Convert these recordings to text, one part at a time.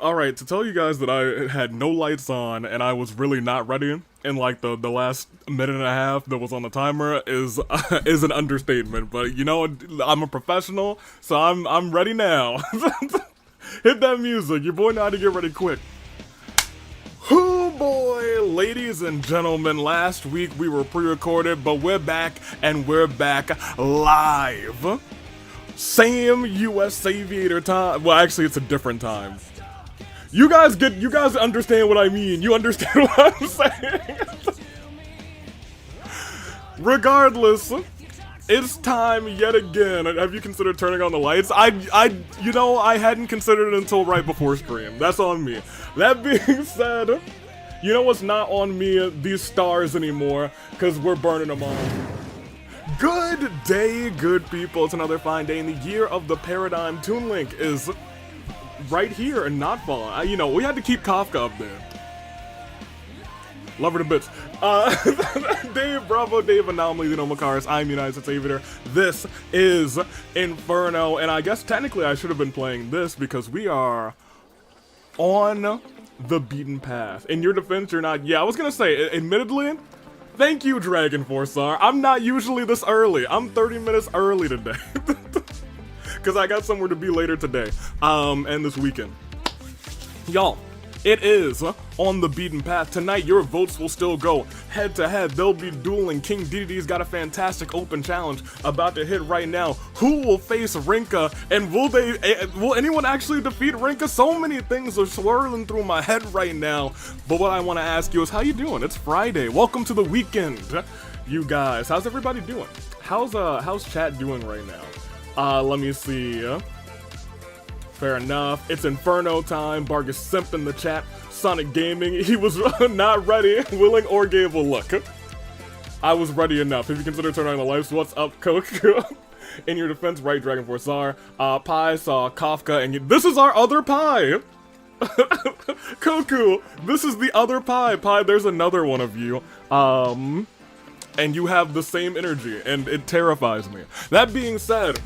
Alright, to tell you guys that I had no lights on and I was really not ready in like the last minute and a half that was on the timer is is an understatement. But you know, I'm a professional, so I'm ready now. Hit that music, your boy know how to get ready quick. Oh boy, ladies and gentlemen, last week we were pre-recorded, but we're back and we're back live. Same US Aviator time. Well, actually, it's a different time. You guys understand what I mean. You understand what I'm saying. Regardless, it's time yet again. Have you considered turning on the lights? You know, I hadn't considered it until right before stream. That's on me. That being said, you know what's not on me? These stars anymore, because we're burning them all. Good day, good people. It's another fine day in the year of the paradigm. Toon Link is right here and not falling. You know, we had to keep Kafka up there. Love her to bits. Dave Bravo, Dave Anomaly, you know, Makaris, I'm United States Aviator. This is Inferno, and I guess technically I should have been playing this because we are on the beaten path. In your defense, you're not. Yeah, I was gonna say, admittedly, thank you, Dragon Forcear. I'm not usually this early. I'm 30 minutes early today. Because I got somewhere to be later today, and this weekend. Y'all, it is on the beaten path. Tonight, your votes will still go head to head. They'll be dueling. King Dedede's got a fantastic open challenge about to hit right now. Who will face Rinka, and will anyone actually defeat Rinka? So many things are swirling through my head right now. But what I want to ask you is, how you doing? It's Friday. Welcome to the weekend, you guys. How's everybody doing? How's chat doing right now? Let me see. Fair enough. It's Inferno time. Bargus Simp in the chat. Sonic Gaming. He was not ready, willing, or gave a look. I was ready enough. If you consider turning on the lights, what's up, Coke? In your defense, right, Dragon Force Czar. Pi saw Kafka, and this is our other Pi. Koku, this is the other Pi. Pi, there's another one of you. And you have the same energy, and it terrifies me. That being said,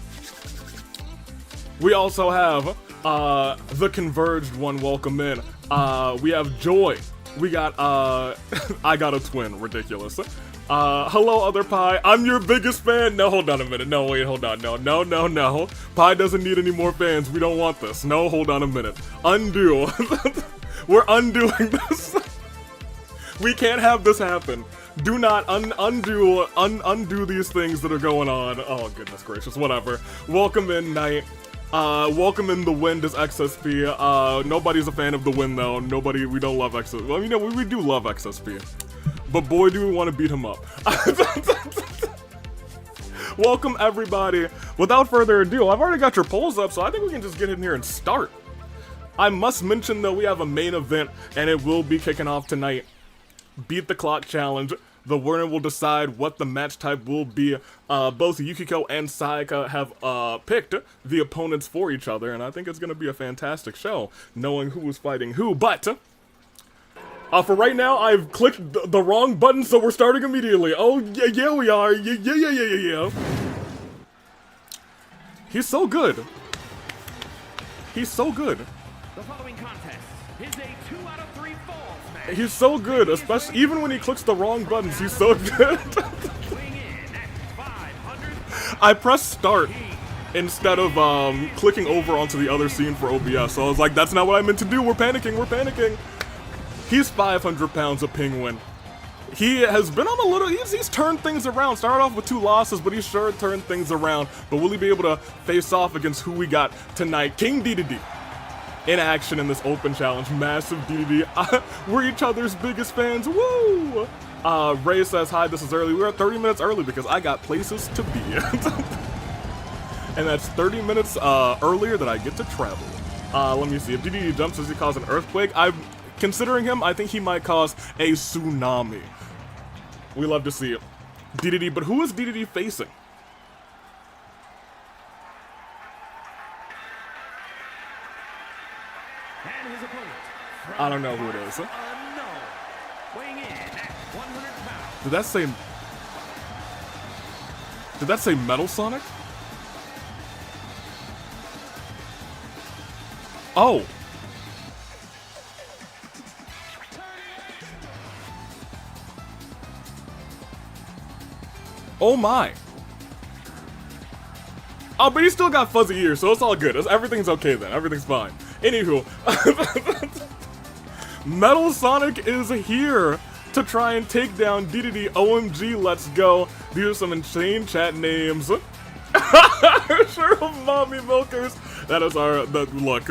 we also have the converged one. Welcome in. We have Joy. We got I got a twin. Ridiculous. Hello, other Pi. I'm your biggest fan. No, hold on a minute. No, wait, hold on. No. Pi doesn't need any more fans. We don't want this. No, hold on a minute. Undo. We're undoing this. We can't have this happen. Do not undo these things that are going on. Oh, goodness gracious. Whatever. Welcome in, Night. Welcome in the wind is XSP. Nobody's a fan of the wind though. We don't love XSP. Well, you know, we do love XSP. But boy, do we want to beat him up. Welcome everybody. Without further ado, I've already got your polls up, so I think we can just get in here and start. I must mention though, we have a main event, and it will be kicking off tonight. Beat the Clock Challenge. The winner will decide what the match type will be. Both Yukiko and Sayaka have picked the opponents for each other, and I think it's going to be a fantastic show, knowing who is fighting who. But for right now, I've clicked the wrong button, so we're starting immediately. Oh, yeah, we are. Yeah. He's so good. He's so good. The following contest is a 2 out of 3 falls match. He's so good, especially even when he clicks the wrong buttons. He's so good. I pressed start instead of clicking over onto the other scene for OBS. So I was like, that's not what I meant to do. We're panicking. He's 500 pounds of penguin. He has been on a little, he's turned things around. Started off with 2 losses, but he's sure turned things around. But will he be able to face off against who we got tonight? King Dedede in action in this open challenge. Massive Dedede. We're each other's biggest fans. Woo! Ray says, hi, this is early. We are 30 minutes early because I got places to be. And that's 30 minutes earlier that I get to travel. Let me see. If Dedede jumps, does he cause an earthquake? Considering him, I think he might cause a tsunami. We love to see it. Dedede, but who is Dedede facing? I don't know who it is. Did that say Metal Sonic? Oh. Oh my. Oh, but he's still got fuzzy ears, so it's all good. Everything's okay then. Everything's fine. Anywho. Metal Sonic is here to try and take down Dedede. OMG, let's go. These are some insane chat names. Sure, mommy milkers. That is our look.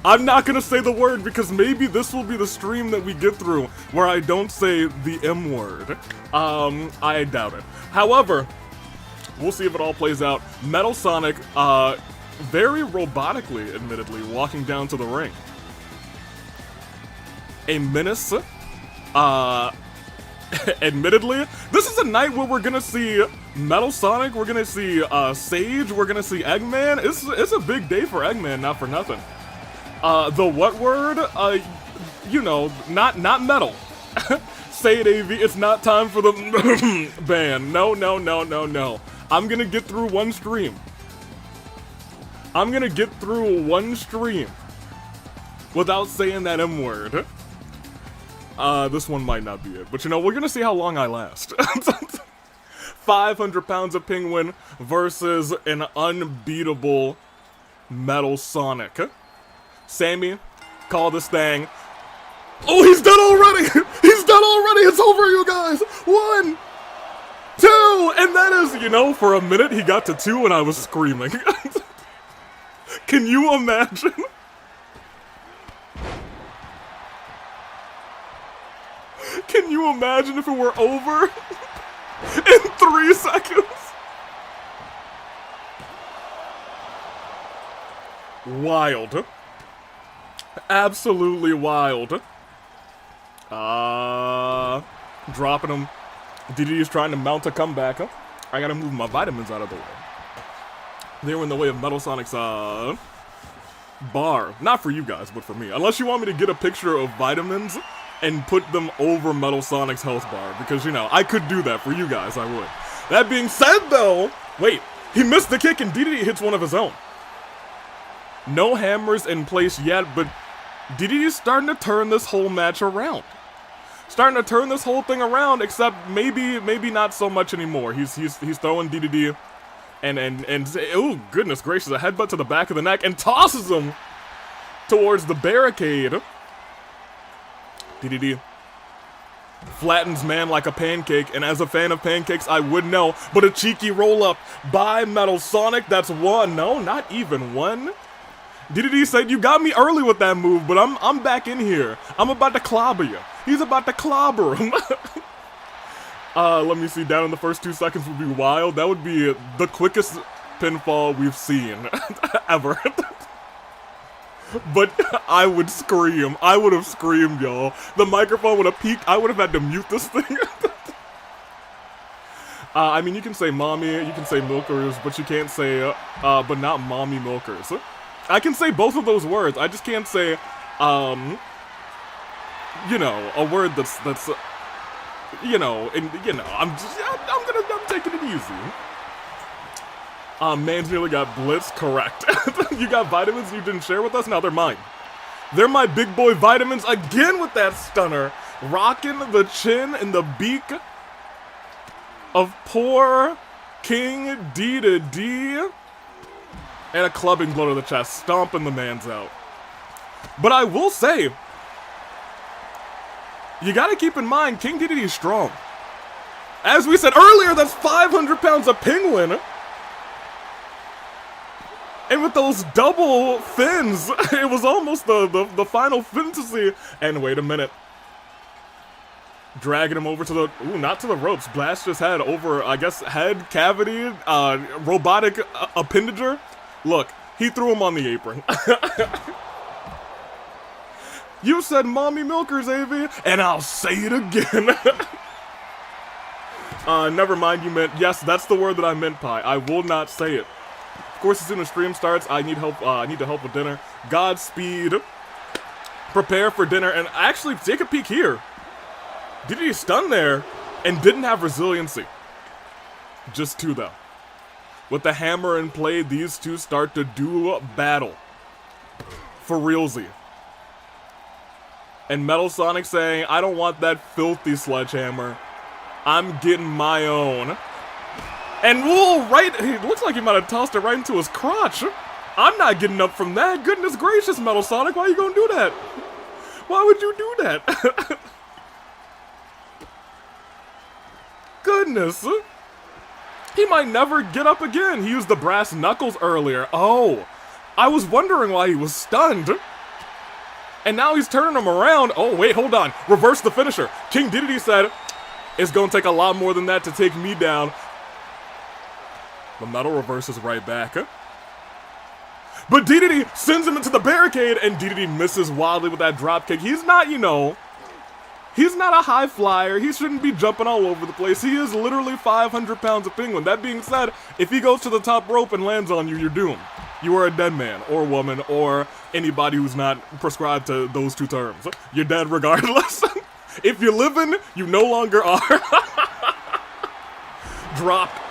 I'm not gonna say the word because maybe this will be the stream that we get through where I don't say the M word. I doubt it. However, we'll see if it all plays out. Metal Sonic, very robotically, admittedly, walking down to the ring. A menace. Admittedly, this is a night where we're gonna see Metal Sonic, we're gonna see Sage, we're gonna see Eggman. It's a big day for Eggman, not for nothing. The what word? You know, not metal. Say it, AV. It's not time for the ban. No. I'm gonna get through one stream. I'm gonna get through one stream without saying that M word. This one might not be it, but you know, we're gonna see how long I last. 500 pounds of penguin versus an unbeatable Metal Sonic. Sammy, call this thing. Oh, he's done already! He's done already! It's over, you guys! 1, 2, and that is, you know, for a minute he got to 2 and I was screaming. Can you imagine? Can you imagine if it were over in 3 seconds? Wild. Absolutely wild. Dropping him. Dedede is trying to mount a comeback. I gotta move my vitamins out of the way. They were in the way of Metal Sonic's, bar. Not for you guys, but for me. Unless you want me to get a picture of vitamins and put them over Metal Sonic's health bar. Because, you know, I could do that for you guys, I would. That being said, though, wait. He missed the kick and Dedede hits one of his own. No hammers in place yet, but Dedede's starting to turn this whole match around. Starting to turn this whole thing around, except maybe not so much anymore. He's throwing Dedede and oh goodness gracious, a headbutt to the back of the neck and tosses him towards the barricade. Dedede flattens man like a pancake, and as a fan of pancakes, I would know, but a cheeky roll-up by Metal Sonic, that's one, no, not even one. Dedede said, you got me early with that move, but I'm back in here. I'm about to clobber you. He's about to clobber him. Let me see, down in the first 2 seconds would be wild. That would be the quickest pinfall we've seen ever. But I would scream. I would have screamed, y'all. The microphone would have peaked. I would have had to mute this thing. I mean, you can say mommy, you can say milkers, but you can't say, but not mommy milkers. I can say both of those words. I just can't say, you know, a word that's, you know, and, you know, I'm taking it easy. Man's nearly got blitzed, correct. You got vitamins you didn't share with us? Now they're mine. They're my big boy vitamins again with that stunner. Rocking the chin and the beak of poor King Dedede. And a clubbing blow to the chest, stomping the man's out. But I will say, you gotta keep in mind, King Dedede is strong. As we said earlier, that's 500 pounds of penguin. And with those double fins, it was almost the final fantasy. And wait a minute. Dragging him over to the, ooh, not to the ropes. Blast his head over, I guess, head cavity, robotic appendager. Look, he threw him on the apron. You said mommy milkers, AV, and I'll say it again. Never mind, you meant, yes, that's the word that I meant, Pie. I will not say it. Of course, as soon as stream starts, I need help. I need to help with dinner. Godspeed. Prepare for dinner, and actually take a peek here. Dedede stunned there and didn't have resiliency. Just 2 though. With the hammer in play, these two start to do battle. For realsy. And Metal Sonic saying, I don't want that filthy sledgehammer. I'm getting my own. And whoa, right, it looks like he might have tossed it right into his crotch. I'm not getting up from that. Goodness gracious, Metal Sonic, why are you gonna do that? Why would you do that? Goodness. He might never get up again. He used the brass knuckles earlier. Oh, I was wondering why he was stunned. And now he's turning him around. Oh, wait, hold on. Reverse the finisher. King Dedede said, it's going to take a lot more than that to take me down. The metal reverses right back. But Dedede sends him into the barricade, and Dedede misses wildly with that dropkick. He's not, you know, he's not a high flyer. He shouldn't be jumping all over the place. He is literally 500 pounds of penguin. That being said, if he goes to the top rope and lands on you, you're doomed. You are a dead man, or woman, or anybody who's not prescribed to those two terms. You're dead regardless. If you're living, you no longer are. Dropped.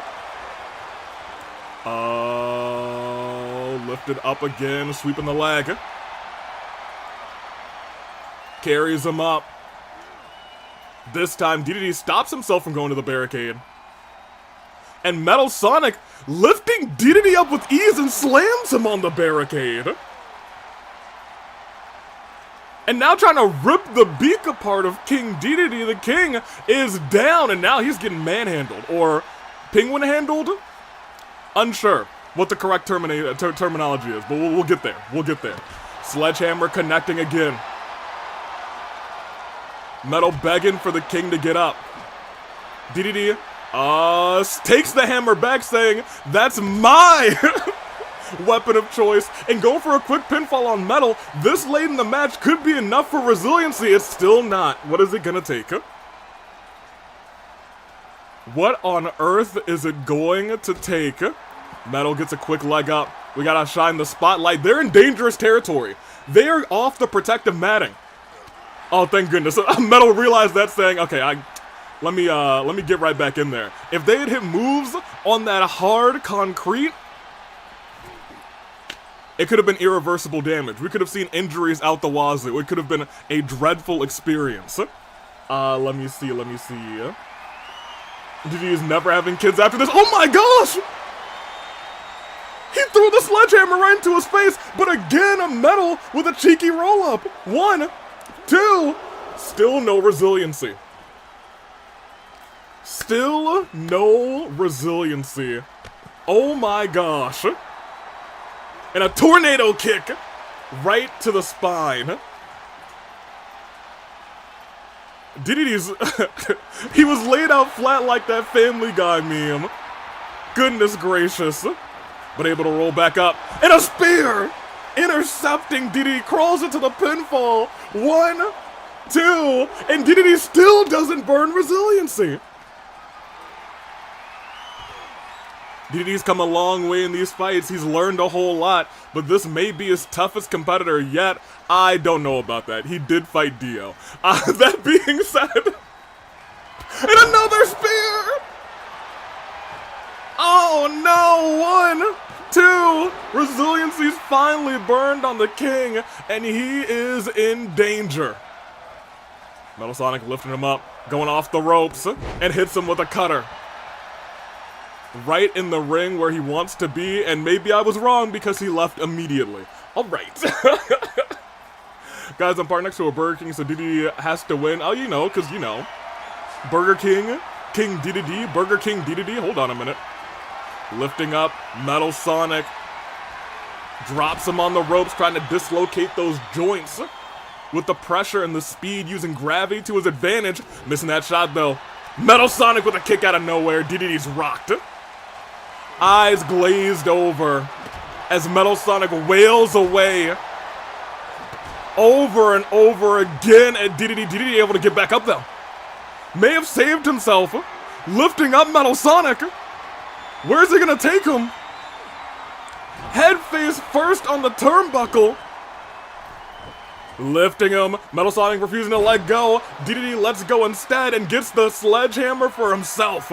Oh, lifted up again, sweeping the leg. Carries him up. This time, Dedede stops himself from going to the barricade. And Metal Sonic lifting Dedede up with ease and slams him on the barricade. And now trying to rip the beak apart of King Dedede. The king is down, and now he's getting manhandled. Or penguin handled? Unsure what the correct terminology is, but we'll get there. We'll get there. Sledgehammer connecting again. Metal begging for the king to get up. Dedede takes the hammer back, saying, that's my weapon of choice, and going for a quick pinfall on Metal. This late in the match could be enough for resiliency. It's still not. What is it gonna take? What on earth is it going to take? Metal gets a quick leg up. We gotta shine the spotlight. They're in dangerous territory. They are off the protective matting. Oh, thank goodness. Metal realized that, saying, okay, let me get right back in there. If they had hit moves on that hard concrete, it could have been irreversible damage. We could have seen injuries out the wazoo. It could have been a dreadful experience. Let me see. Dedede's never having kids after this. Oh my gosh! He threw the sledgehammer right into his face, but again, a Metal with a cheeky roll-up. 1, 2, still no resiliency. Still no resiliency. Oh my gosh. And a tornado kick right to the spine. Dedede's, he was laid out flat like that Family Guy meme. Goodness gracious. But able to roll back up. And a spear! Intercepting Dedede, crawls into the pinfall. 1, 2, and Dedede still doesn't burn resiliency. Dedede's come a long way in these fights. He's learned a whole lot, but this may be his toughest competitor yet. I don't know about that. He did fight Dio. That being said, and another spear! Oh no, 1, 2, resiliency's finally burned on the king, and he is in danger. Metal Sonic lifting him up, going off the ropes, and hits him with a cutter. Right in the ring where he wants to be, and maybe I was wrong because he left immediately. Alright. Guys, I'm parked next to a Burger King, so Dedede has to win. Oh, you know, because, you know. Burger King, King Dedede, Burger King Dedede. Hold on a minute. Lifting up, Metal Sonic. Drops him on the ropes, trying to dislocate those joints. With the pressure and the speed, using gravity to his advantage. Missing that shot, though. Metal Sonic with a kick out of nowhere. Dedede's rocked. Eyes glazed over as Metal Sonic wails away over and over again at Dedede. Dedede able to get back up though. May have saved himself. Lifting up Metal Sonic. Where's he gonna take him? Head face first on the turnbuckle. Lifting him. Metal Sonic refusing to let go. Dedede lets go instead and gets the sledgehammer for himself.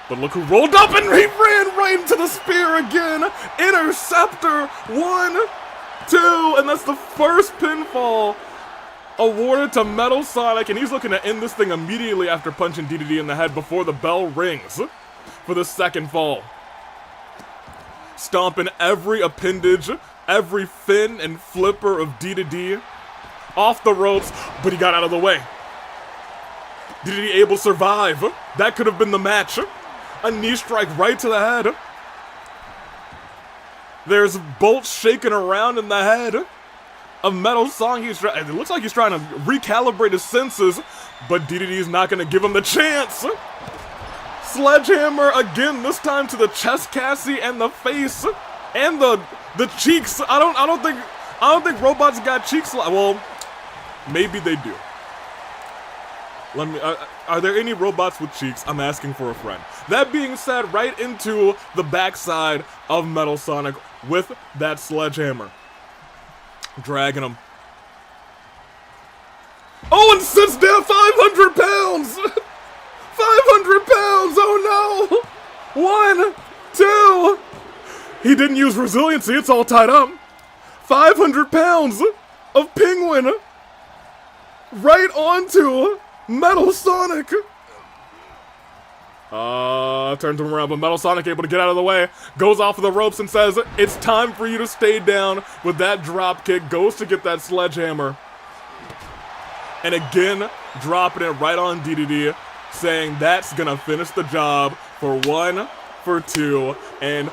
But look who rolled up, and he ran right into the spear again. Interceptor. 1, 2, and that's the first pinfall awarded to Metal Sonic, and he's looking to end this thing immediately after punching Dedede in the head before the bell rings for the second fall. Stomping every appendage, every fin and flipper of Dedede off the ropes, but he got out of the way. Dedede able to survive. That could have been the match. A knee strike right to the head. There's bolts shaking around in the head. of Metal Sonic. It looks like he's trying to recalibrate his senses, but Dedede's not going to give him the chance. Sledgehammer again, this time to the chest, Cassie, and the face, and the cheeks. I don't think robots got cheeks. Well, maybe they do. Let me. Are there any robots with cheeks? I'm asking for a friend. That being said, right into the backside of Metal Sonic with that sledgehammer, dragging him. Oh, and sits down 500 pounds. 500 pounds. Oh no. 1, 2. He didn't use resiliency. It's all tied up. 500 pounds of penguin right onto Metal Sonic. Turns him around, but Metal Sonic able to get out of the way. Goes off of the ropes and says, it's time for you to stay down with that drop kick. Goes to get that sledgehammer. And again, dropping it right on Dedede, saying that's gonna finish the job for 1, for 2, and...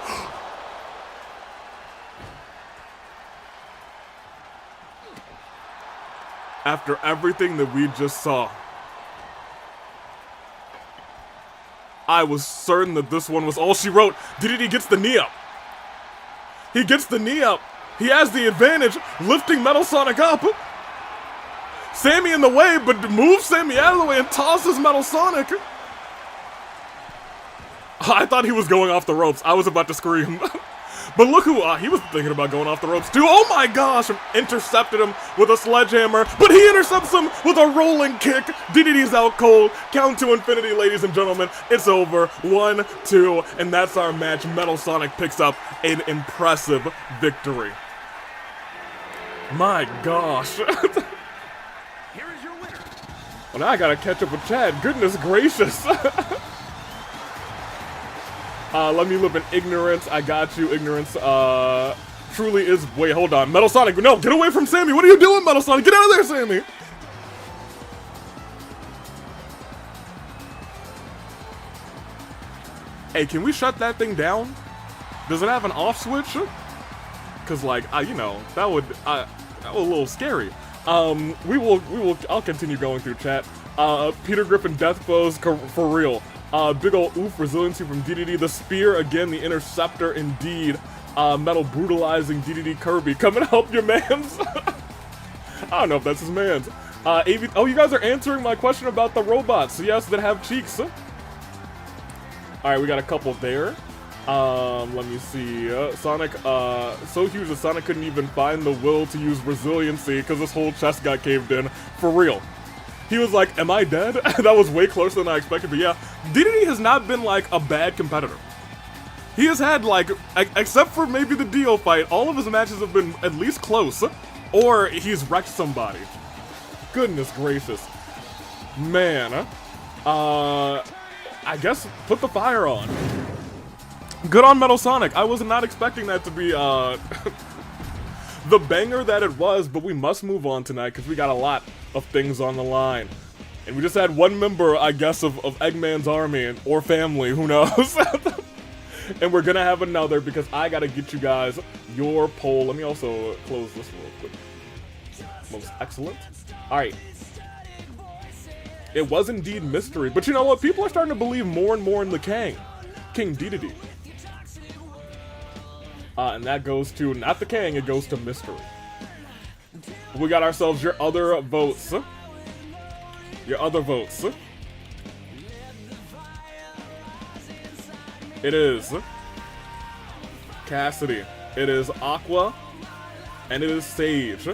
After everything that we just saw, I was certain that this one was all she wrote. Dedede gets the knee up. He gets the knee up. He has the advantage, lifting Metal Sonic up. Sammy in the way, but moves Sammy out of the way and tosses Metal Sonic. I thought he was going off the ropes. I was about to scream. But look who, he was thinking about going off the ropes too. Oh my gosh, intercepted him with a sledgehammer, but he intercepts him with a rolling kick. Dedede's out cold. Count to infinity, ladies and gentlemen. It's over. 1, 2, and that's our match. Metal Sonic picks up an impressive victory. My gosh. Here is your winner. Well, now I gotta catch up with Chad. Goodness gracious. Let me live in ignorance. I got you, ignorance. Truly is. Wait, hold on. Metal Sonic, no, get away from Sammy. What are you doing, Metal Sonic? Get out of there, Sammy. Hey, can we shut that thing down? Does it have an off switch? Cause like, you know, that would a little scary. I'll continue going through chat. Peter Griffin Death Foes for real. Big ol' oof, resiliency from Dedede. The spear, again, the interceptor, indeed. Metal brutalizing Dedede Kirby. Come and help your mans. I don't know if that's his mans. Oh, you guys are answering my question about the robots. Yes, that have cheeks. Alright, we got a couple there. Let me see. Sonic, so huge that Sonic couldn't even find the will to use resiliency because his whole chest got caved in. For real. He was like, am I dead? That was way closer than I expected, but yeah. Dedede has not been, like, a bad competitor. He has had, like, except for maybe the Dio fight, all of his matches have been at least close. Or he's wrecked somebody. Goodness gracious. Man. I guess put the fire on. Good on Metal Sonic. I was not expecting that to be, the banger that it was, but we must move on tonight because we got a lot of things on the line. And we just had one member, I guess, of Eggman's army, or family, who knows? And we're gonna have another because I gotta get you guys your poll. Let me also close this real quick. Most excellent. Alright. It was indeed mystery, but you know what? People are starting to believe more and more in the King Dedede. And that goes to, not the King, it goes to mystery. We got ourselves your other votes. Your other votes. It is Cassidy. It is Aqua. And it is Sage.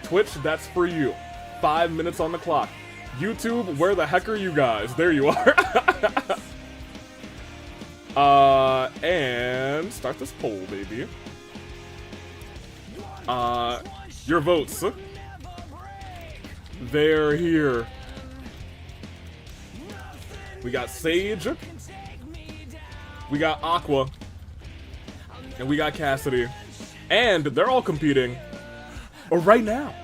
Twitch, that's for you. 5 minutes on the clock. YouTube, where the heck are you guys? There you are. And start this poll, baby. Your votes. They're here. We got Sage. We got Aqua. And we got Cassidy. And they're all competing right now.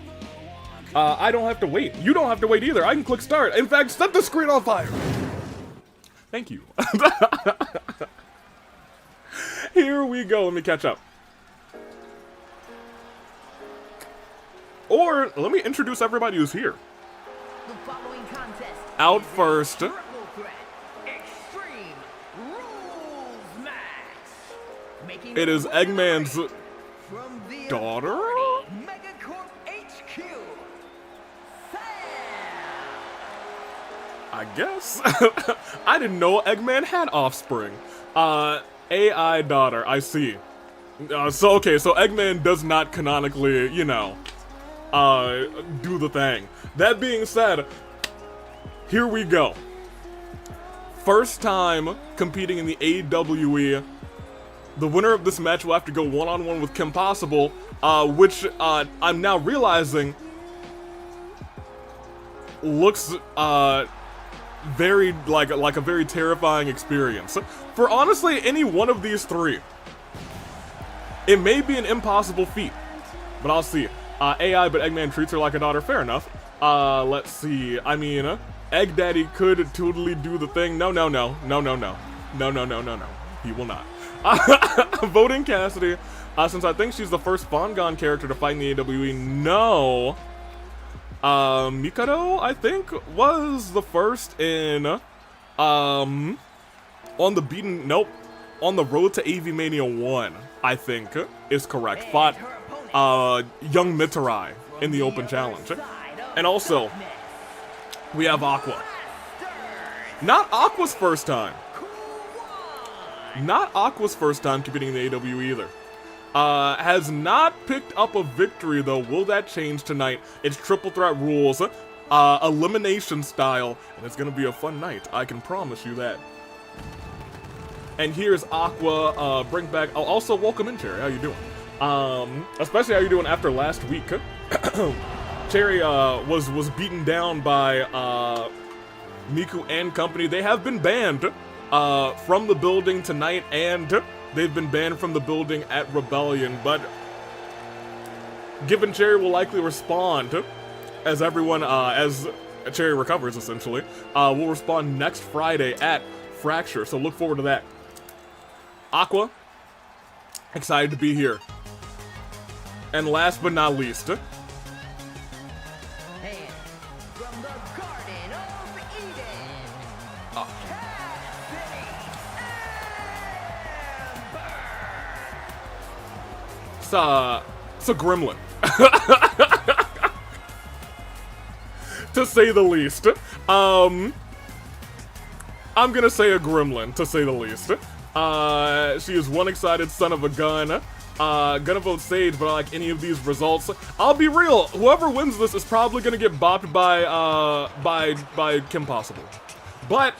I don't have to wait. You don't have to wait either. I can click start. In fact, set the screen on fire. Thank you. Here we go. Let me catch up. Or, let me introduce everybody who's here. The following contest Out is a first. triple threat extreme rules match. Making It is the winner Eggman's from the daughter? Authority Megacorp HQ, Sam. I guess. I didn't know Eggman had offspring. AI daughter, I see. So Eggman does not canonically, you know, do the thing. That being said, here we go. First time competing in the AWE. The winner of this match will have to go one-on-one with Kim Possible, which I'm now realizing looks very like a very terrifying experience. For honestly, any one of these three, it may be an impossible feat, but I'll see. AI, but Eggman treats her like a daughter. Fair enough. Let's see. I mean, Egg Daddy could totally do the thing. No. He will not. Voting Cassidy, since I think she's the first Fongon character to fight in the AWE. No. Mikado, I think, was the first in, on the beaten, nope, on the road to AV Mania 1, I think, is correct. Fought, young Mitarai in the open challenge. And also, we have Aqua. Not Aqua's first time. Not Aqua's first time competing in the AWE either. Has not picked up a victory though. Will that change tonight? It's triple threat rules, elimination style, and it's gonna be a fun night. I can promise you that. And here's Aqua. Bring back. Oh, also welcome in, Cherry. How you doing? Especially how you doing after last week. Cherry was beaten down by Miku and company. They have been banned from the building tonight, and they've been banned from the building at Rebellion, but given Cherry will likely respond as everyone, as Cherry recovers, essentially, will respond next Friday at Fracture, so look forward to that. Aqua, excited to be here. And last but not least, And from the Garden of Eden, Cassidy it's a gremlin. To say the least. I'm gonna say a gremlin, to say the least. She is one excited son of a gun. Gonna vote Sage, but I like any of these results. I'll be real, whoever wins this is probably gonna get bopped by Kim Possible. But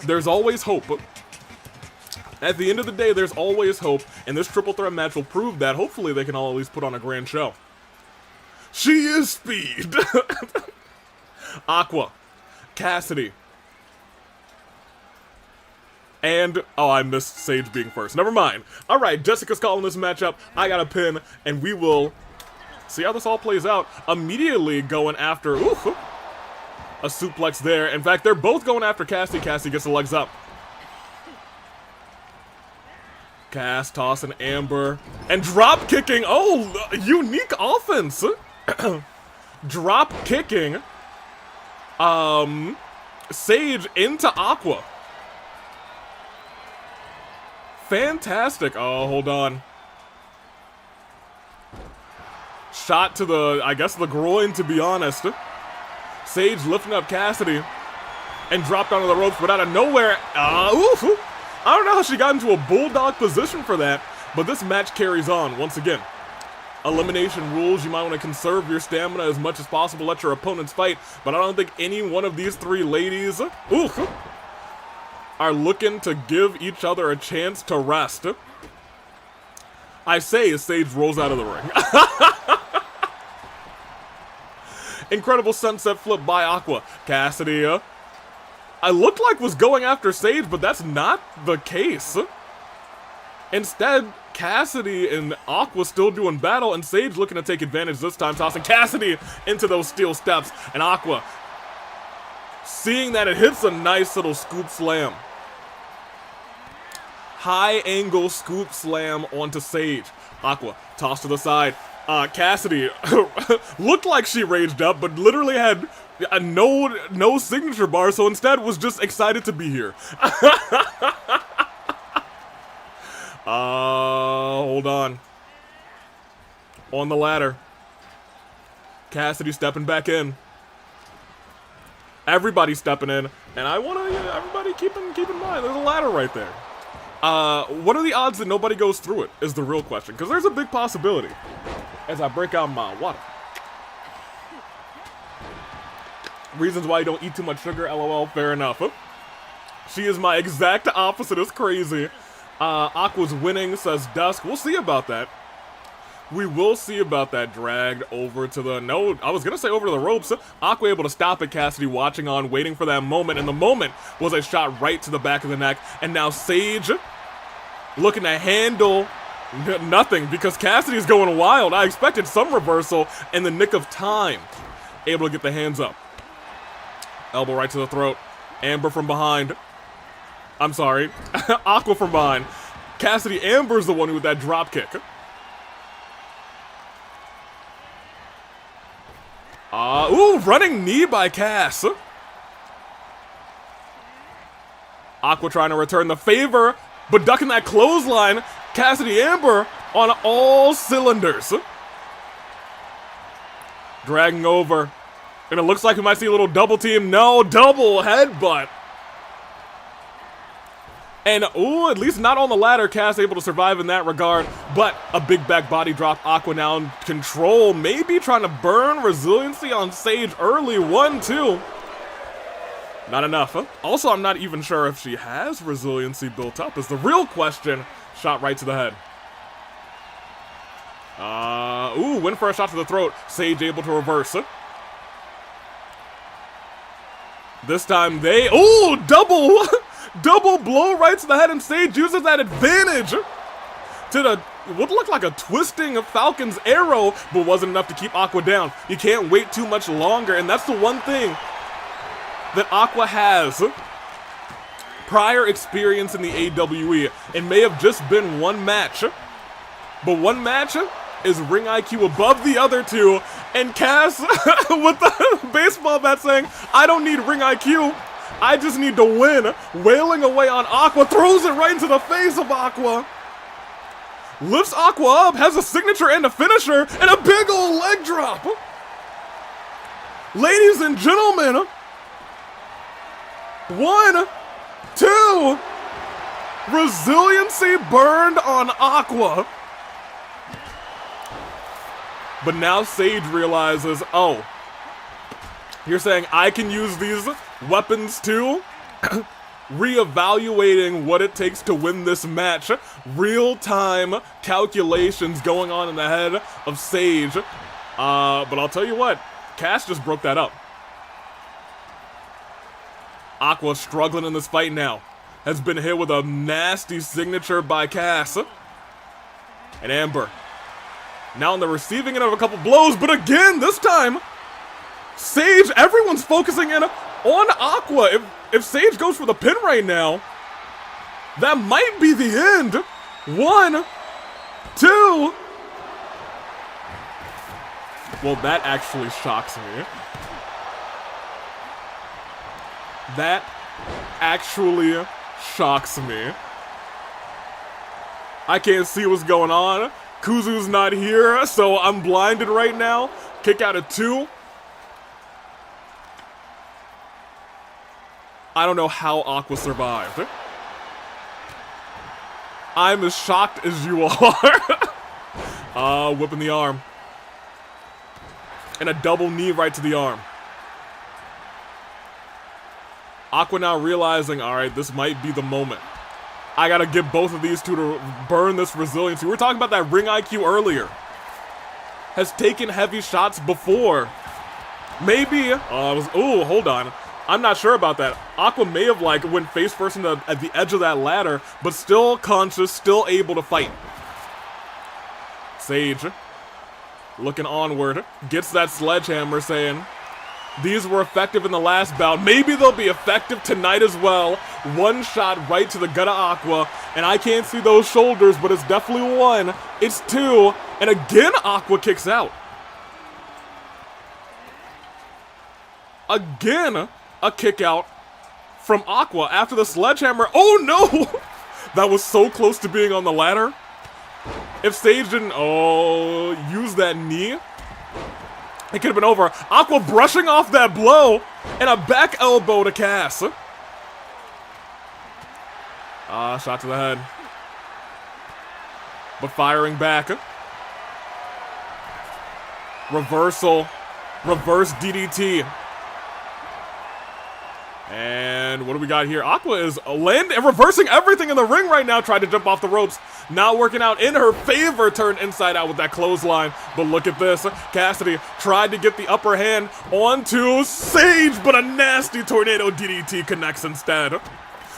there's always hope. At the end of the day, there's always hope, and this triple threat match will prove that. Hopefully they can all at least put on a grand show. She is speed! Aqua, Cassidy, and, oh, I missed Sage being first. Never mind. Alright, Jessica's calling this matchup. I got a pin, and we will see how this all plays out. Immediately going after, ooh, a suplex there. In fact, they're both going after Cassidy. Cassidy gets the legs up. Cass, toss, and Amber. And drop kicking. Oh, unique offense. Drop kicking. Sage into Aqua. Fantastic. Oh, hold on. Shot to the, I guess, the groin, to be honest. Sage lifting up Cassidy. And dropped onto the ropes, but out of nowhere, oof. I don't know how she got into a bulldog position for that, but this match carries on once again. Elimination rules, you might want to conserve your stamina as much as possible, let your opponents fight, but I don't think any one of these three ladies, are looking to give each other a chance to rest. I say as Sage rolls out of the ring. Incredible sunset flip by Aqua. Cassidy, I looked like was going after Sage, but that's not the case. Instead, Cassidy and Aqua still doing battle, and Sage looking to take advantage this time, tossing Cassidy into those steel steps, and Aqua, seeing that it hits a nice little scoop slam. High angle scoop slam onto Sage. Aqua, toss to the side. Cassidy looked like she raged up, but literally had no signature bar, so instead was just excited to be here. Hold on. On the ladder. Cassidy stepping back in. Everybody stepping in, and I want to everybody keep in mind there's a ladder right there. What are the odds that nobody goes through it is the real question, because there's a big possibility. As I break out my water. Reasons why you don't eat too much sugar, lol, fair enough. She is my exact opposite, it's crazy. Aqua's winning, says Dusk. We'll see about that. We will see about that. Dragged over to the, no, I was gonna say over to the ropes. Aqua able to stop it, Cassidy watching on, waiting for that moment, and the moment was a shot right to the back of the neck, and now Sage looking to handle nothing, because Cassidy's going wild. I expected some reversal in the nick of time. Able to get the hands up. Elbow right to the throat. Amber from behind. I'm sorry. Aqua from behind. Cassidy, Amber's the one with that drop kick. Ooh, running knee by Cass. Aqua trying to return the favor, but ducking that clothesline. Cassidy, Amber on all cylinders. Dragging over. And it looks like we might see a little double team. No, double headbutt. And, ooh, at least not on the ladder. Cass able to survive in that regard. But a big back body drop. Aqua now in control. Maybe trying to burn resiliency on Sage early. 1-2. Not enough, huh? Also, I'm not even sure if she has resiliency built up is the real question. Shot right to the head. Ooh, went for a shot to the throat. Sage able to reverse. This time they, ooh, double blow right to the head, and Sage uses that advantage to the, what looked like a twisting of Falcon's arrow, but wasn't enough to keep Aqua down. You can't wait too much longer, and that's the one thing that Aqua has. Prior experience in the AWE. It may have just been one match, but one match is ring IQ above the other two, and Cass with the baseball bat saying, I don't need ring IQ, I just need to win. Wailing away on Aqua, throws it right into the face of Aqua. Lifts Aqua up, has a signature and a finisher, and a big old leg drop. Ladies and gentlemen, 1, 2, resiliency burned on Aqua. But now Sage realizes, oh, you're saying I can use these weapons too? Reevaluating what it takes to win this match. Real-time calculations going on in the head of Sage. But I'll tell you what, Cass just broke that up. Aqua struggling in this fight now. Has been hit with a nasty signature by Cass. And Amber now on the receiving end of a couple blows, but again, this time, Sage, everyone's focusing in on Aqua. If Sage goes for the pin right now, that might be the end. 1, 2. Well, that actually shocks me. That actually shocks me. I can't see what's going on. Kuzu's not here, so I'm blinded right now. Kick out at 2. I don't know how Aqua survived. I'm as shocked as you are. Whipping the arm. And a double knee right to the arm. Aqua now realizing, alright, this might be the moment. I gotta get both of these two to burn this resiliency. We were talking about that ring IQ earlier. Has taken heavy shots before. Maybe, ooh, hold on. I'm not sure about that. Aqua may have went face first at the edge of that ladder, but still conscious, still able to fight. Sage, looking onward, gets that sledgehammer saying, these were effective in the last bout. Maybe they'll be effective tonight as well. One shot right to the gut of Aqua. And I can't see those shoulders, but it's definitely 1. It's 2. And again, Aqua kicks out. Again, a kick out from Aqua after the sledgehammer. Oh no! That was so close to being on the ladder. If Sage didn't, use that knee, it could have been over. Aqua brushing off that blow and a back elbow to Cass. Shot to the head. But firing back. Reversal. Reverse DDT. And what do we got here? Aqua is reversing everything in the ring right now. Tried to jump off the ropes. Not working out in her favor. Turned inside out with that clothesline. But look at this. Cassidy tried to get the upper hand onto Sage, but a nasty tornado DDT connects instead.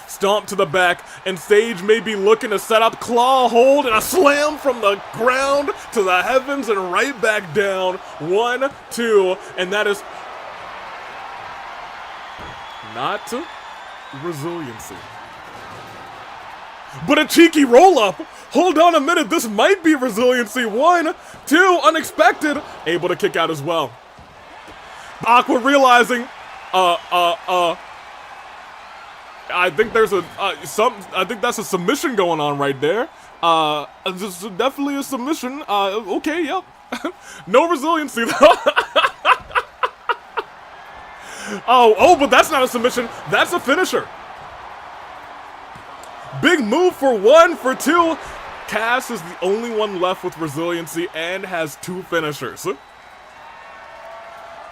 Stomp to the back, and Sage may be looking to set up claw hold and a slam from the ground to the heavens and right back down. 1, 2, and that is not resiliency. But a cheeky roll-up. Hold on a minute, this might be resiliency. 1, 2, unexpected. Able to kick out as well. Aqua realizing, I think there's I think that's a submission going on right there. This is definitely a submission. Okay, yep. No resiliency though. But that's not a submission. That's a finisher. Big move for 1, for 2. Cass is the only one left with resiliency and has 2 finishers.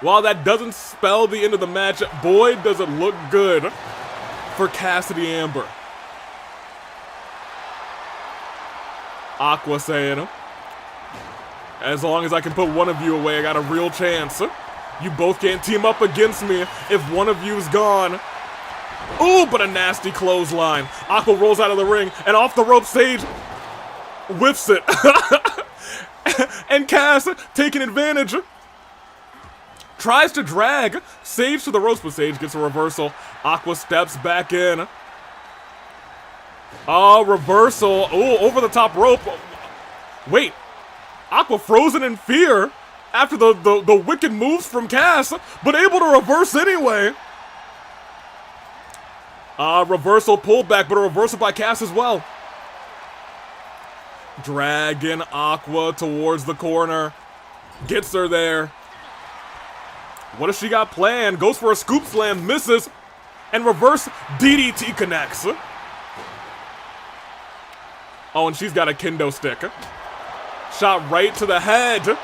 While that doesn't spell the end of the match, boy, does it look good for Cassidy Amber. Aqua saying, as long as I can put one of you away, I got a real chance. You both can't team up against me if one of you's gone. Ooh, but a nasty clothesline. Aqua rolls out of the ring, and off the rope, Sage whiffs it. And Cass, taking advantage, tries to drag Sage to the ropes, but Sage gets a reversal. Aqua steps back in. Reversal. Ooh, over the top rope. Wait. Aqua frozen in fear after the wicked moves from Cass, but able to reverse anyway. Reversal pulled back, but a reversal by Cass as well. Dragging Aqua towards the corner. Gets her there. What does she got planned? Goes for a scoop slam, misses, and reverse DDT connects. Oh, and she's got a kendo stick. Shot right to the head.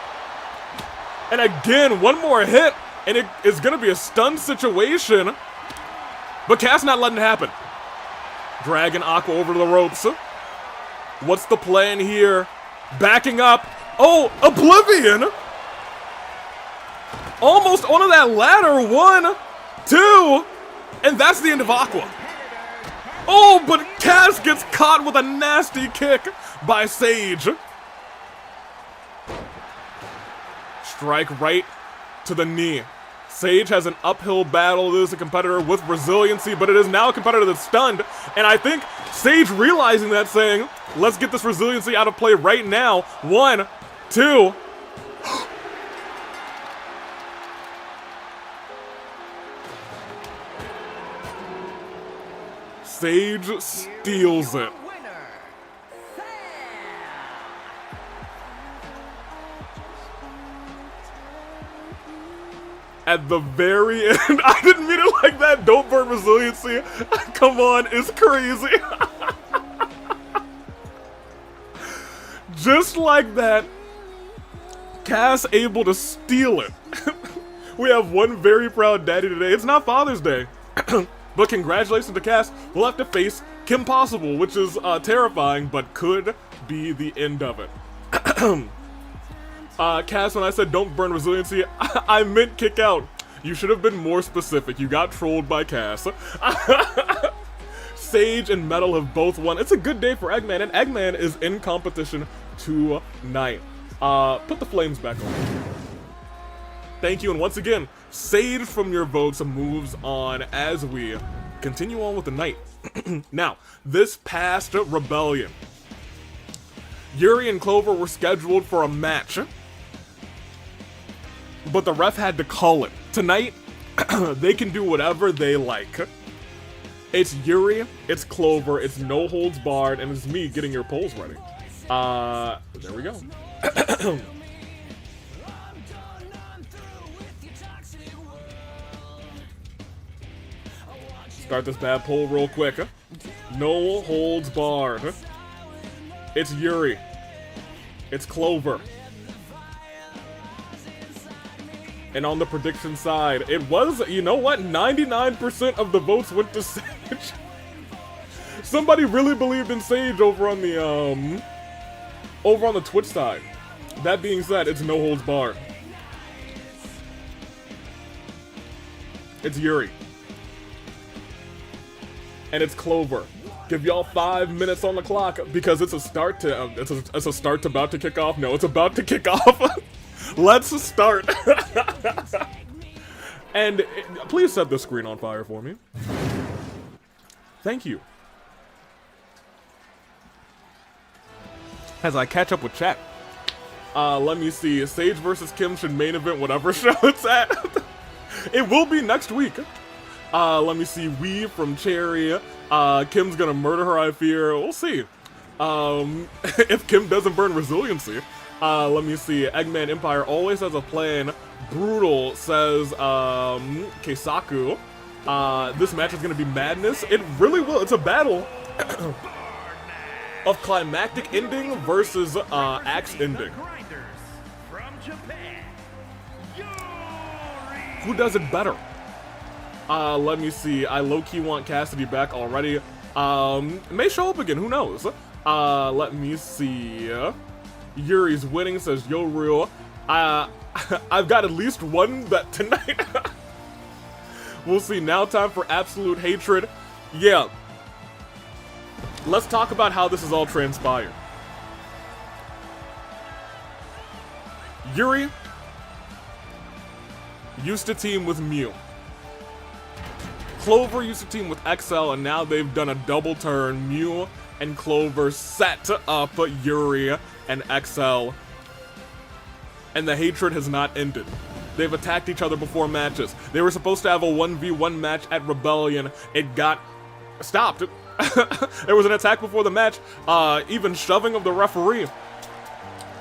And again, one more hit, and it is going to be a stun situation. But Cass not letting it happen. Dragging Aqua over to the ropes. What's the plan here? Backing up. Oh, Oblivion! Almost onto that ladder. 1, 2, and that's the end of Aqua. Oh, but Cass gets caught with a nasty kick by Sage. Strike right to the knee. Sage has an uphill battle. This is a competitor with resiliency, but it is now a competitor that's stunned. And I think Sage realizing that, saying, let's get this resiliency out of play right now. 1, 2. Sage steals it. At the very end, I didn't mean it like that. Don't burn resiliency. Come on, it's crazy. Just like that, Cass able to steal it. We have one very proud daddy today. It's not Father's Day. But congratulations to Cass. We'll have to face Kim Possible, which is terrifying, but could be the end of it. Cass, when I said don't burn resiliency, I meant kick out. You should have been more specific. You got trolled by Cass. Sage and Metal have both won. It's a good day for Eggman, and Eggman is in competition tonight. Put the flames back on. Thank you, and once again, Sage from your votes moves on as we continue on with the night. Now, this past Rebellion, Yuri and Clover were scheduled for a match, but the ref had to call it. Tonight, they can do whatever they like. It's Yuri, it's Clover, it's no holds barred, and it's me getting your polls ready. There we go. Start this bad poll real quick. No holds barred. It's Yuri. It's Clover. And on the prediction side, it was, you know what? 99% of the votes went to Sage. Somebody really believed in Sage over on the Twitch side. That being said, it's no holds barred. It's Yuri. And it's Clover. Give y'all 5 minutes on the clock because it's a start to it's a start about to kick off. No, it's about to kick off. Let's start. And please set the screen on fire for me. Thank you. As I catch up with chat, let me see. Sage versus Kim should main event whatever show it's at. It will be next week. Let me see. We from Cherry. Kim's gonna murder her, I fear. We'll see. If Kim doesn't burn resiliency. Let me see. Eggman Empire always has a plan. Brutal says, Keisaku. This match is gonna be madness. It really will. It's a battle of climactic ending versus axe ending. Who does it better? Let me see. I low-key want Cassidy back already. May show up again. Who knows? Let me see. Yuri's winning, says Yuri. I've got at least one bet tonight. We'll see. Now time for absolute hatred. Yeah. Let's talk about how this has all transpired. Yuri used to team with Mew. Clover used to team with XL, and now they've done a double turn. Mew and Clover set up Yuri and XL, and the hatred has not ended. They've attacked each other before matches. They were supposed to have a 1v1 match at Rebellion. It got stopped. There was an attack before the match, even shoving of the referee.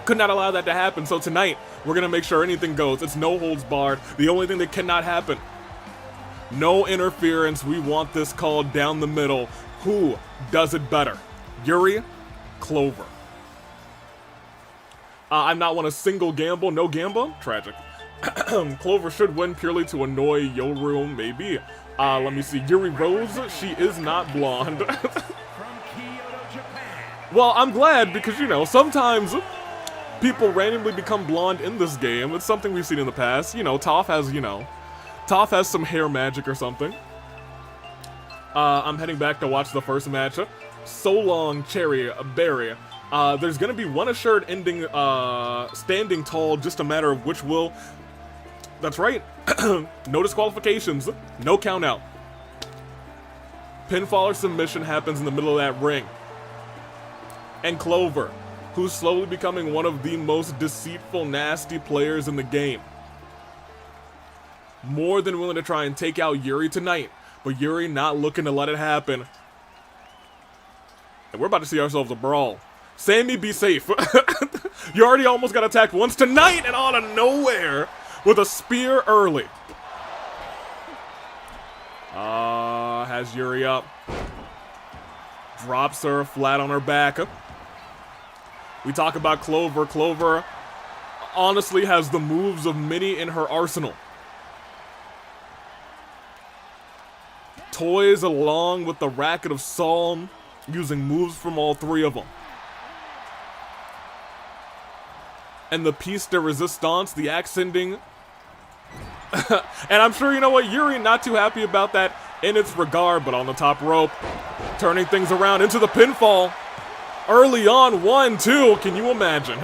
Could not allow that to happen, so tonight, we're gonna make sure anything goes. It's no holds barred. The only thing that cannot happen, no interference. We want this called down the middle. Who does it better? Yuri, Clover. I'm not one a single gamble. No gamble? Tragic. Clover should win purely to annoy Yoru, maybe. Let me see. Yuri Rose, she is not blonde. Well, I'm glad because, you know, sometimes people randomly become blonde in this game. It's something we've seen in the past. You know, Toph has some hair magic or something. I'm heading back to watch the first match. So long, Cherry, Berry. There's gonna be one assured ending, standing tall, just a matter of which will. That's right. No disqualifications, no count out. Pinfall or submission happens in the middle of that ring. And Clover, who's slowly becoming one of the most deceitful, nasty players in the game. More than willing to try and take out Yuri tonight, but Yuri not looking to let it happen. And we're about to see ourselves a brawl. Sammy, be safe. You already almost got attacked once tonight and out of nowhere with a spear early. Has Yuri up. Drops her flat on her back. We talk about Clover. Clover honestly has the moves of many in her arsenal. Toys along with the racket of Psalm, using moves from all three of them. And the piece de resistance, the axe ending. And I'm sure, you know what, Yuri not too happy about that in its regard, but on the top rope, turning things around into the pinfall. Early on, 1, 2, can you imagine?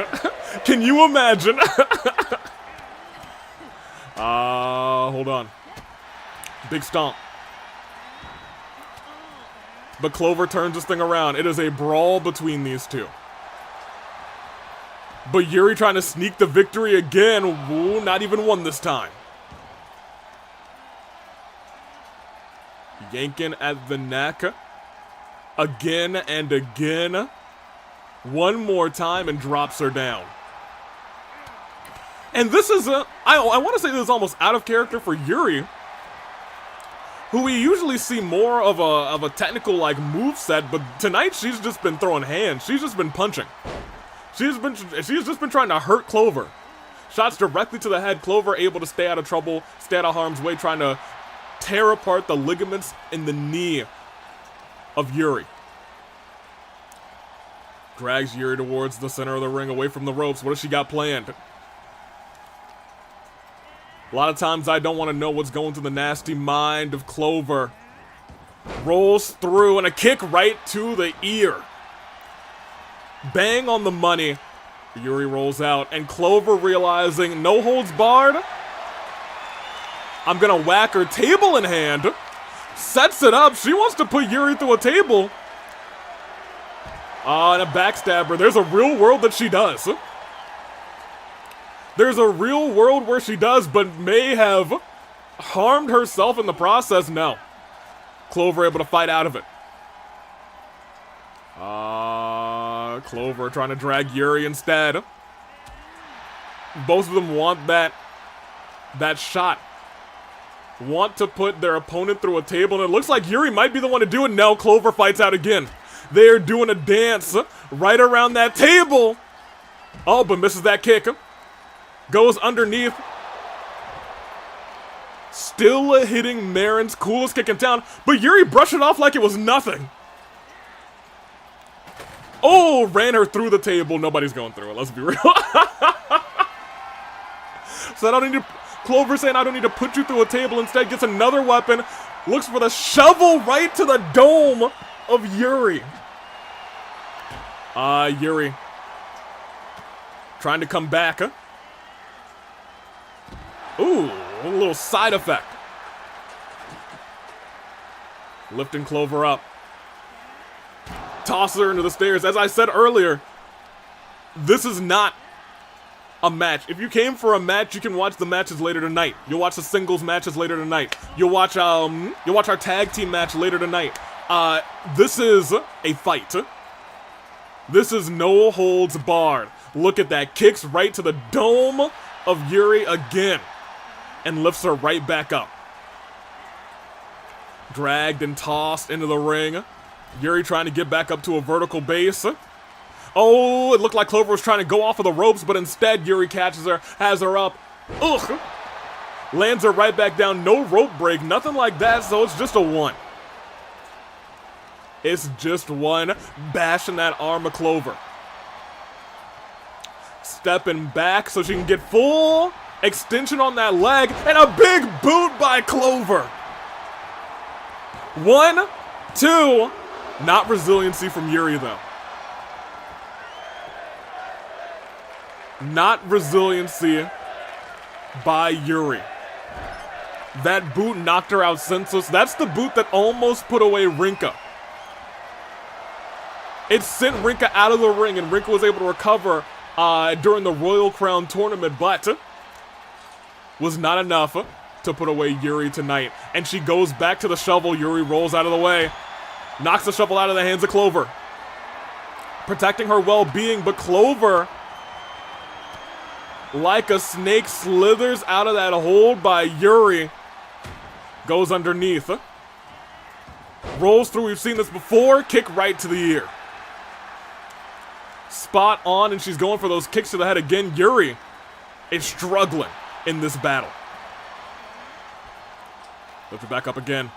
Can you imagine? Hold on. Big stomp. But Clover turns this thing around. It is a brawl between these two. But Yuri trying to sneak the victory again. Ooh, not even one this time. Yanking at the neck. Again and again. One more time and drops her down. And this is I want to say this is almost out of character for Yuri, who we usually see more of a technical like moveset, but tonight she's just been throwing hands. She's just been punching. She's just been trying to hurt Clover. Shots directly to the head. Clover able to stay out of trouble, stay out of harm's way, trying to tear apart the ligaments in the knee of Yuri. Drags Yuri towards the center of the ring, away from the ropes. What does she got planned? A lot of times I don't want to know what's going through the nasty mind of Clover. Rolls through and a kick right to the ear. Bang on the money. Yuri rolls out and Clover, realizing no holds barred, I'm gonna whack her, table in hand. Sets it up. She wants to put Yuri through a table. And a backstabber. There's a real world that she does. There's a real world where she does, but may have harmed herself in the process. No. Clover able to fight out of it. Clover trying to drag Yuri instead. Both of them want that shot. Want to put their opponent through a table, and it looks like Yuri might be the one to do it. No, Clover fights out again. They're doing a dance right around that table. Oh, but misses that kick. Goes underneath. Still hitting Marin's coolest kick in town, but Yuri brushed it off like it was nothing. Oh, ran her through the table. Nobody's going through it, let's be real. So I don't need to... Clover saying I don't need to put you through a table. Instead gets another weapon. Looks for the shovel right to the dome of Yuri. Yuri. Trying to come back. Ooh, a little side effect. Lifting Clover up. Tosses her into the stairs. As I said earlier, this is not a match. If you came for a match, you can watch the matches later tonight. You'll watch the singles matches later tonight. You'll watch our tag team match later tonight. This is a fight. This is no holds barred. Look at that. Kicks right to the dome of Yuri again. And lifts her right back up. Dragged and tossed into the ring. Yuri trying to get back up to a vertical base. Oh, it looked like Clover was trying to go off of the ropes, but instead Yuri catches her, has her up. Ugh! Lands her right back down. No rope break, nothing like that, so it's just a one. It's just one. Bashing that arm of Clover. Stepping back so she can get full extension on that leg, and a big boot by Clover. 1, 2. Not resiliency from Yuri, though. Not resiliency by Yuri. That boot knocked her out senseless. That's the boot that almost put away Rinka. It sent Rinka out of the ring, and Rinka was able to recover during the Royal Crown tournament, but was not enough to put away Yuri tonight. And she goes back to the shovel. Yuri rolls out of the way. Knocks the shovel out of the hands of Clover. Protecting her well-being, but Clover, like a snake, slithers out of that hold by Yuri. Goes underneath. Rolls through, we've seen this before. Kick right to the ear. Spot on, and she's going for those kicks to the head again. Yuri is struggling in this battle. Lift her back up again.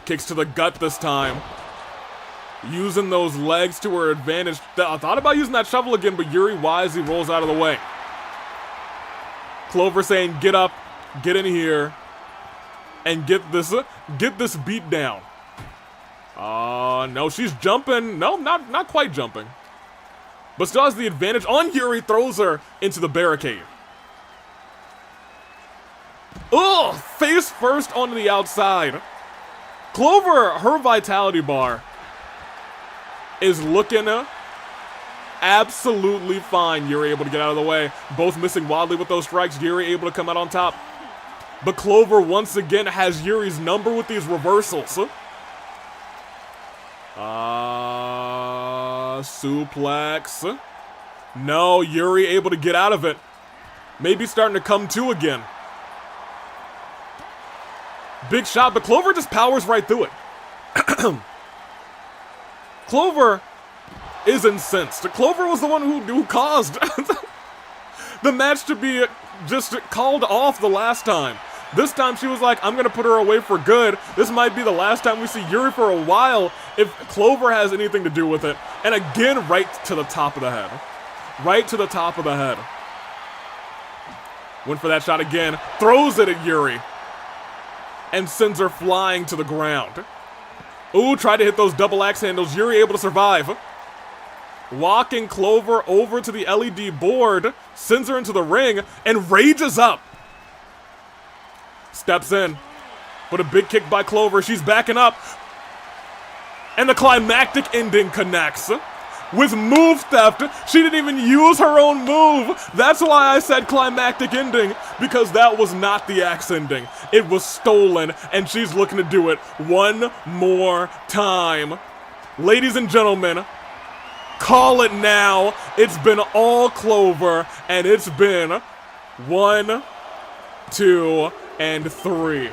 Kicks to the gut this time. Using those legs to her advantage. I thought about using that shovel again, but Yuri wisely rolls out of the way. Clover saying, get up, get in here, and get this beat down. No, she's jumping. No, not quite jumping. But still has the advantage on Yuri, throws her into the barricade. Ugh, face first onto the outside. Clover, her vitality bar is looking absolutely fine. Yuri able to get out of the way. Both missing wildly with those strikes. Yuri able to come out on top. But Clover once again has Yuri's number with these reversals. Suplex. No, Yuri able to get out of it. Maybe starting to come to again. Big shot, but Clover just powers right through it. Clover is incensed. Clover was the one who caused the match to be just called off the last time. This time she was like, I'm gonna put her away for good. This might be the last time we see Yuri for a while if Clover has anything to do with it. And again, right to the top of the head. Right to the top of the head. Went for that shot again. Throws it at Yuri. And sends her flying to the ground. Ooh, tried to hit those double axe handles. Yuri able to survive. Walking Clover over to the LED board. Sends her into the ring and rages up. Steps in. But a big kick by Clover. She's backing up. And the climactic ending connects. With move theft, she didn't even use her own move. That's why I said climactic ending, because that was not the axe ending. It was stolen, and she's looking to do it one more time. Ladies and gentlemen, call it now. It's been all Clover, and it's been 1, 2, and 3.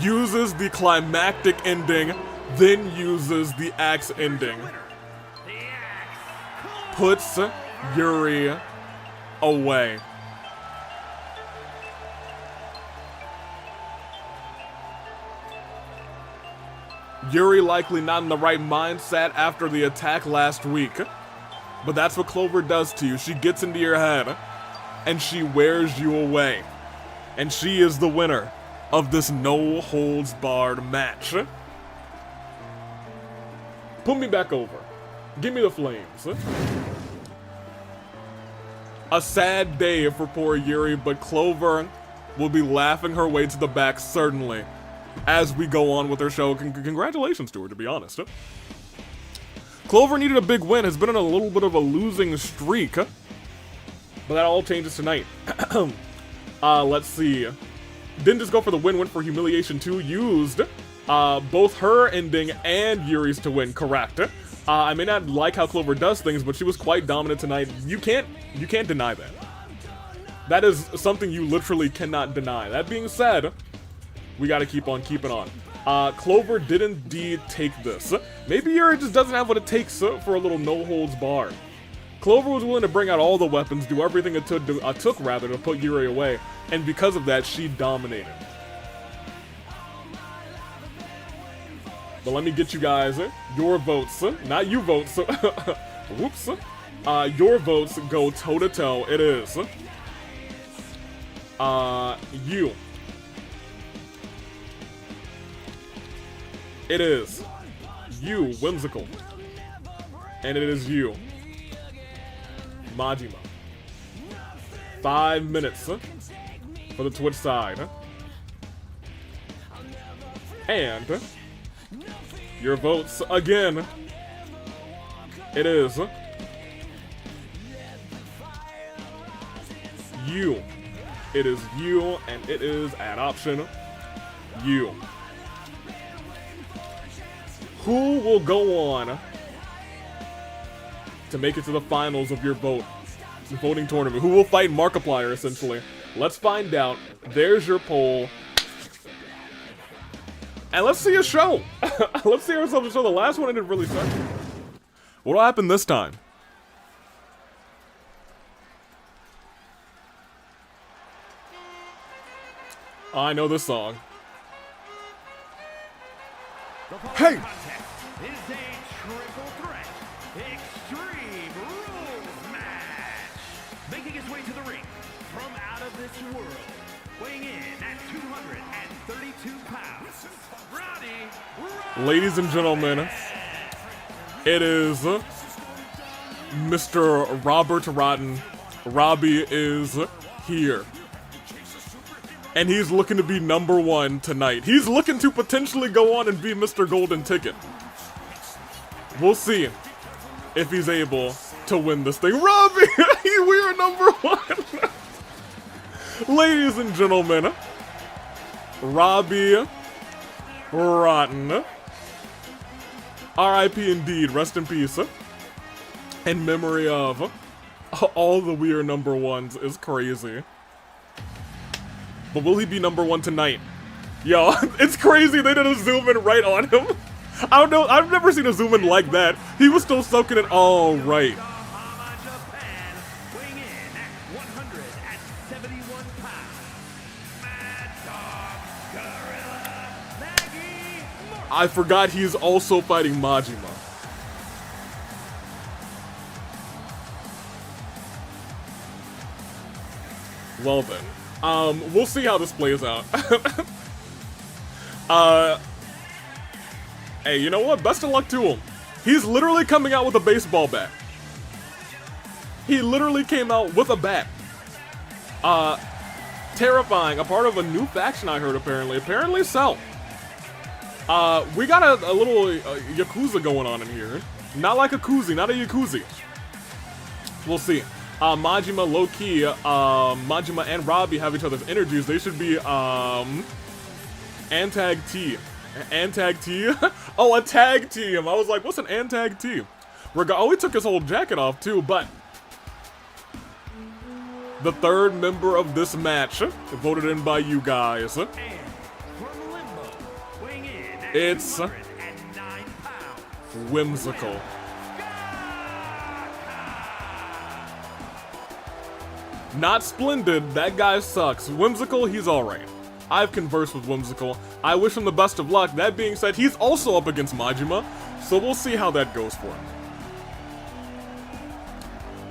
Uses the climactic ending, then uses the axe ending. Puts Yuri away. Yuri likely not in the right mindset after the attack last week. But that's what Clover does to you. She gets into your head and she wears you away. And she is the winner of this no-holds-barred match. Put me back over. Give me the flames. A sad day for poor Yuri, but Clover will be laughing her way to the back, certainly, as we go on with her show. Congratulations to her, to be honest. Clover needed a big win, has been on a little bit of a losing streak, but that all changes tonight. Let's see. Didn't just go for the win, went for humiliation too. Used both her ending and Yuri's to win, correct. I may not like how Clover does things, but she was quite dominant tonight. You can't deny that. That is something you literally cannot deny. That being said, we gotta keep on keeping on. Clover did indeed take this. Maybe Yuri just doesn't have what it takes for a little no-holds-barred. Clover was willing to bring out all the weapons, do everything it took to put Yuri away, and because of that, she dominated. But let me get you guys your votes, not you votes. Whoops. Your votes go toe-to-toe. It is you. It is you, Whimsical. And it is you, Majima. 5 minutes for the Twitch side. And your votes again. It is you. It is you, and it is at option you. Who will go on to make it to the finals of your voting tournament? Who will fight Markiplier, essentially? Let's find out. There's your poll. And let's see a show. Let's see ourselves a show. The last one ended really suck. What'll happen this time? I know this song. Hey! Is a triple threat extreme rules match. Making his way to the ring from out of this world, weighing in at 232 pounds, Robbie. Ladies and gentlemen, it is Mr. Robert Rotten. Robbie is here. And he's looking to be #1 tonight. He's looking to potentially go on and be Mr. Golden Ticket. We'll see if he's able to win this thing. Robbie, we are #1. Ladies and gentlemen, Robbie Rotten. R.I.P. indeed, rest in peace. In memory of all the We Are #1s is crazy. But will he be #1 tonight? Yo, it's crazy they did a zoom in right on him. I don't know, I've never seen a zoom in like that. He was still soaking it all right. I forgot he's also fighting Majima. Well then, we'll see how this plays out. Hey, you know what? Best of luck to him. He's literally coming out with a baseball bat. He literally came out with a bat. Terrifying. A part of a new faction I heard apparently. Apparently so. We got a little Yakuza going on in here. Not like a koozie, not a Yakuza. We'll see. Majima, low-key, Majima and Robbie have each other's energies. They should be, Antag T. Antag T? Oh, a tag team. I was like, what's an Antag T? Oh, he took his whole jacket off, too, but the third member of this match, voted in by you guys. It's Whimsical. Not Splendid, that guy sucks. Whimsical, he's alright. I've conversed with Whimsical. I wish him the best of luck. That being said, he's also up against Majima, so we'll see how that goes for him.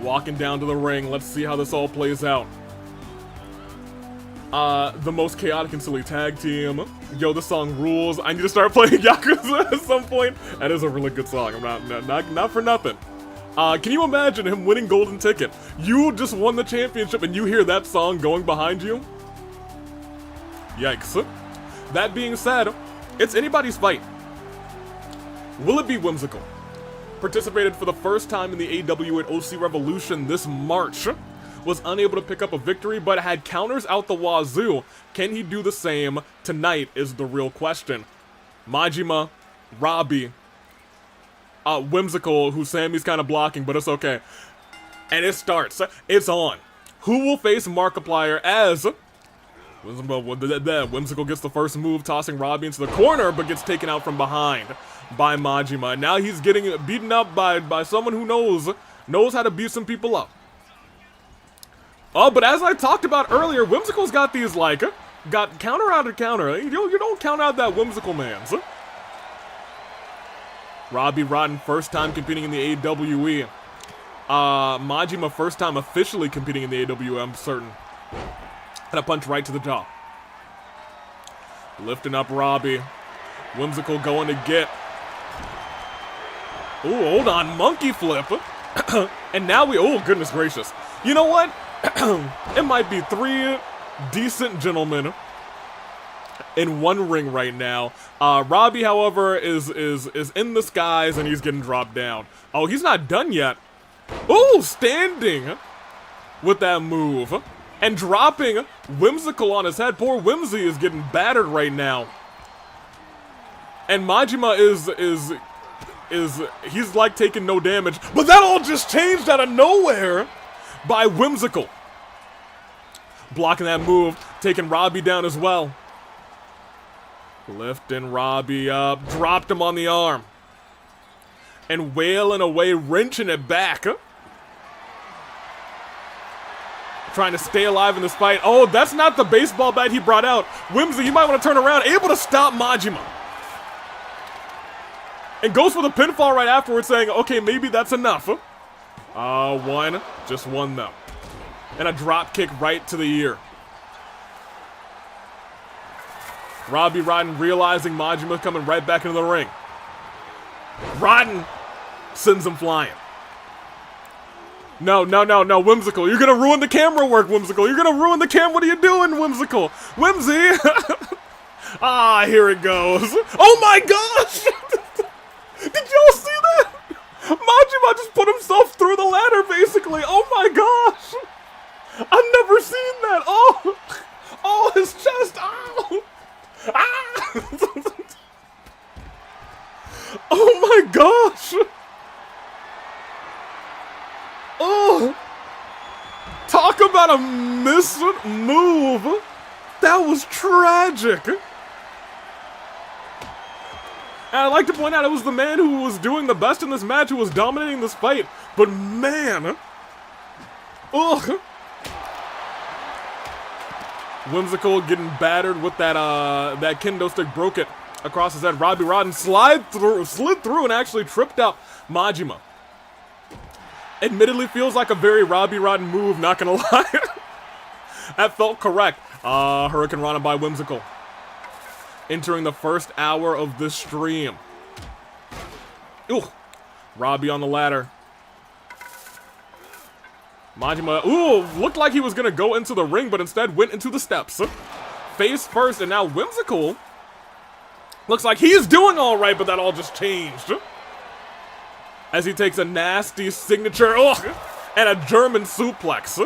Walking down to the ring, let's see how this all plays out. The most chaotic and silly tag team. Yo, this song rules. I need to start playing Yakuza at some point. That is a really good song. I'm not for nothing. Can you imagine him winning Golden Ticket? You just won the championship and you hear that song going behind you? Yikes. That being said, it's anybody's fight. Will it be Whimsical? Participated for the first time in the AW at OC Revolution this March. Was unable to pick up a victory, but had counters out the wazoo. Can he do the same tonight is the real question. Majima, Robbie, Whimsical, who Sammy's kind of blocking, but it's okay. And it starts. It's on. Who will face Markiplier as Whimsical gets the first move, tossing Robbie into the corner, but gets taken out from behind by Majima. Now he's getting beaten up by someone who knows how to beat some people up. Oh, but as I talked about earlier, Whimsical's got these, like, got counter out of counter. You don't count out that Whimsical man's. Robbie Rotten, first time competing in the AWE. Majima, first time officially competing in the AWE, I'm certain. And a punch right to the jaw. Lifting up Robbie. Whimsical going to get. Ooh, hold on, monkey flip. And now oh, goodness gracious. You know what? It might be 3 decent gentlemen in one ring right now. Robbie, however, is in the skies and he's getting dropped down. Oh, he's not done yet. Oh, standing with that move and dropping Whimsical on his head. Poor Whimsy is getting battered right now. And Majima he's like taking no damage. But that all just changed out of nowhere by Whimsical. Blocking that move, taking Robbie down as well. Lifting Robbie up, dropped him on the arm. And wailing away, wrenching it back. Trying to stay alive in this fight. Oh, that's not the baseball bat he brought out. Whimsy, you might want to turn around. Able to stop Majima. And goes for the pinfall right afterwards, saying, okay, maybe that's enough. Just one though. And a drop kick right to the ear. Robbie Rotten realizing Majima coming right back into the ring. Rotten sends him flying. No, no, no, no, Whimsical. You're gonna ruin the camera work, Whimsical. You're gonna ruin the cam. What are you doing, Whimsical? Whimsy! Ah, here it goes. Oh my gosh! Did y'all see that? Majima just put himself through the ladder, basically. Oh my gosh! I've never seen that. Oh! Oh, his chest. Ow! Ah! Oh my gosh! Oh! Talk about a missed move! That was tragic! And I'd like to point out it was the man who was doing the best in this match who was dominating this fight, but man! Ugh! Whimsical getting battered with that that kendo stick, broke it across his head. Robbie Rodden slid through and actually tripped up Majima. Admittedly feels like a very Robbie Rodden move, not gonna lie. That felt correct. Hurricane Rana by Whimsical. Entering the first hour of this stream. Ooh. Robbie on the ladder. Majima, ooh, looked like he was gonna go into the ring, but instead went into the steps. Face first, and now Whimsical looks like he's doing alright, but that all just changed. As he takes a nasty signature, and a German suplex.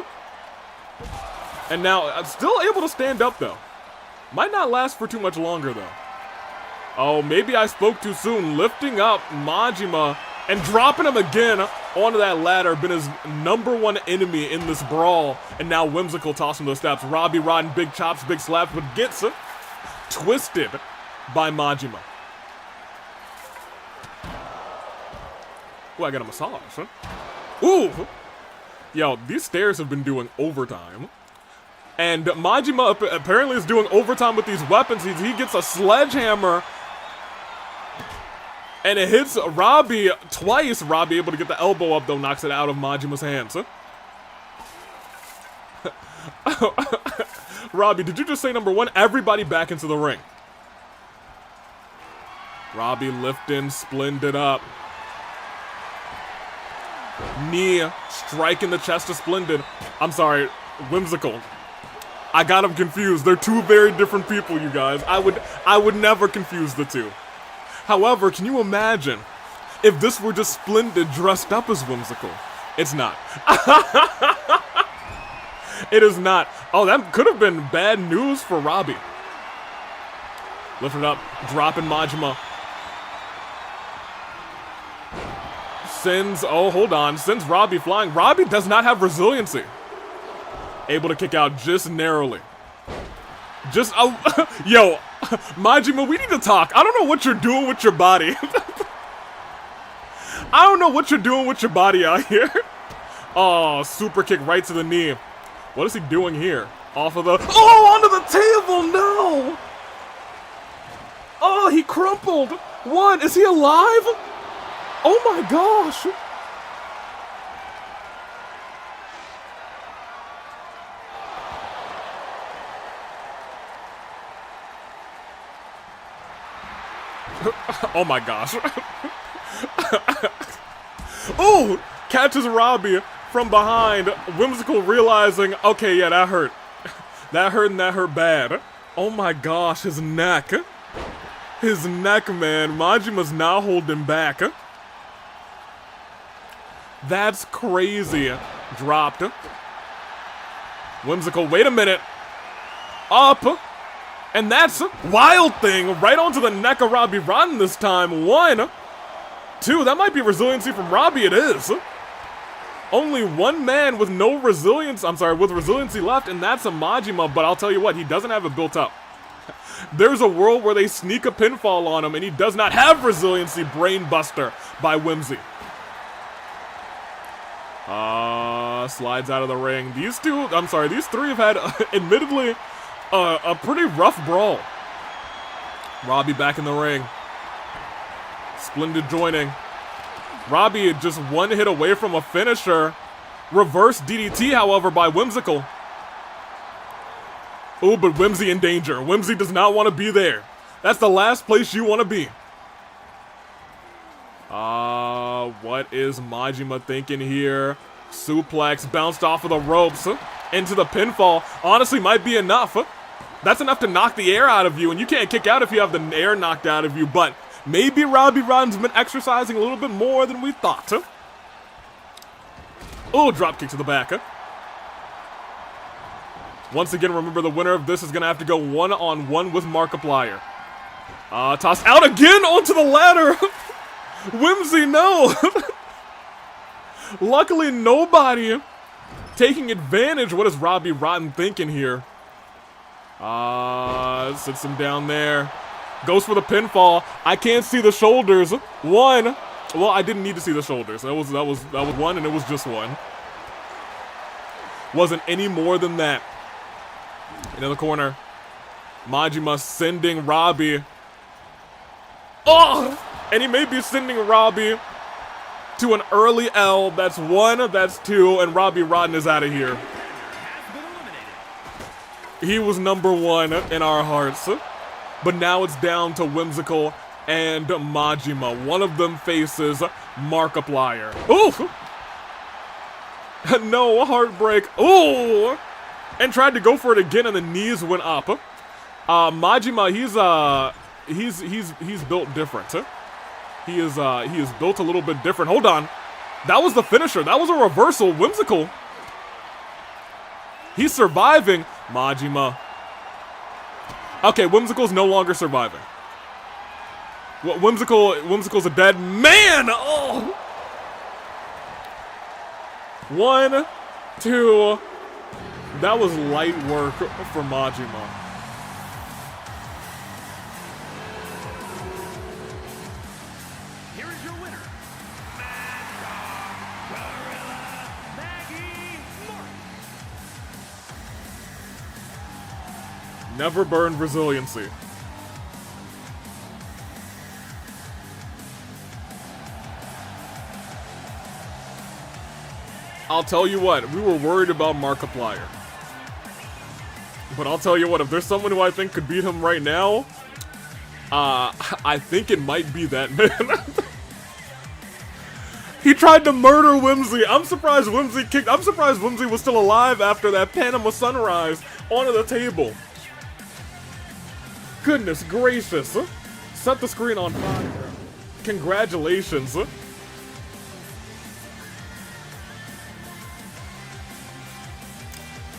And now, still able to stand up, though. Might not last for too much longer, though. Oh, maybe I spoke too soon. Lifting up Majima and dropping him again onto that ladder. Been his #1 enemy in this brawl. And now Whimsical tossing the steps. Robbie Rodden, big chops, big slaps, but gets twisted by Majima. Ooh, I got a massage, huh? Ooh! Yo, these stairs have been doing overtime. And Majima apparently is doing overtime with these weapons. He gets a sledgehammer. And it hits Robbie twice. Robbie able to get the elbow up, though, knocks it out of Majima's hands. Huh? Robbie, did you just say #1? Everybody back into the ring. Robbie lifting, splendid up. Knee striking the chest of Splendid. I'm sorry, Whimsical. I got them confused. They're two very different people, you guys. I would never confuse the two. However, can you imagine if this were just Splendid dressed up as Whimsical? It's not. It is not. Oh, that could have been bad news for Robbie. Lift it up, dropping Majima. Sends Robbie flying. Robbie does not have resiliency. Able to kick out just narrowly. Yo, Majima, we need to talk. I don't know what you're doing with your body. I don't know what you're doing with your body out here. Oh, super kick right to the knee. What is he doing here? Off of the, onto the table, no! Oh, he crumpled. What, is he alive? Oh my gosh! Oh my gosh. Oh! Catches Robbie from behind. Whimsical realizing, okay, yeah, that hurt. That hurt and that hurt bad. Oh my gosh, his neck. His neck, man. Majima's now holding back. That's crazy. Dropped. Whimsical, wait a minute. Up. And that's Wild Thing right onto the neck of Robbie Rodden this time. 1, 2, that might be resiliency from Robbie, it is. Only one man with no resilience, with resiliency left, and that's a Majima, but I'll tell you what, he doesn't have it built up. There's a world where they sneak a pinfall on him, and he does not have resiliency. Brainbuster by Whimsy. Slides out of the ring. These three have had, admittedly, a pretty rough brawl. Robbie back in the ring. Splendid joining. Robbie just one hit away from a finisher. Reverse DDT, however, by Whimsical. Oh, but Whimsy in danger. Whimsy does not want to be there. That's the last place you want to be. What is Majima thinking here? Suplex bounced off of the ropes into the pinfall. Honestly, might be enough. That's enough to knock the air out of you, and you can't kick out if you have the air knocked out of you, but maybe Robbie Rodden's been exercising a little bit more than we thought. Oh, drop kick to the back. Once again, remember the winner of this is going to have to go one-on-one with Markiplier. Toss out again onto the ladder. Whimsy, no. Luckily, nobody taking advantage. What is Robbie Rotten thinking here? Sits him down there. Goes for the pinfall. I can't see the shoulders. One. Well, I didn't need to see the shoulders. That was one, and it was just one. Wasn't any more than that. Into the corner. Majima sending Robbie. Oh! And he may be sending Robbie to an early L. That's one, that's two, and Robbie Rotten is out of here. He was number one in our hearts. But now it's down to Whimsical and Majima. One of them faces Markiplier. Ooh! No, heartbreak. Ooh! And tried to go for it again, and the knees went up. Majima, he's built different. He is built a little bit different. Hold on. That was the finisher. That was a reversal. Whimsical. He's surviving. Majima. Okay, Whimsical's no longer surviving. Whimsical's a dead man. Oh. 1, 2. That was light work for Majima. Here is your winner, Naegi. Never burned resiliency. I'll tell you what, we were worried about Markiplier. But I'll tell you what, if there's someone who I think could beat him right now, I think it might be that man. He tried to murder Whimsy. I'm surprised Whimsy was still alive after that Panama Sunrise onto the table. Goodness gracious. Set the screen on fire. Congratulations.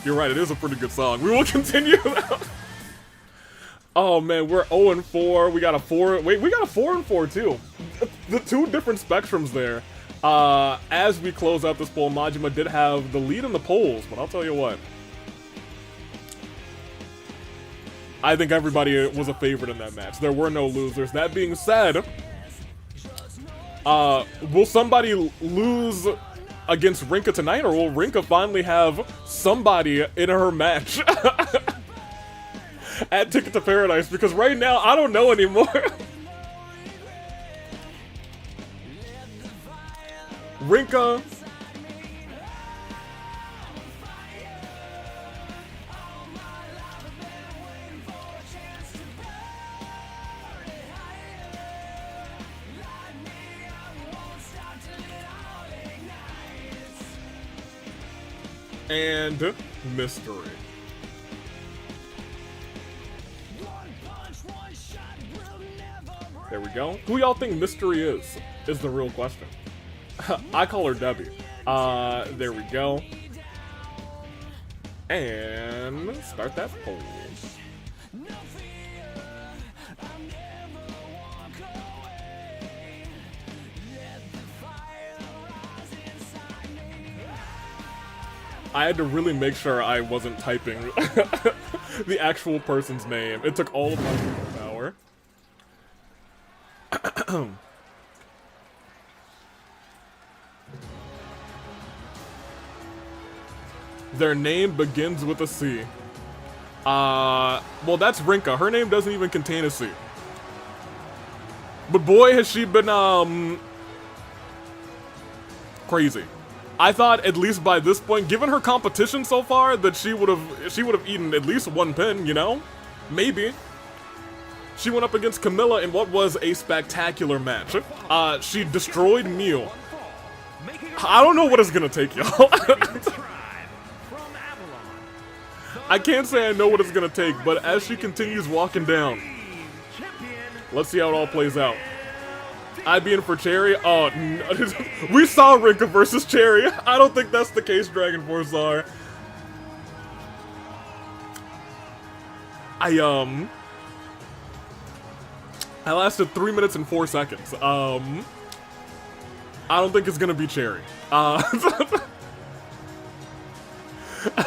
You're right, it is a pretty good song. We will continue. Oh man, we're 0-4. We got a 4. Wait, we got a 4-4 too. The two different spectrums there. As we close out this poll, Majima did have the lead in the polls, but I'll tell you what. I think everybody was a favorite in that match. There were no losers. That being said, will somebody lose against Rinka tonight, or will Rinka finally have somebody in her match at Ticket to Paradise? Because right now, I don't know anymore. Rinka. And Mystery. There we go. Who y'all think Mystery is the real question. I call her Debbie. There we go. And start that poll. I had to really make sure I wasn't typing the actual person's name. It took all of my power. Their name begins with a C. Well, that's Rinka. Her name doesn't even contain a C. But boy, has she been, crazy. I thought, at least by this point, given her competition so far, that she would have eaten at least one pin, you know? Maybe. She went up against Camilla in what was a spectacular match. She destroyed Mew. Making I don't know what it's gonna take, y'all. I can't say I know what it's gonna take, but as she continues walking down, let's see how it all plays out. I'd be in for Cherry. Oh, we saw Rinka versus Cherry. I don't think that's the case, Dragon Force R. I lasted 3 minutes and 4 seconds. I don't think it's gonna be Cherry.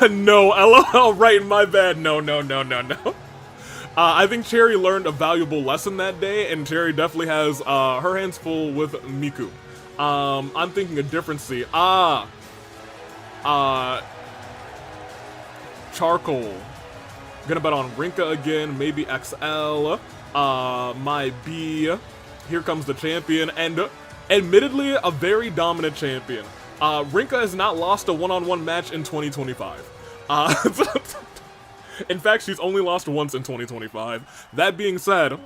No, LOL, right, my bad. No. I think Cherry learned a valuable lesson that day, and Cherry definitely has her hands full with Miku. I'm thinking a different C. Charcoal. Gonna bet on Rinka again, maybe XL. My B. Here comes the champion, and admittedly, a very dominant champion. Rinka has not lost a one-on-one match in 2025. In fact, she's only lost once in 2025. That being said,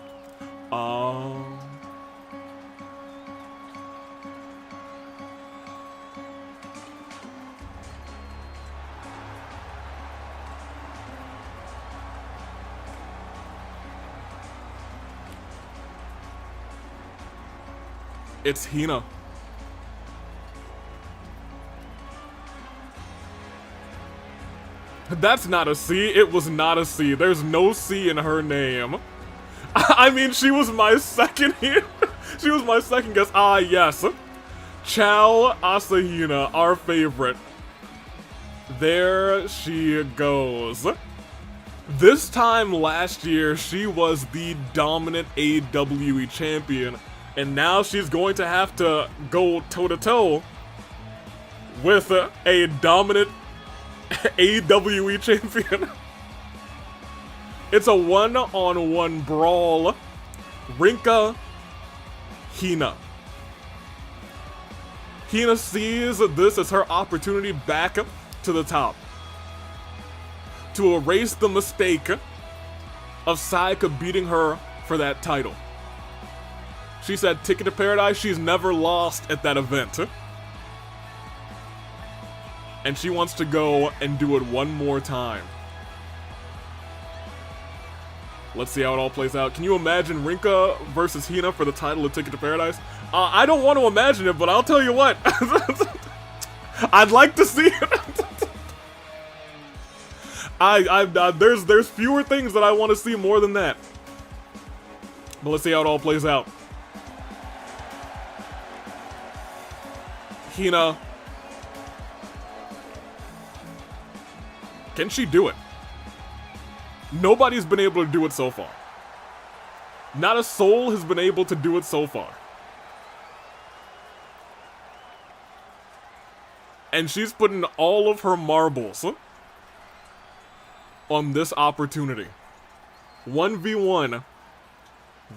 it's Hina. That's not a C. It was not a C. There's no C in her name. I mean, she was my second here. She was my second guess. Ah, yes. Chow Asahina, our favorite. There she goes. This time last year, she was the dominant AWE champion. And now she's going to have to go toe-to-toe with a dominant AWE champion. It's a one-on-one brawl. Rinka, Hina. Hina sees this as her opportunity back to the top, to erase the mistake of Sayaka beating her for that title. She said Ticket to Paradise, she's never lost at that event. And she wants to go and do it one more time. Let's see how it all plays out. Can you imagine Rinka versus Hina for the title of Ticket to Paradise? I don't want to imagine it, but I'll tell you what. I'd like to see it. There's fewer things that I want to see more than that. But let's see how it all plays out. Hina. Can she do it? Nobody's been able to do it so far. Not a soul has been able to do it so far. And she's putting all of her marbles on this opportunity. 1v1.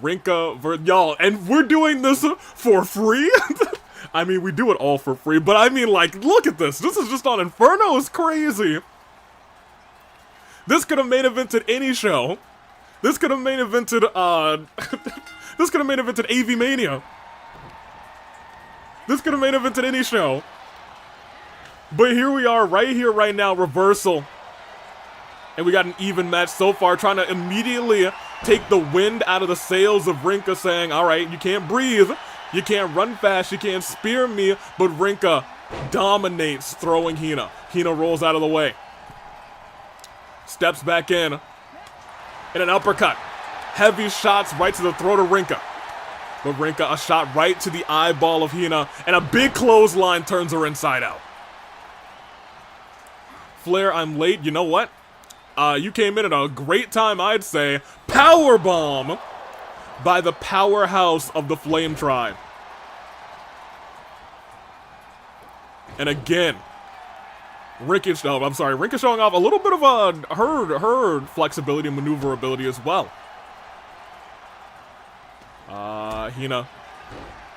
Rinka y'all, and we're doing this for free? I mean, we do it all for free, but I mean, like, look at this. This is just on Inferno. It's crazy. This could have main evented any show. This could have main evented, this could have main evented AV Mania. This could have main evented any show. But here we are, right here, right now, reversal. And we got an even match so far, trying to immediately take the wind out of the sails of Rinka, saying, alright, you can't breathe, you can't run fast, you can't spear me, but Rinka dominates, throwing Hina. Hina rolls out of the way. Steps back in an uppercut. Heavy shots right to the throat of Rinka. But Rinka, a shot right to the eyeball of Hina, and a big clothesline turns her inside out. Flair, I'm late. You know what? You came in at a great time, I'd say. Powerbomb by the powerhouse of the Flame Tribe. And again, Rinka showing off a little bit of her flexibility and maneuverability as well. Hina,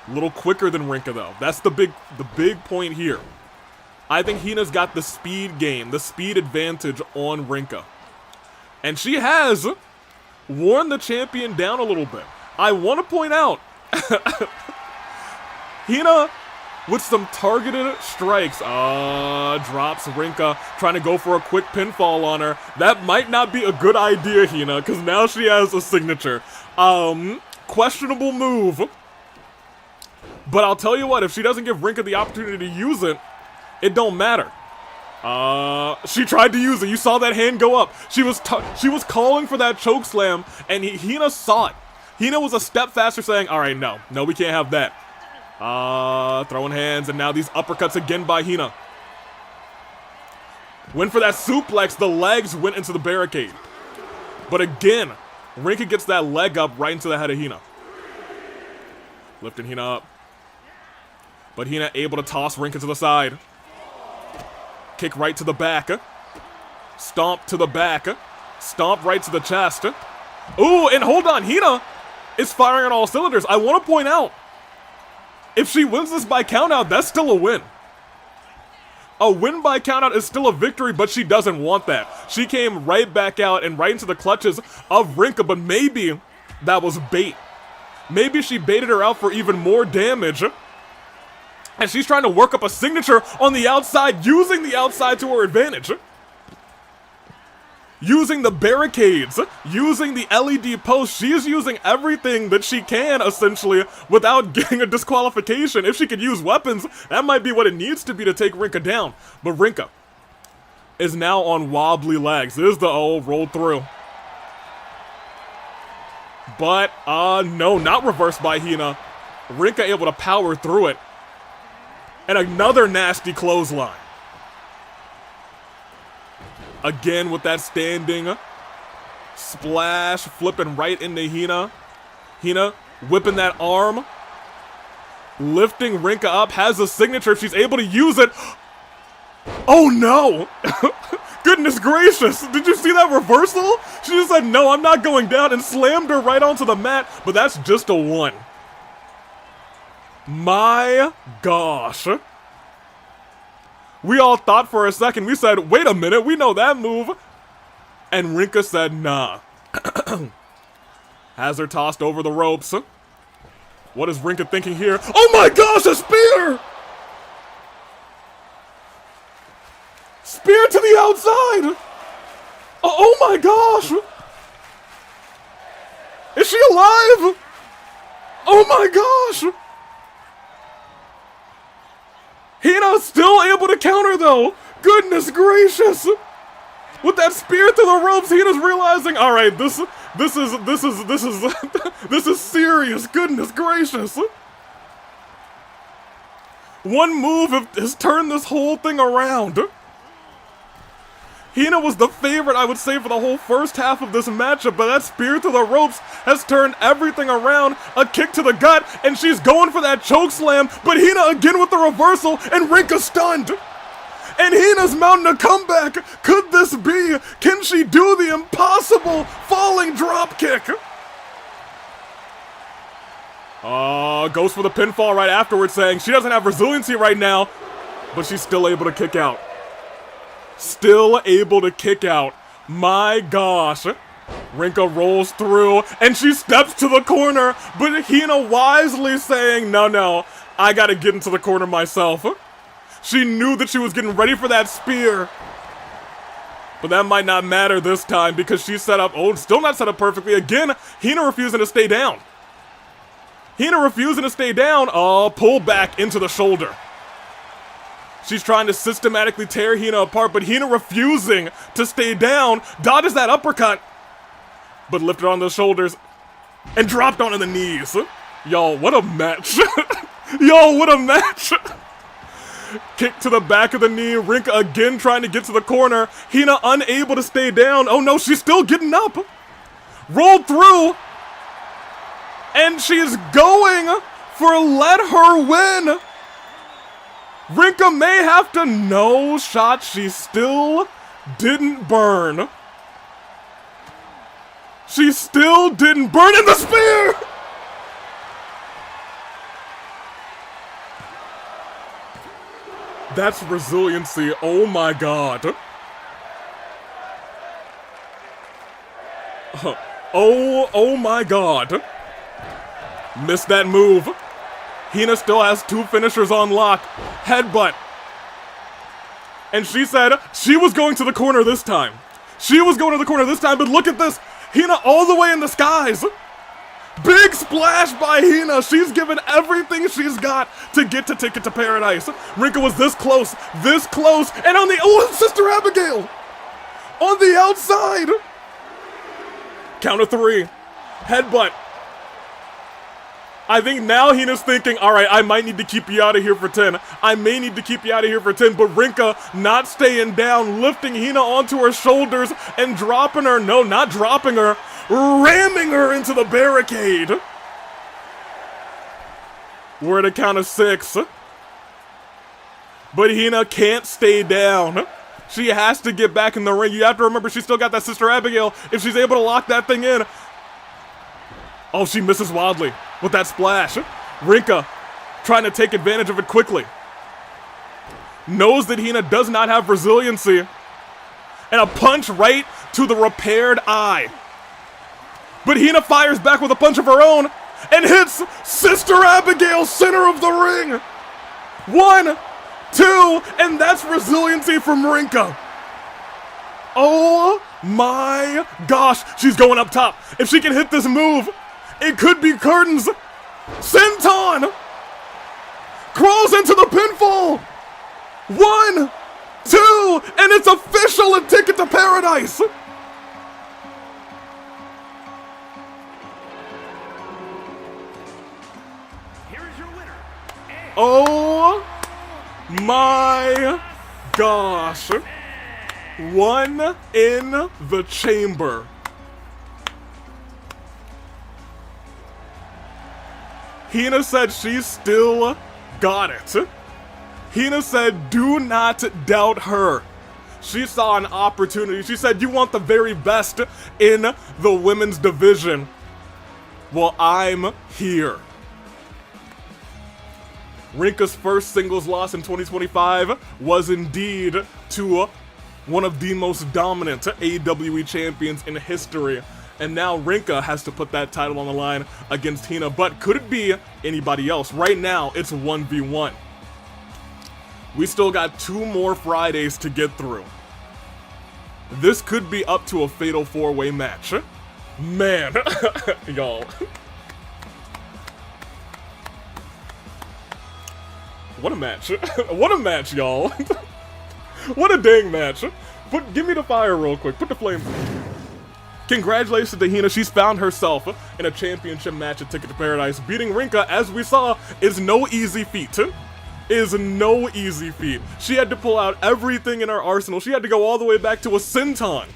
a little quicker than Rinka though. That's the big point here. I think Hina's got the speed game, the speed advantage on Rinka. And she has worn the champion down a little bit. I want to point out, Hina with some targeted strikes. Drops Rinka, trying to go for a quick pinfall on her. That might not be a good idea, Hina, because now she has a signature. Questionable move. But I'll tell you what, if she doesn't give Rinka the opportunity to use it, it don't matter. She tried to use it. You saw that hand go up. She was calling for that choke slam, and Hina saw it. Hina was a step faster, saying, all right, no, we can't have that. Throwing hands, and now these uppercuts again by Hina. Went for that suplex, the legs went into the barricade. But again, Rinka gets that leg up right into the head of Hina. Lifting Hina up. But Hina able to toss Rinka to the side. Kick right to the back. Stomp to the back. Stomp right to the chest. Ooh, and hold on, Hina is firing on all cylinders. I want to point out, if she wins this by countout, that's still a win. A win by countout is still a victory, but she doesn't want that. She came right back out and right into the clutches of Rinka, but maybe that was bait. Maybe she baited her out for even more damage. And she's trying to work up a signature on the outside, using the outside to her advantage. Using the barricades, using the LED post, she's using everything that she can, essentially, without getting a disqualification. If she could use weapons, that might be what it needs to be to take Rinka down. But Rinka is now on wobbly legs. This is the roll through. But, no, not reversed by Hina. Rinka able to power through it. And another nasty clothesline. Again with that standing splash, flipping right into Hina. Hina whipping that arm. Lifting Rinka up, has a signature. She's able to use it. Oh no! Goodness gracious! Did you see that reversal? She just said, no, I'm not going down, and slammed her right onto the mat, but that's just a 1. My gosh. We all thought for a second, we said, wait a minute, we know that move. And Rinka said, nah. Has her tossed over the ropes. What is Rinka thinking here? Oh my gosh, a spear! Spear to the outside! Oh my gosh! Is she alive? Oh my gosh! Hina's still able to counter though! Goodness gracious! With that spear through the ropes, Hina's realizing, alright, this is serious, goodness gracious! One move has turned this whole thing around. Hina was the favorite, I would say, for the whole first half of this matchup, but that spear through the ropes has turned everything around. A kick to the gut, and she's going for that choke slam, but Hina again with the reversal, and Rinka stunned. And Hina's mounting a comeback. Could this be? Can she do the impossible falling drop kick? Goes for the pinfall right afterwards, saying she doesn't have resiliency right now, but she's still able to kick out. Still able to kick out. My gosh. Rinka rolls through, and she steps to the corner, but Hina wisely saying, no, I gotta get into the corner myself. She knew that she was getting ready for that spear. But that might not matter this time, because she's set up, still not set up perfectly. Again, Hina refusing to stay down. Pull back into the shoulder. She's trying to systematically tear Hina apart, but Hina refusing to stay down, dodges that uppercut, but lifted on the shoulders and dropped onto the knees. Y'all, what a match. Kick to the back of the knee, Rinka again trying to get to the corner. Hina unable to stay down. Oh no, she's still getting up. Rolled through, and she's going for let her win. Rinka may have to no shot. She still didn't burn. She still didn't burn in the spear! That's resiliency. Oh my god. Oh my god. Missed that move. Hina still has 2 finishers on lock. Headbutt. And she said she was going to the corner this time. She was going to the corner this time, but look at this. Hina all the way in the skies. Big splash by Hina. She's given everything she's got to get to Ticket to Paradise. Rinka was this close, and on the, oh, Sister Abigail. On the outside. Count of 3. Headbutt. I think now Hina's thinking, all right, I might need to keep you out of here for 10. I may need to keep you out of here for 10, but Rinka not staying down, lifting Hina onto her shoulders and dropping her, no, not dropping her, ramming her into the barricade. We're at a count of 6. But Hina can't stay down. She has to get back in the ring. You have to remember she's still got that Sister Abigail. If she's able to lock that thing in. Oh, she misses wildly with that splash. Rinka trying to take advantage of it quickly. Knows that Hina does not have resiliency. And a punch right to the repaired eye. But Hina fires back with a punch of her own and hits Sister Abigail center of the ring. 1, 2, and that's resiliency from Rinka. Oh my gosh, she's going up top. If she can hit this move, it could be curtains. Senton crawls into the pinfall. 1, 2, and it's official, a Ticket to Paradise. Oh my gosh. 1 in the chamber. Hina said she still got it. Hina said do not doubt her. She saw an opportunity. She said you want the very best in the women's division. Well, I'm here. Rinka's first singles loss in 2025 was indeed to one of the most dominant AWE champions in history. And now Rinka has to put that title on the line against Hina. But could it be anybody else? Right now, it's 1v1. We still got 2 more Fridays to get through. This could be up to a fatal 4-way match. Man, y'all. What a match. What a match, y'all. What a dang match. Give me the fire real quick. Put the flames. Congratulations to Hina. She's found herself in a championship match at Ticket to Paradise. Beating Rinka, as we saw, is no easy feat. Is no easy feat. She had to pull out everything in her arsenal. She had to go all the way back to a senton.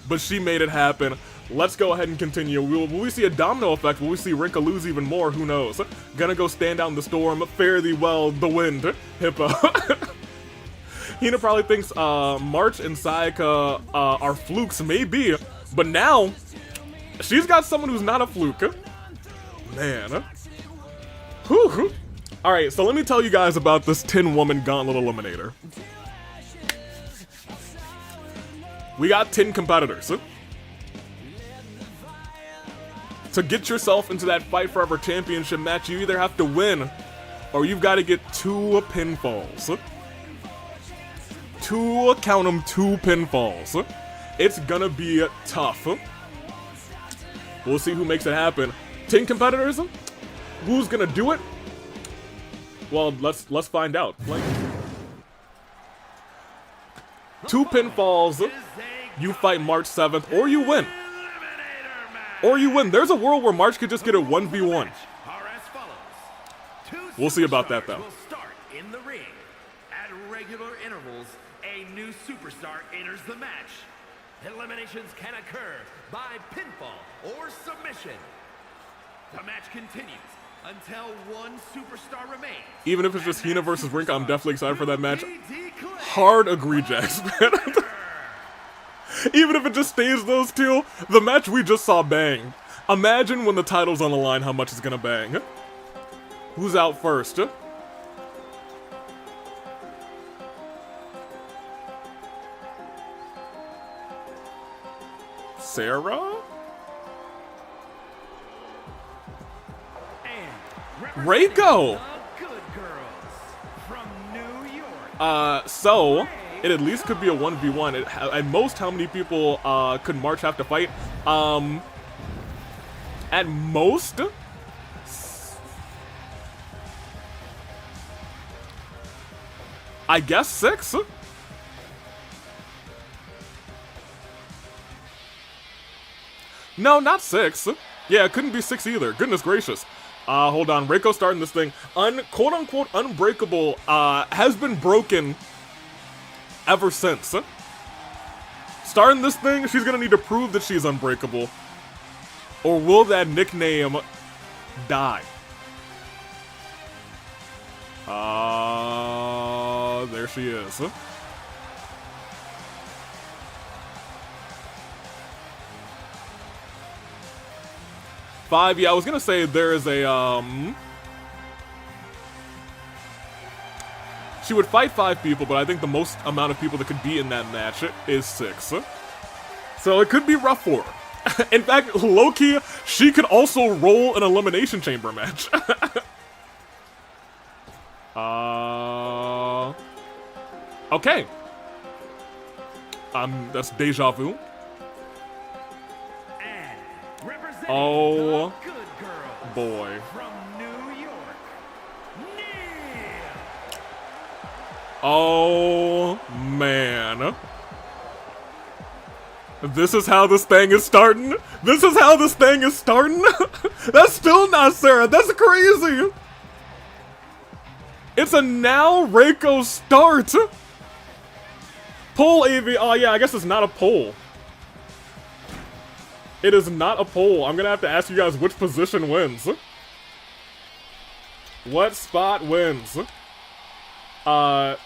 But she made it happen. Let's go ahead and continue. Will we see a domino effect? Will we see Rinka lose even more? Who knows? Gonna go stand down the storm. Fare thee well, the wind. Hippo. Hina probably thinks March and Sayaka are flukes, maybe. But now, she's got someone who's not a fluke. Man. Whew. Alright, so let me tell you guys about this 10-woman Gauntlet Eliminator. We got 10 competitors. To get yourself into that Fight Forever Championship match, you either have to win, or you've got to get 2 pinfalls. 2, count them, 2 pinfalls. It's gonna be tough. We'll see who makes it happen. 10 competitors? Who's gonna do it? Well, let's find out. 2 pinfalls, you fight March 7th, or you win. Or you win. There's a world where March could just get a 1v1. We'll see about that, though. Will start in the ring. At regular intervals, a new superstar enters the match. Eliminations can occur by pinfall or submission. The match continues until one superstar remains. Even if it's just Hina versus Rinka, I'm definitely excited for that match. Hard agree, Jax, man. Even if it just stays those 2, the match we just saw bang. Imagine when the title's on the line how much it's gonna bang. Who's out first? Sarah? Reiko! The good girls from New York. So, it at least could be a 1v1. At most, how many people, could March have to fight? At most... I guess 6? No, not 6. Yeah, it couldn't be 6 either. Goodness gracious. Hold on. Reiko starting this thing. Quote-unquote unbreakable, has been broken ever since. Starting this thing, she's gonna need to prove that she's unbreakable. Or will that nickname die? There she is. 5, yeah, I was gonna say there is a, she would fight 5 people, but I think the most amount of people that could be in that match is 6. So it could be rough for her. In fact, low-key, she could also roll an Elimination Chamber match. Okay. That's deja vu. Oh, boy. From New York, Oh, man. This is how this thing is starting? This is how this thing is starting? That's still not Sarah. That's crazy. It's a now Reiko start. Poll AV. Oh, yeah, I guess it's not a poll. It is not a poll. I'm gonna have to ask you guys which position wins. What spot wins? There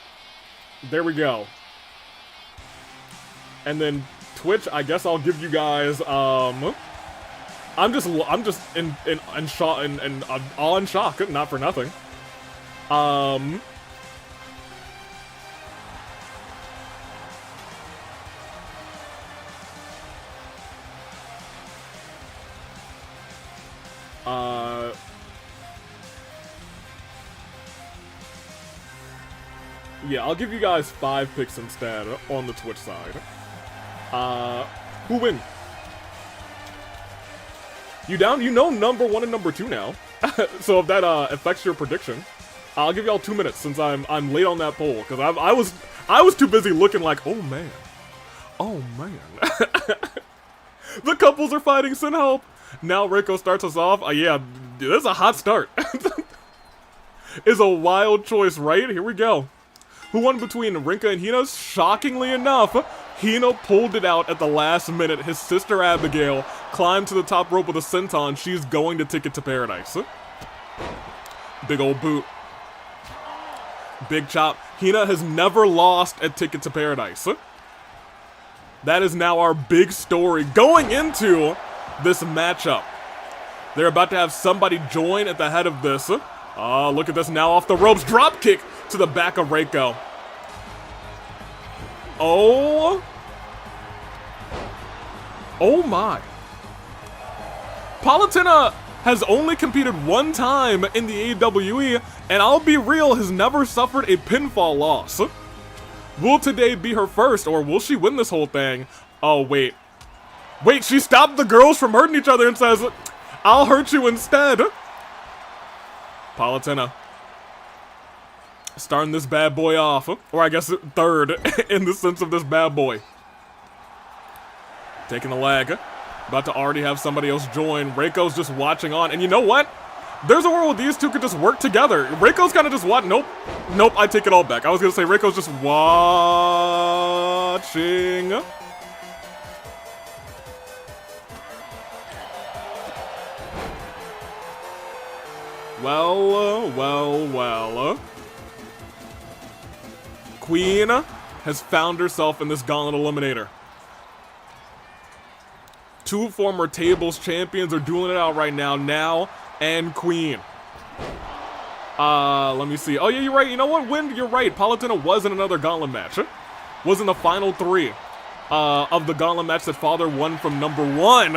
we go. And then Twitch, I guess I'll give you guys, I'm just in shock, and all in shock, not for nothing. Yeah, I'll give you guys 5 picks instead on the Twitch side. Who win? You down? You know number 1 and number 2 now. So if that affects your prediction, I'll give y'all 2 minutes since I'm late on that poll because I was too busy looking like, oh man, the couples are fighting. Send help. Now Reiko starts us off. Yeah, this is a hot start. It's a wild choice, right? Here we go. Who won between Rinka and Hina? Shockingly enough, Hina pulled it out at the last minute. His sister Abigail climbed to the top rope with a senton. She's going to Ticket to Paradise. Big old boot. Big chop. Hina has never lost at Ticket to Paradise. That is now our big story going into this matchup. They're about to have somebody join at the head of this. Oh, look at this now off the ropes. Drop kick to the back of Reiko. Oh. Oh my. Palutena has only competed 1 time in the AWE, and I'll be real, has never suffered a pinfall loss. Will today be her first, or will she win this whole thing? Oh, wait. Wait, she stopped the girls from hurting each other and says, I'll hurt you instead. Palutena. Starting this bad boy off. Or I guess 3rd in the sense of this bad boy. Taking the leg. About to already have somebody else join. Reiko's just watching on. And you know what? There's a world where these two could just work together. Reiko's kind of just watching. Nope. Nope, I take it all back. I was going to say Reiko's just watching. Well. Queen has found herself in this Gauntlet Eliminator. 2 former tables champions are dueling it out right now. Now and Queen. Let me see. Oh yeah, you're right. You know what? You're right. Palutena was in another Gauntlet match. Was in the final 3 of the Gauntlet match that Father won from number 1.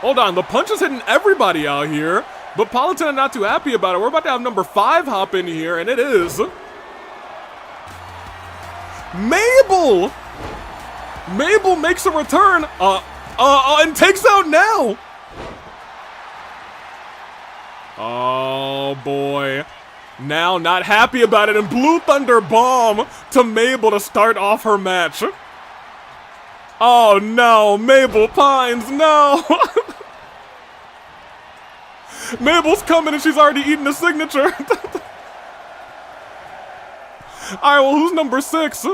Hold on, the punch is hitting everybody out here. But Politan not too happy about it. We're about to have number 5 hop in here, and it is Mabel! Mabel makes a return, and takes out now! Oh boy. Now not happy about it, and Blue Thunder Bomb to Mabel to start off her match. Oh no, Mabel Pines, no! Mabel's coming and she's already eaten the signature. Alright, well, who's number 6?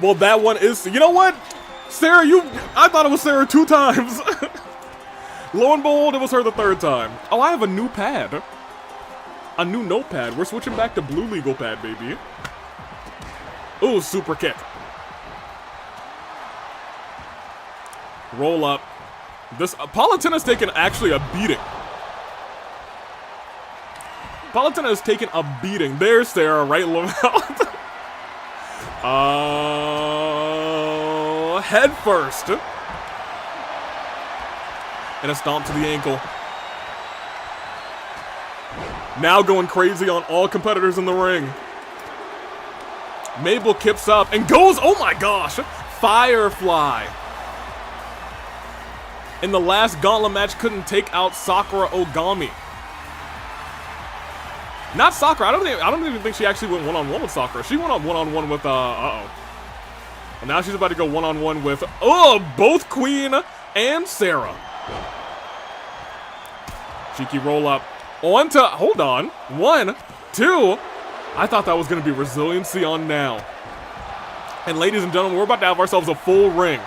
Well, that one is... You know what? Sarah, I thought it was Sarah 2 times. Lo and behold, it was her the 3rd time. Oh, I have a new pad. A new notepad. We're switching back to blue legal pad, baby. Ooh, super kick. Roll up. This Politan has taken actually a beating. Politan has taken a beating. There's Sarah, right? Head first. And a stomp to the ankle. Now going crazy on all competitors in the ring. Mabel kips up and goes, oh my gosh, Firefly. In the last Gauntlet match, couldn't take out Sakura Ogami. Not Sakura. I don't even think she actually went one-on-one with Sakura. She went on one-on-one with uh-oh. And now she's about to go one-on-one with both Queen and Sarah. Cheeky roll up. On to, hold on. 1, 2. I thought that was gonna be resiliency on now. And ladies and gentlemen, we're about to have ourselves a full ring.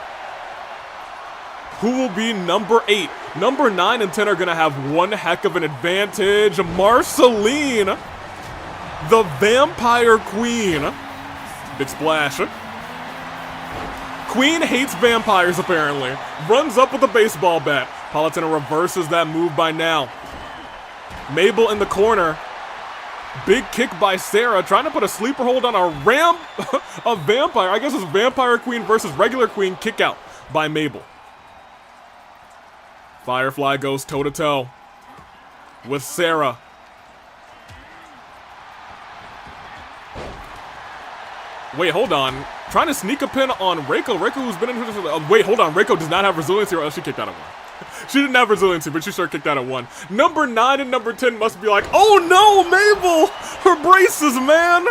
Who will be number 8? Number 9 and 10 are gonna have one heck of an advantage. Marceline, the Vampire Queen. Big splash. Queen hates vampires, apparently. Runs up with a baseball bat. Politan reverses that move by now. Mabel in the corner. Big kick by Sarah, trying to put a sleeper hold on a vampire. I guess it's Vampire Queen versus regular Queen. Kick out by Mabel. Firefly goes toe-to-toe with Sarah. Wait, hold on. Trying to sneak a pin on Rinkah. Rinkah, who's been in here. Wait, hold on. Rinkah does not have resiliency, or else she kicked out at 1. She didn't have resiliency, but she sure kicked out at 1. Number 9 and number 10 must be like, oh no, Mabel! Her braces, man!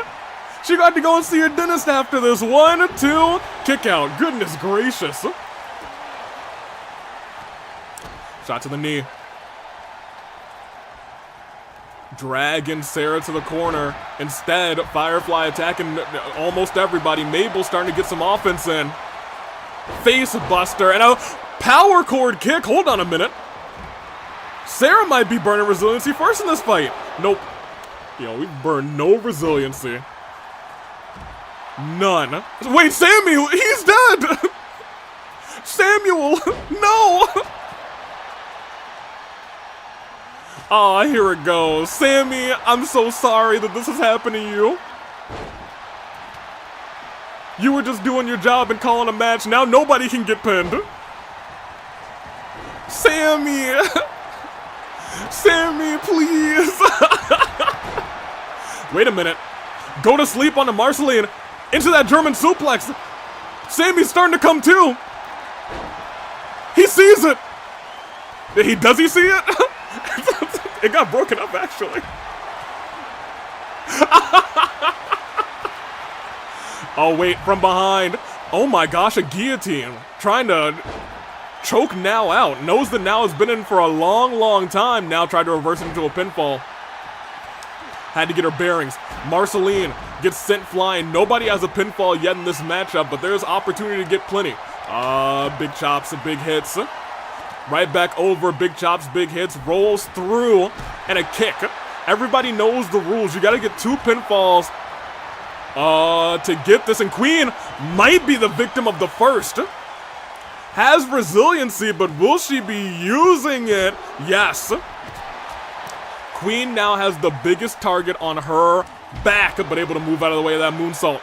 She got to go and see a dentist after this. 1, 2, kick out. Goodness gracious. Shot to the knee. Dragging Sarah to the corner. Instead, Firefly attacking almost everybody. Mabel starting to get some offense in. Face buster and a power cord kick. Hold on a minute. Sarah might be burning resiliency first in this fight. Nope. Yo, we've burned no resiliency. None. Wait, Samuel, he's dead! Samuel, no! Oh, here it goes. Sammy, I'm so sorry that this has happened to you. You were just doing your job and calling a match. Now nobody can get pinned. Sammy! Sammy, please! Wait a minute. Go to sleep on the Marceline. Into that German suplex. Sammy's starting to come too. He sees it. Does he see it? It got broken up, actually. Oh, wait, from behind. Oh my gosh, a guillotine. Trying to choke Now out. Knows that Now has been in for a long, long time. Now tried to reverse it into a pinfall. Had to get her bearings. Marceline gets sent flying. Nobody has a pinfall yet in this matchup, but there's opportunity to get plenty. Big chops and big hits. Right back over, big chops, big hits, rolls through, and a kick. Everybody knows the rules. You gotta get 2 pinfalls to get this, and Queen might be the victim of the first. Has resiliency, but will she be using it? Yes. Queen now has the biggest target on her back, but able to move out of the way of that moonsault.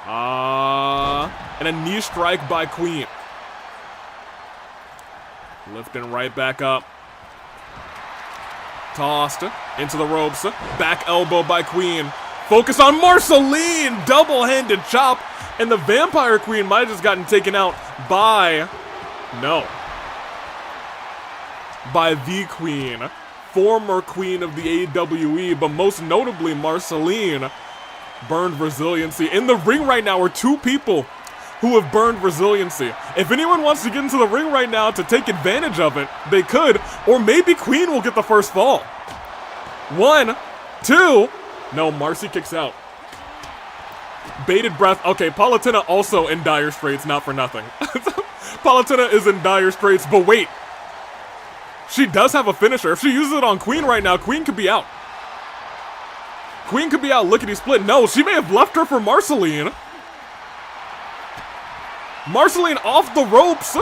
And a knee strike by Queen. Lifting right back up. Tossed into the ropes. Back elbow by Queen. Focus on Marceline! Double-handed chop. And the Vampire Queen might have just gotten taken out by... No. By the Queen. Former Queen of the AWE, but most notably Marceline burned resiliency. In the ring right now are two people who have burned resiliency. If anyone wants to get into the ring right now to take advantage of it, they could, or maybe Queen will get the first fall. 1, 2, no, Marcy kicks out. Bated breath. Okay, Palutena also in dire straits, not for nothing. Palutena is in dire straits, but wait. She does have a finisher. If she uses it on Queen right now, Queen could be out. Queen could be out lickety-split. No, she may have left her for Marceline. Marceline off the ropes.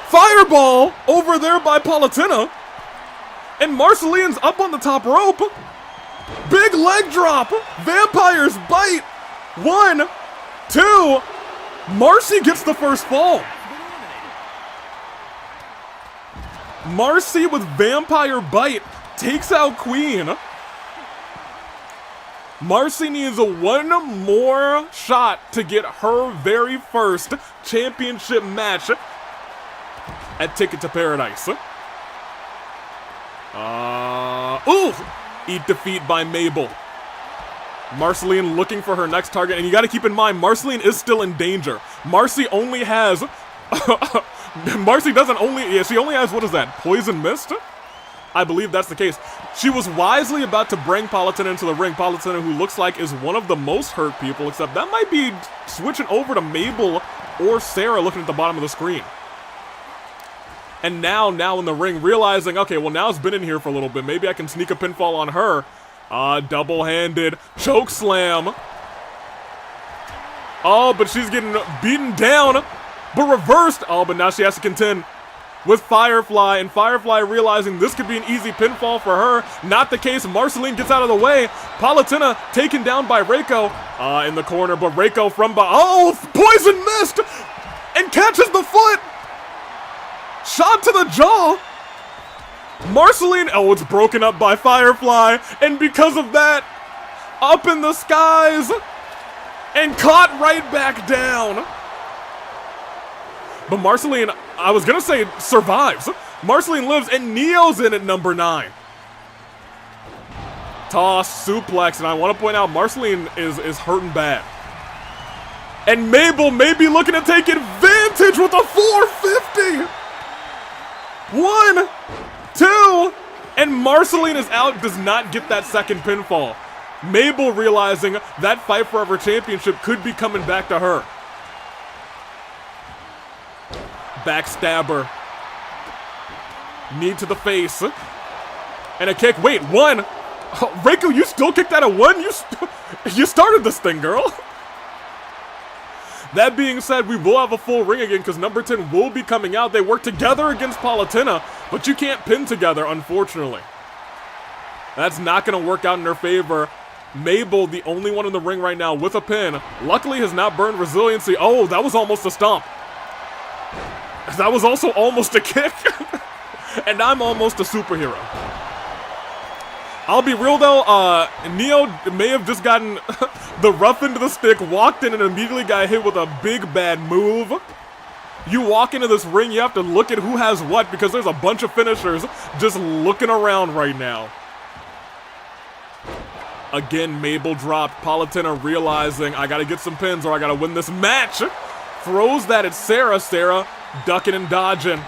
Fireball over there by Palutena. And Marceline's up on the top rope. Big leg drop. Vampires bite. 1, 2. Marcy gets the first fall. Marcy with Vampire Bite takes out Queen. Marcy needs one more shot to get her very first championship match at Ticket to Paradise. Ooh! Eat defeat by Mabel. Marceline looking for her next target, and you gotta keep in mind, Marceline is still in danger. Marcy only has... Marcy doesn't only... Yeah, she only has, what is that, Poison Mist? I believe that's the case. She was wisely about to bring Palutena into the ring. Palutena, who looks like is one of the most hurt people, except that might be switching over to Mabel or Sarah looking at the bottom of the screen. And now in the ring, realizing, okay, well, now it's been in here for a little bit. Maybe I can sneak a pinfall on her. Double-handed choke slam. Oh, but she's getting beaten down, but reversed. Oh, but now she has to contend with Firefly, and Firefly realizing this could be an easy pinfall for her. Not the case. Marceline gets out of the way. Palutena taken down by Reiko in the corner, but Reiko from behind. Oh, Poison Mist! And catches the foot! Shot to the jaw! Marceline, oh, it's broken up by Firefly, and because of that, up in the skies, and caught right back down. But Marceline, I was gonna say, survives. Marceline lives, and Neo's in at number 9. Toss, suplex, and I want to point out, Marceline is hurting bad. And Mabel may be looking to take advantage with a 450! 1, 2, and Marceline is out, does not get that second pinfall. Mabel realizing that Fight Forever Championship could be coming back to her. Backstabber. Knee to the face. And a kick. Wait, 1. Oh, Reiko, you still kicked out at 1? You started this thing, girl. That being said, we will have a full ring again because number 10 will be coming out. They work together against Palutena, but you can't pin together, unfortunately. That's not going to work out in their favor. Mabel, the only one in the ring right now with a pin, luckily has not burned resiliency. Oh, that was almost a stomp. That was also almost a kick. And I'm almost a superhero. I'll be real though, Neo may have just gotten the rough end of the stick, walked in and immediately got hit with a big bad move. You walk into this ring, you have to look at who has what because there's a bunch of finishers just looking around right now. Again, Mabel dropped. Palutena realizing I gotta get some pins or I gotta win this match. Throws that at Sarah. Sarah ducking and dodging.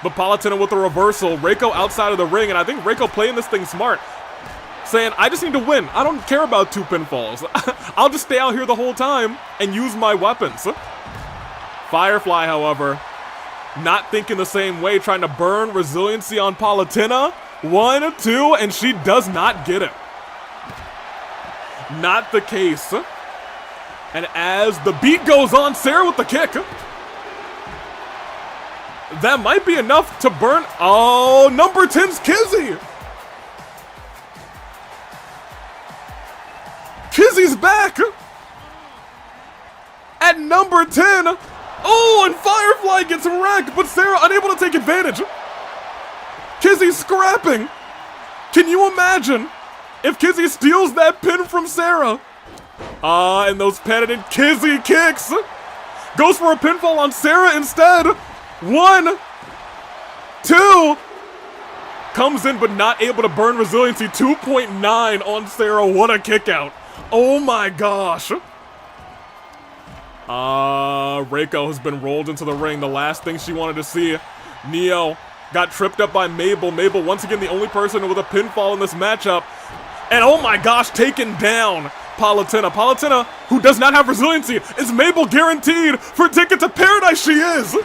But Palutena with a reversal. Reiko outside of the ring, and I think Reiko playing this thing smart. Saying, I just need to win. I don't care about 2 pinfalls. I'll just stay out here the whole time and use my weapons. Firefly, however, not thinking the same way, trying to burn resiliency on Palutena. 1, 2, and she does not get it. Not the case. And as the beat goes on, Sarah with the kick. That might be enough to burn. Oh, number 10's Kizzy. Kizzy's back. At number 10. Oh, and Firefly gets wrecked, but Sarah unable to take advantage. Kizzy scrapping. Can you imagine if Kizzy steals that pin from Sarah? And those patented Kizzy kicks. Goes for a pinfall on Sarah instead. 1, 2. Comes in but not able to burn resiliency. 2.9 on Sarah. What a kick out. Oh my gosh. Rinkah has been rolled into the ring. The last thing she wanted to see. Neo got tripped up by Mabel. Mabel, once again, the only person with a pinfall in this matchup. And oh my gosh, taken down Palutena. Palutena, who does not have resiliency, is Mabel guaranteed for Ticket to Paradise? She is!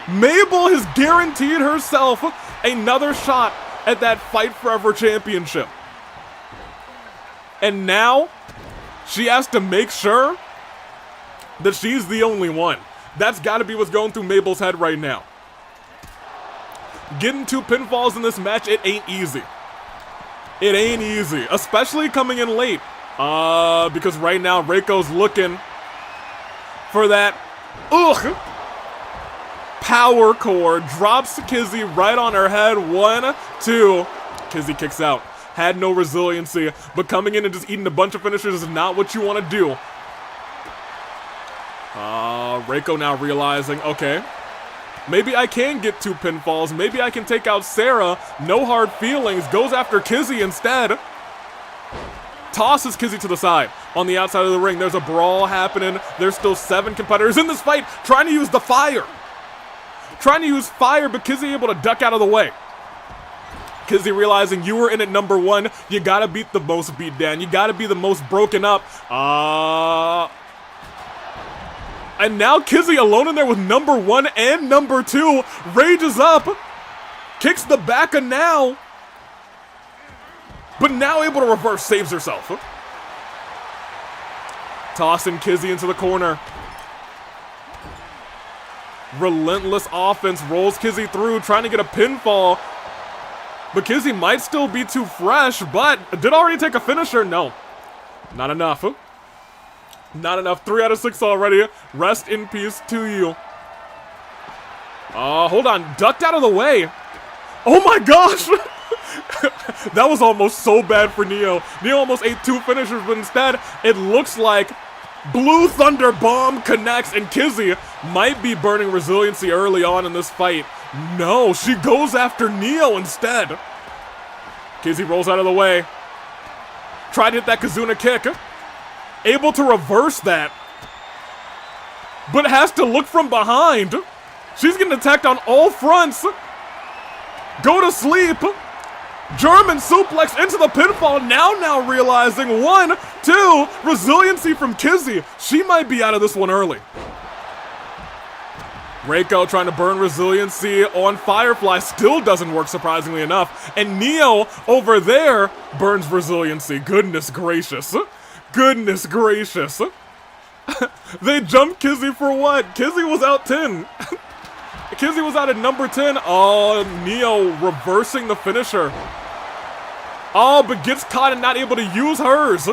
Mabel has guaranteed herself another shot at that Fight Forever championship. And now, she has to make sure that she's the only one. That's gotta be what's going through Mabel's head right now. Getting 2 pinfalls in this match, it ain't easy. It ain't easy, especially coming in late. Because right now, Reiko's looking for that, power core. Drops Kizzy right on her head. 1, 2. Kizzy kicks out. Had no resiliency, but coming in and just eating a bunch of finishers is not what you want to do. Reiko now realizing, okay, maybe I can get 2 pinfalls. Maybe I can take out Sarah. No hard feelings. Goes after Kizzy instead. Tosses Kizzy to the side. On the outside of the ring, there's a brawl happening. There's still 7 competitors in this fight trying to use the fire. Trying to use fire, but Kizzy able to duck out of the way. Kizzy realizing you were in at number 1. You gotta beat the most beat down. You gotta be the most broken up. And now Kizzy alone in there with number 1 and number 2. Rages up. Kicks the back of now. But now able to reverse. Saves herself. Tossing Kizzy into the corner. Relentless offense. Rolls Kizzy through. Trying to get a pinfall. But Kizzy might still be too fresh. But did already take a finisher? No. Not enough. Not enough. 3 out of 6 already. Rest in peace to you. Hold on. Ducked out of the way. Oh my gosh. That was almost so bad for Neo. Neo almost ate 2 finishers, but instead, it looks like Blue Thunder Bomb connects, and Kizzy might be burning resiliency early on in this fight. No, she goes after Neo instead. Kizzy rolls out of the way. Tried to hit that Kazuna kick. Able to reverse that. But has to look from behind. She's getting attacked on all fronts. Go to sleep. German suplex into the pinfall. Now realizing 1, 2, resiliency from Kizzy. She might be out of this one early. Reiko trying to burn resiliency on Firefly. Still doesn't work, surprisingly enough. And Neo over there burns resiliency. Goodness gracious. Goodness gracious. They jumped Kizzy for what? Kizzy was out 10. Kizzy was out at number 10. Oh, Neo reversing the finisher. Oh, but gets caught and not able to use hers.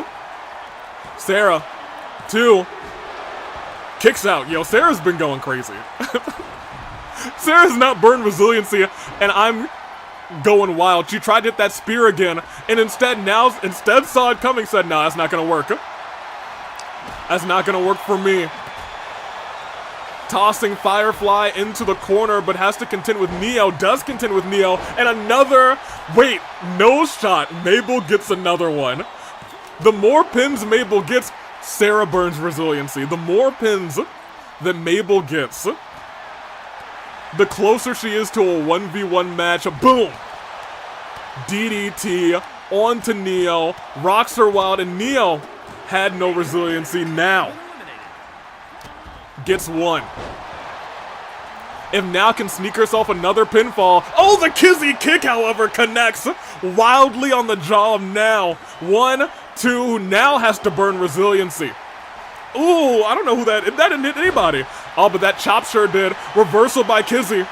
Sarah, 2. Kicks out. Yo, Sarah's been going crazy. Sarah's not burned resiliency, and I'm going wild. She tried to hit that spear again, and instead saw it coming, said, no, that's not gonna work. That's not gonna work for me. Tossing Firefly into the corner, but has to contend with Neo. Does contend with Neo, and another, wait, nose shot. Mabel gets another one. The more pins Mabel gets, Sarah burns resiliency. The more pins that Mabel gets, the closer she is to a 1v1 match. Boom! DDT onto Neo, rocks her wild, and Neo had no resiliency. Now gets 1. If now can sneak herself another pinfall. Oh, the Kizzy kick, however, connects wildly on the jaw of Now. 1, 2, Now has to burn resiliency. Ooh, I don't know who that didn't hit anybody. Oh, but that chop sure did. Reversal by Kizzy.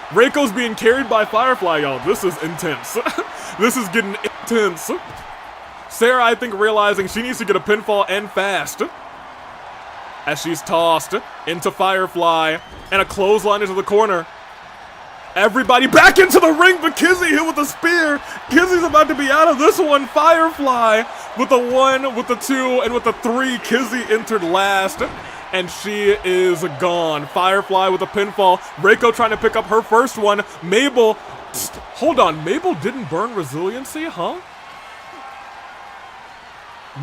Reiko's being carried by Firefly, y'all. This is intense. This is getting intense. Sarah, I think, realizing she needs to get a pinfall and fast. as she's tossed into Firefly, and a clothesline into the corner. Everybody back into the ring, but Kizzy hit with a spear. Kizzy's about to be out of this one. Firefly with the 1, with the 2, and with the 3. Kizzy entered last, and she is gone. Firefly with a pinfall. Reiko trying to pick up her first one. Mabel, hold on, Mabel didn't burn resiliency, huh?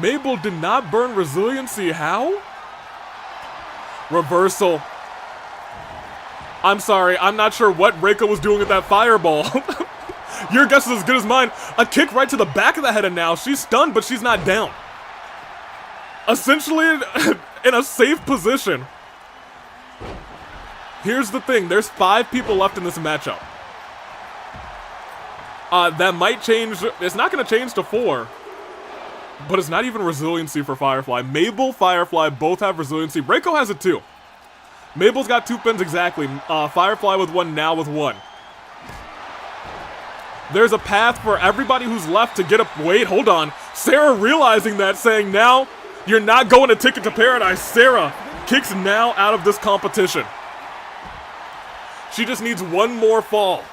Mabel did not burn resiliency, how? Reversal. I'm sorry, I'm not sure what Reiko was doing with that fireball. Your guess is as good as mine. A kick right to the back of the head, and now she's stunned, but she's not down. Essentially in a safe position. Here's the thing, there's 5 people left in this matchup. That might change, it's not gonna change to 4. But it's not even resiliency for Firefly. Mabel, Firefly both have resiliency. Reiko has it too. Mabel's got 2 pins exactly. Firefly with 1, now with 1. There's a path for everybody who's left to get up. Wait, hold on. Sarah realizing that, saying, now you're not going to Ticket to Paradise. Sarah kicks now out of this competition. She just needs 1 more fall.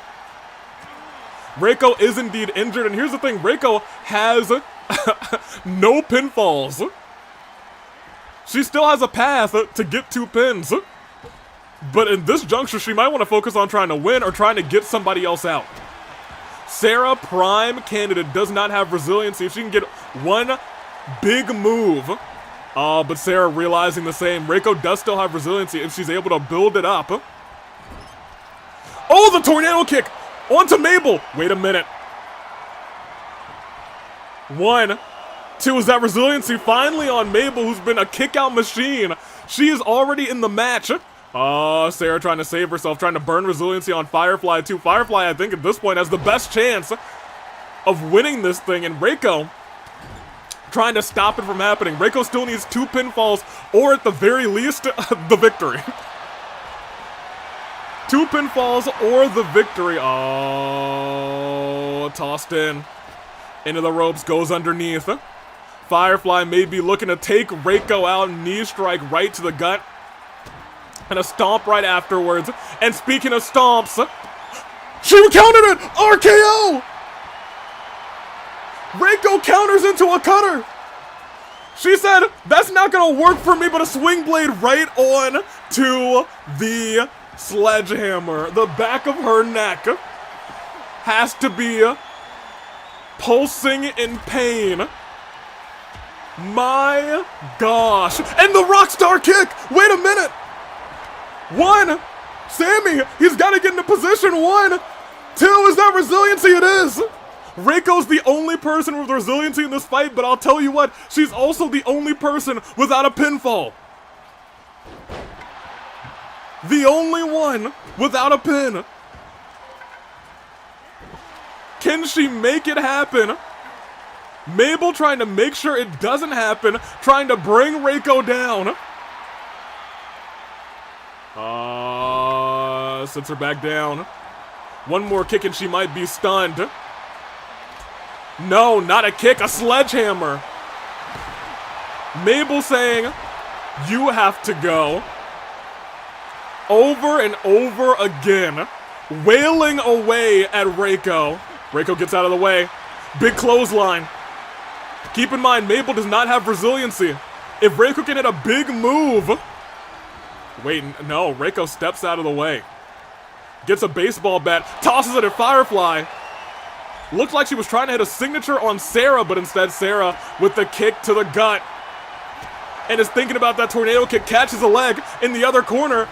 Reiko is indeed injured, and here's the thing. Reiko has no pinfalls. She still has a path to get 2 pins. But in this juncture, she might want to focus on trying to win or trying to get somebody else out. Sarah, prime candidate, does not have resiliency. If she can get 1 big move. But Sarah realizing the same. Reiko does still have resiliency if she's able to build it up. Oh, the tornado kick! Onto Mabel! Wait a minute. 1, 2, is that resiliency finally on Mabel, who's been a kick-out machine. She is already in the match. Sarah trying to save herself, trying to burn resiliency on Firefly too. Firefly, I think, at this point has the best chance of winning this thing, and Reiko trying to stop it from happening. Reiko still needs 2 pinfalls, or at the very least, the victory. 2 pinfalls or the victory. Oh, tossed in. Into the ropes, goes underneath. Firefly may be looking to take Reiko out, knee strike right to the gut. And a stomp right afterwards. And speaking of stomps, she countered it! RKO! Reiko counters into a cutter. She said, that's not gonna work for me, but a swing blade right on to the sledgehammer. The back of her neck has to be pulsing in pain. My gosh. And the Rockstar kick! Wait a minute! 1, Sammy, he's got to get into position. 1, 2, is that resiliency? It is. Reiko's the only person with resiliency in this fight, but I'll tell you what, she's also the only person without a pinfall. The only one without a pin. Can she make it happen? Mabel trying to make sure it doesn't happen, trying to bring Reiko down. Sits her back down. 1 more kick and she might be stunned. No, not a kick, a sledgehammer. Mabel saying, you have to go. Over and over again, wailing away at Reiko. Reiko gets out of the way. Big clothesline. Keep in mind, Mabel does not have resiliency. If Reiko can hit a big move... Wait, no, Reiko steps out of the way. Gets a baseball bat, tosses it at Firefly. Looked like she was trying to hit a signature on Sarah, but instead Sarah with the kick to the gut. And is thinking about that tornado kick, catches a leg in the other corner.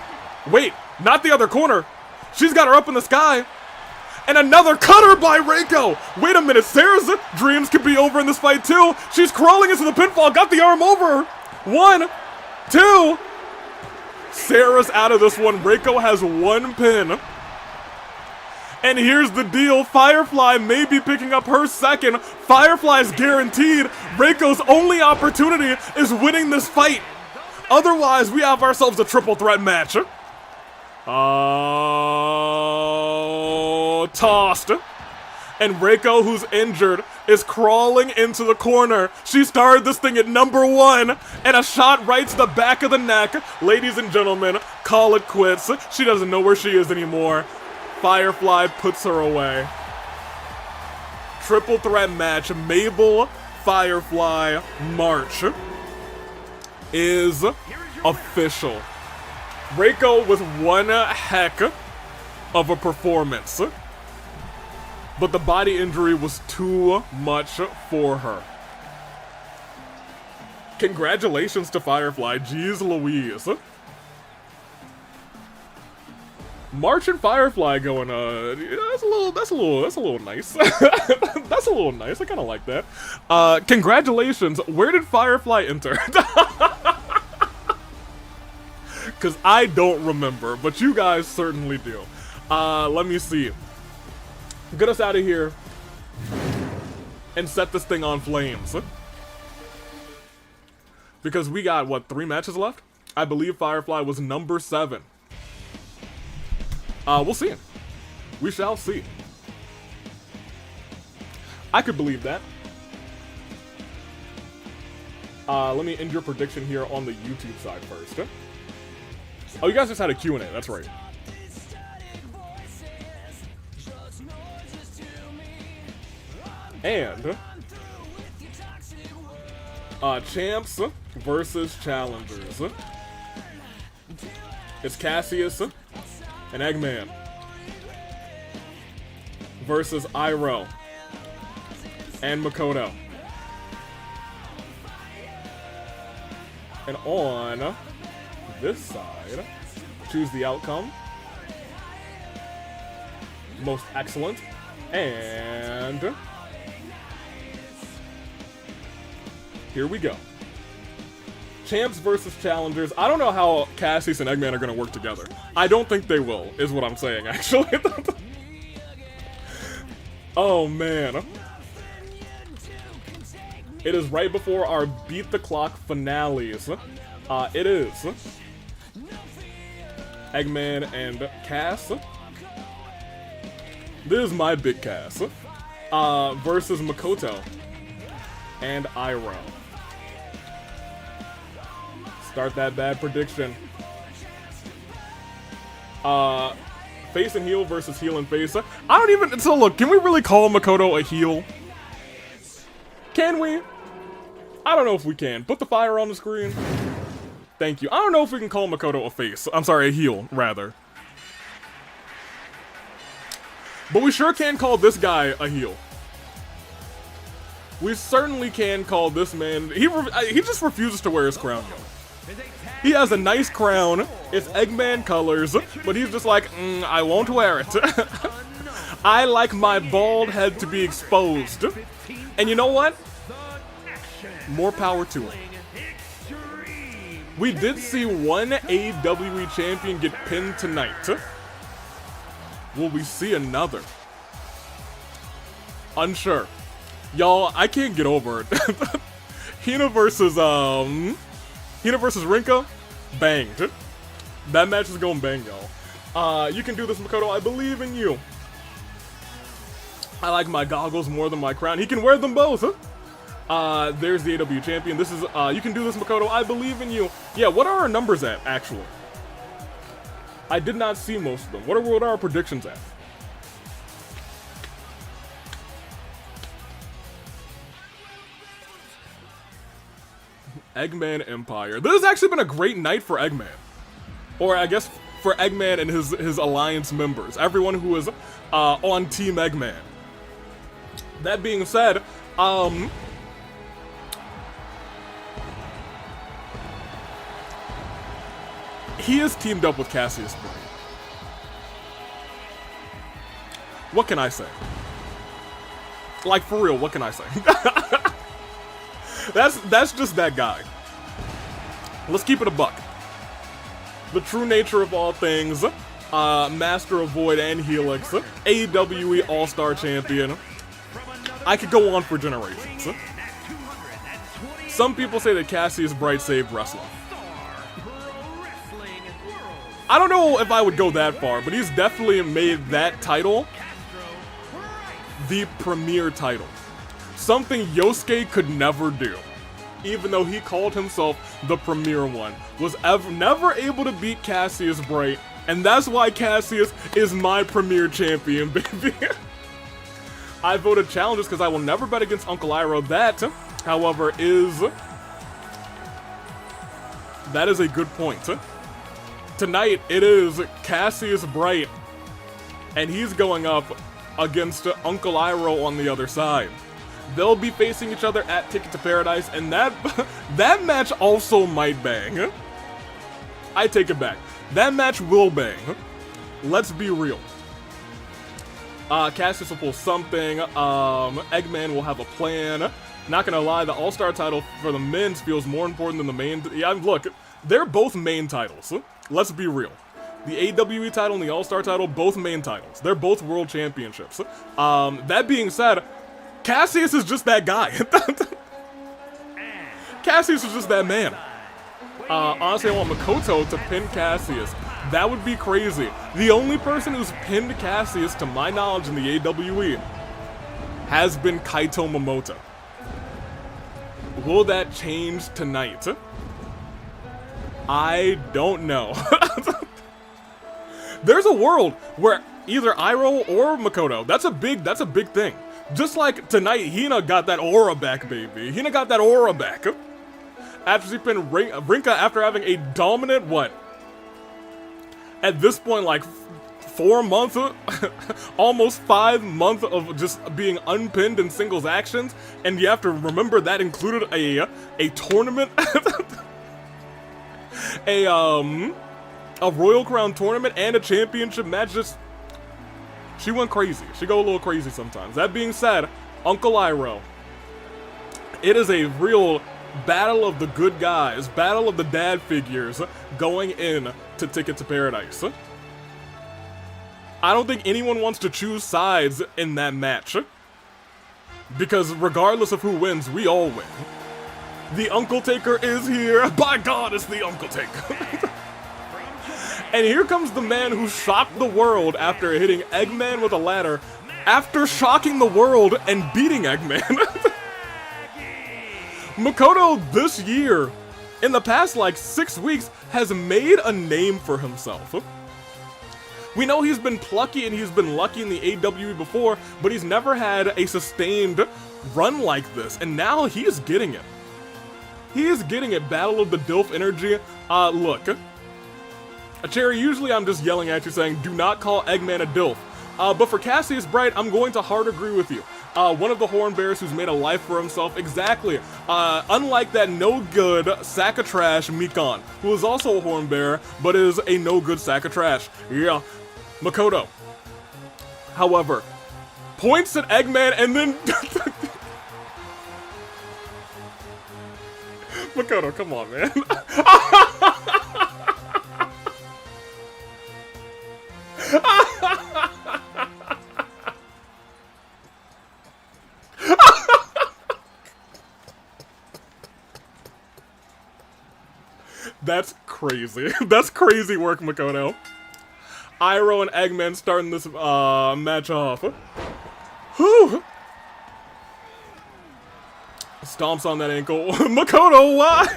Wait, not the other corner. She's got her up in the sky. And another cutter by Reiko. Wait a minute, Sarah's dreams could be over in this fight too. She's crawling into the pinfall, got the arm over. 1, 2. Sarah's out of this one. Reiko has 1 pin. And here's the deal. Firefly may be picking up her second. Firefly's guaranteed. Reiko's only opportunity is winning this fight. Otherwise, we have ourselves a triple threat match. Oh, tossed. And Reiko, who's injured, is crawling into the corner. She started this thing at number 1, and a shot right to the back of the neck. Ladies and gentlemen, call it quits. She doesn't know where she is anymore. Firefly puts her away. Triple threat match, Mabel, Firefly, March is official. Reiko with one heck of a performance, but the body injury was too much for her. Congratulations to Firefly. Jeez Louise. March and Firefly going, that's a little nice. That's a little nice. I kind of like that. Congratulations. Where did Firefly enter? Because I don't remember, but you guys certainly do. Let me see. Get us out of here and set this thing on flames. Because we got, what, 3 matches left? I believe Firefly was number 7. We'll see. We shall see. I could believe that. Let me end your prediction here on the YouTube side first. Oh, you guys just had a Q&A, that's right. And champs versus challengers. It's Cassius and Eggman versus Iroh and Makoto. And on this side, choose the outcome. Most excellent. And here we go. Champs versus challengers. I don't know how Cassius and Eggman are going to work together. I don't think they will, is what I'm saying, actually. Oh, man. It is right before our Beat the Clock finales. It is Eggman and Cass. This is my big Cass. Versus Makoto and Iroh. Start that bad prediction. Face and heel versus heel and face. I don't even... So look, can we really call Makoto a heel? Can we? I don't know if we can. Put the fire on the screen. Thank you. I don't know if we can call Makoto a face. I'm sorry, a heel, rather. But we sure can call this guy a heel. We certainly can call this man... He just refuses to wear his crown, yo. He has a nice crown. It's Eggman colors, but he's just like, I won't wear it. I like my bald head to be exposed. And you know what? More power to him. We did see one AWE champion get pinned tonight. Will we see another? Unsure. Y'all, I can't get over it. Hina versus Rinka, banged. That match is going bang, y'all. You can do this, Makoto. I believe in you. I like my goggles more than my crown. He can wear them both. There's the AW champion. This is, you can do this, Makoto. I believe in you. Yeah, what are our numbers at, actually? I did not see most of them. What are our predictions at? Eggman Empire. This has actually been a great night for Eggman. Or I guess for Eggman and his alliance members. Everyone who is on Team Eggman. That being said, he is teamed up with Cassius. What can I say? Like, for real, what can I say? That's just that guy. Let's keep it a buck. The true nature of all things, Master of Void and Helix, AWE All-Star Champion. I could go on for generations. Some people say that Cassius Bright saved wrestling. I don't know if I would go that far, but he's definitely made that title the premier title. Something Yosuke could never do. Even though he called himself the premier one, was never able to beat Cassius Bright, and that's why Cassius is my premier champion, baby. I voted challenges because I will never bet against Uncle Iroh. That, however, that is a good point. Tonight, it is Cassius Bright, and he's going up against Uncle Iroh on the other side. They'll be facing each other at Ticket to Paradise, and that match also might bang. I take it back. That match will bang. Let's be real. Cassius will pull something. Eggman will have a plan. Not gonna lie, the All-Star title for the men's feels more important than the main. Yeah, look, they're both main titles. Let's be real. The AWE title and the All-Star title, both main titles. They're both world championships. That being said, Cassius is just that guy. Cassius is just that man. Honestly, I want Makoto to pin Cassius. That would be crazy. The only person who's pinned Cassius, to my knowledge, in the AWE has been Kaito Momoto. Will that change tonight? I don't know. There's a world where either Iroh or Makoto, that's a big thing. Just like tonight, Hina got that aura back, baby. Hina got that aura back. After she pinned Rinka after having a dominant, what? At this point, like 4 months, almost 5 months of just being unpinned in singles actions. And you have to remember that included a tournament, a Royal Crown tournament and a championship match. Just, she went crazy. She go a little crazy sometimes. That being said, Uncle Iroh, it is a real battle of the good guys, battle of the dad figures going in to Ticket to Paradise. I don't think anyone wants to choose sides in that match, because regardless of who wins, we all win. The Uncle Taker is here. By God, it's the Uncle Taker. And here comes the man who shocked the world after hitting Eggman with a ladder, after shocking the world and beating Eggman. Makoto this year, in the past like 6 weeks, has made a name for himself. We know he's been plucky and he's been lucky in the AWE before, but he's never had a sustained run like this, and now he is getting it. He is getting it. Battle of the Dilf energy. Look. Cherry, usually I'm just yelling at you saying, do not call Eggman a Dilf. But for Cassius Bright, I'm going to hard agree with you. One of the horn bears who's made a life for himself, exactly. Unlike that no-good sack of trash Mikan, who is also a horn bearer, but is a no-good sack of trash. Yeah, Makoto. However, points at Eggman and then... Makoto, come on, man. That's crazy. That's crazy work, Makoto. Iroh and Eggman starting this match off. Whew. Stomps on that ankle. Makoto, why?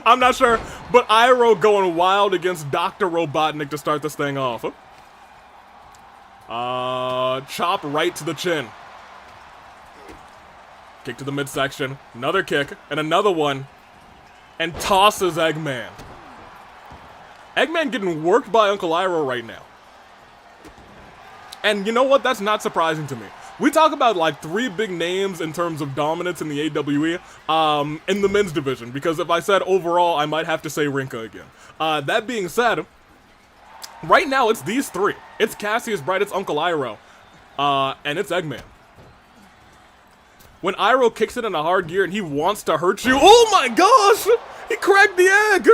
I'm not sure, but Iroh going wild against Dr. Robotnik to start this thing off. Chop right to the chin. Kick to the midsection. Another kick, and another one. And tosses Eggman. Eggman getting worked by Uncle Iroh right now. And you know what? That's not surprising to me. We talk about like 3 big names in terms of dominance in the AWE in the men's division, because if I said overall, I might have to say Rinka again. That being said, right now it's these 3. It's Cassius Bright, it's Uncle Iroh, and it's Eggman. When Iroh kicks it in a hard gear and he wants to hurt you, oh my gosh! He cracked the egg!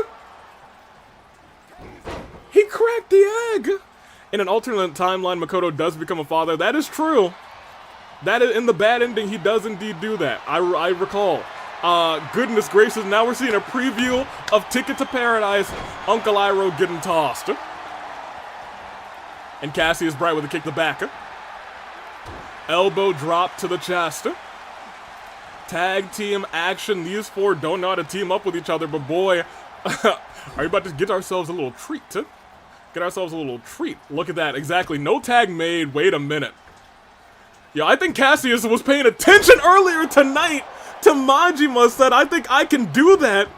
He cracked the egg! In an alternate timeline, Makoto does become a father. That is true. That is, in the bad ending, he does indeed do that. I recall. Goodness gracious, now we're seeing a preview of Ticket to Paradise. Uncle Iroh getting tossed. And Cassius Bright with a kick to the back. Elbow drop to the chest. Tag team action. These four don't know how to team up with each other, but boy, are you about to get ourselves a little treat? Get ourselves a little treat. Look at that. Exactly. No tag made. Wait a minute. Yo, I think Cassius was paying attention earlier tonight to Majima, said, I think I can do that.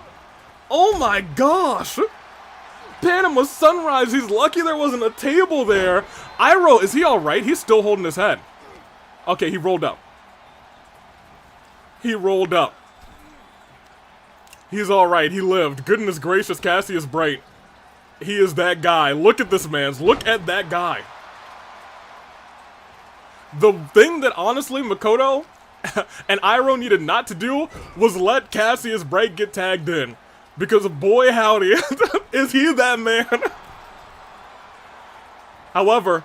Oh my gosh. Panama Sunrise. He's lucky there wasn't a table there. Iroh, is he alright? He's still holding his head. Okay, he rolled up. He rolled up. He's alright. He lived. Goodness gracious, Cassius Bright. He is that guy. Look at this man. Look at that guy. The thing that honestly Makoto and Iroh needed not to do was let Cassius Bright get tagged in. Because boy howdy, is he that man. However,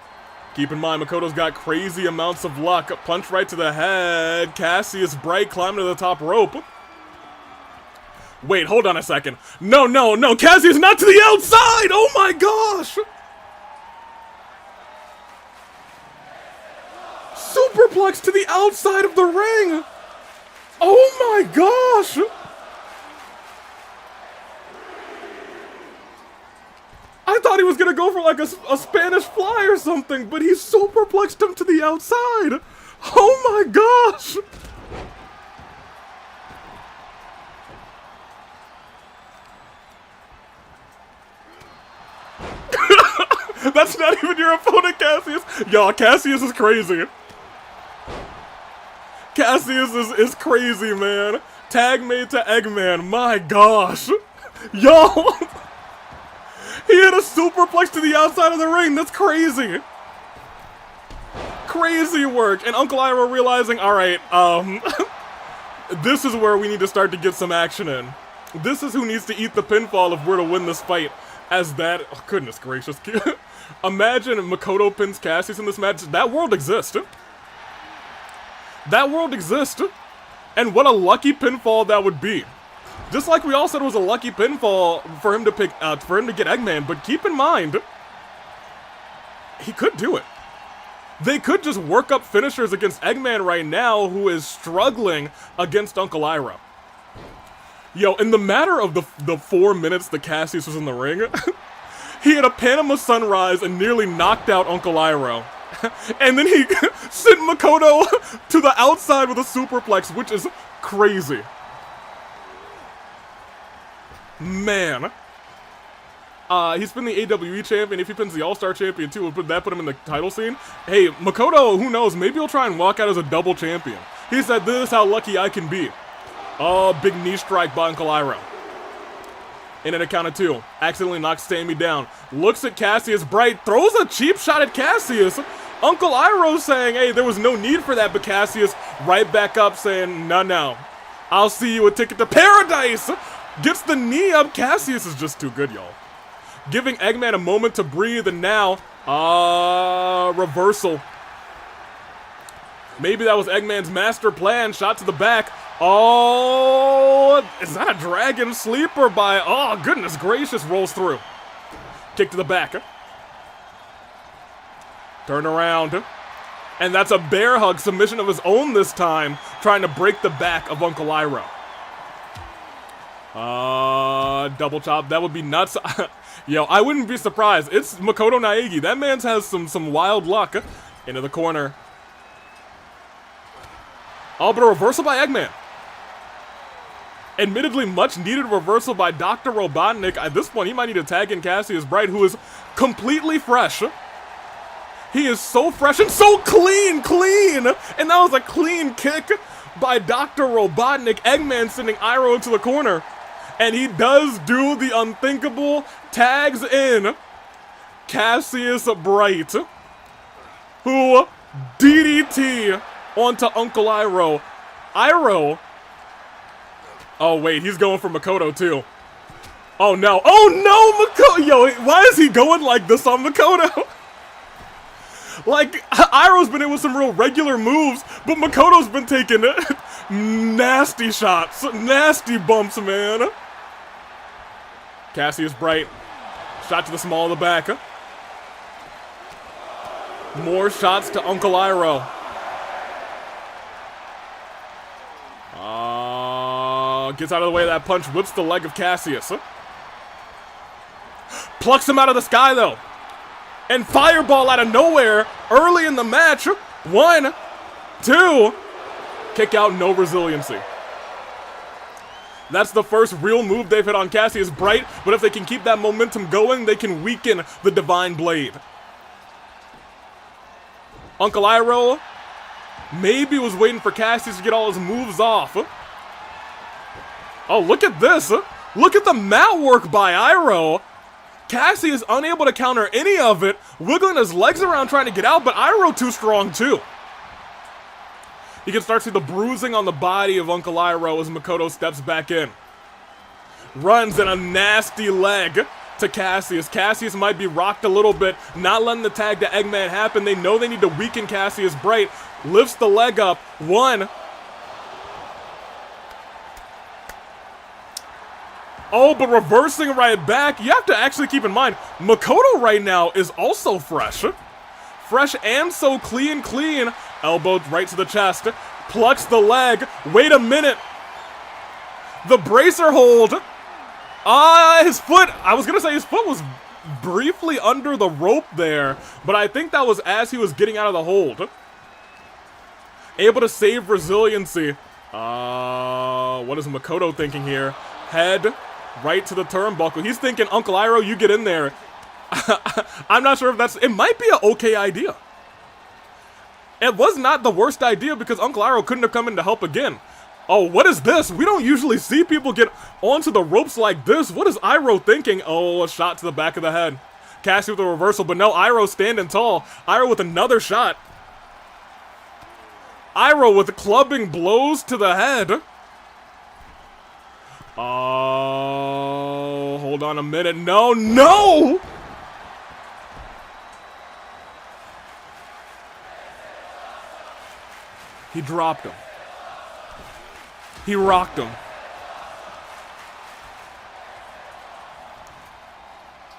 keep in mind Makoto's got crazy amounts of luck. Punch right to the head. Cassius Bright climbing to the top rope. Wait, hold on a second. No, no, no. Cassius not to the outside. Oh my gosh. Superplex to the outside of the ring. Oh my gosh. I thought he was gonna go for like a Spanish fly or something, but he superplexed him to the outside. Oh my gosh. That's not even your opponent, Cassius. Y'all, Cassius is crazy. Cassius is crazy, man. Tag made to Eggman. My gosh. Yo. He hit a superplex to the outside of the ring. That's crazy. Crazy work. And Uncle Iroh realizing, alright, this is where we need to start to get some action in. This is who needs to eat the pinfall if we're to win this fight. As that, oh goodness gracious. Imagine Makoto pins Cassius in this match. That world exists. That world exists. And what a lucky pinfall that would be. Just like we all said it was a lucky pinfall for him to pick for him to get Eggman, but keep in mind, he could do it. They could just work up finishers against Eggman right now, who is struggling against Uncle Iroh. Yo, in the matter of the 4 minutes that Cassius was in the ring, he had a Panama Sunrise and nearly knocked out Uncle Iroh. And then he sent Makoto to the outside with a superplex, which is crazy. Man. He's been the AWE champion. If he pins the All-Star champion too, would that put him in the title scene? Hey, Makoto, who knows? Maybe he'll try and walk out as a double champion. He said, this is how lucky I can be. Oh, big knee strike by Uncle Iroh. In at a count of 2. Accidentally knocks Sammy down. Looks at Cassius Bright. Throws a cheap shot at Cassius. Uncle Iroh saying, hey, there was no need for that. But Cassius right back up saying, no. I'll see you a ticket to paradise. Gets the knee up. Cassius is just too good, y'all. Giving Eggman a moment to breathe. And now, reversal. Maybe that was Eggman's master plan. Shot to the back. Oh, is that a dragon sleeper by, oh, goodness gracious, rolls through. Kick to the back. Turn around. And that's a bear hug submission of his own this time, trying to break the back of Uncle Iroh. Double chop, that would be nuts. Yo, I wouldn't be surprised. It's Makoto Naegi. That man's has some wild luck. Into the corner. Oh, but a reversal by Eggman. Admittedly, much needed reversal by Dr. Robotnik. At this point, he might need to tag in Cassius Bright, who is completely fresh. He is so fresh and so clean. And that was a clean kick by Dr. Robotnik. Eggman sending Iroh into the corner. And he does do the unthinkable, tags in Cassius Bright, who DDT onto Uncle Iroh. Iroh. Oh, wait, he's going for Makoto, too. Oh, no. Oh, no, Makoto. Yo, why is he going like this on Makoto? Like, Iroh's been in with some real regular moves, but Makoto's been taking nasty shots. Nasty bumps, man. Cassius Bright. Shot to the small of the back. More shots to Uncle Iroh. Gets out of the way of that punch, whips the leg of Cassius. Plucks him out of the sky, though. And fireball out of nowhere early in the match. 1, 2. Kick out, no resiliency. That's the first real move they've hit on Cassius Bright, but if they can keep that momentum going, they can weaken the Divine Blade. Uncle Iroh maybe was waiting for Cassius to get all his moves off. Oh, look at this. Look at the mat work by Iroh. Cassius unable to counter any of it, wiggling his legs around trying to get out, but Iroh too strong too. You can start to see the bruising on the body of Uncle Iroh as Makoto steps back in. Runs in a nasty leg to Cassius. Cassius might be rocked a little bit, not letting the tag to Eggman happen. They know they need to weaken Cassius Bright. Lifts the leg up. 1. Oh, but reversing right back. You have to actually keep in mind, Makoto right now is also fresh. Fresh and so clean. Elbow right to the chest. Plucks the leg. Wait a minute. The bracer hold. His foot. I was going to say his foot was briefly under the rope there, but I think that was as he was getting out of the hold. Able to save resiliency. What is Makoto thinking here? Head right to the turnbuckle. He's thinking, Uncle Iroh, you get in there. I'm not sure if it might be an okay idea. It was not the worst idea because Uncle Iroh couldn't have come in to help again. Oh, what is this? We don't usually see people get onto the ropes like this. What is Iroh thinking? Oh, a shot to the back of the head. Cassidy with a reversal, but no, Iroh standing tall. Iroh with another shot. Iroh with clubbing blows to the head. Oh, hold on a minute. No! He dropped him. He rocked him.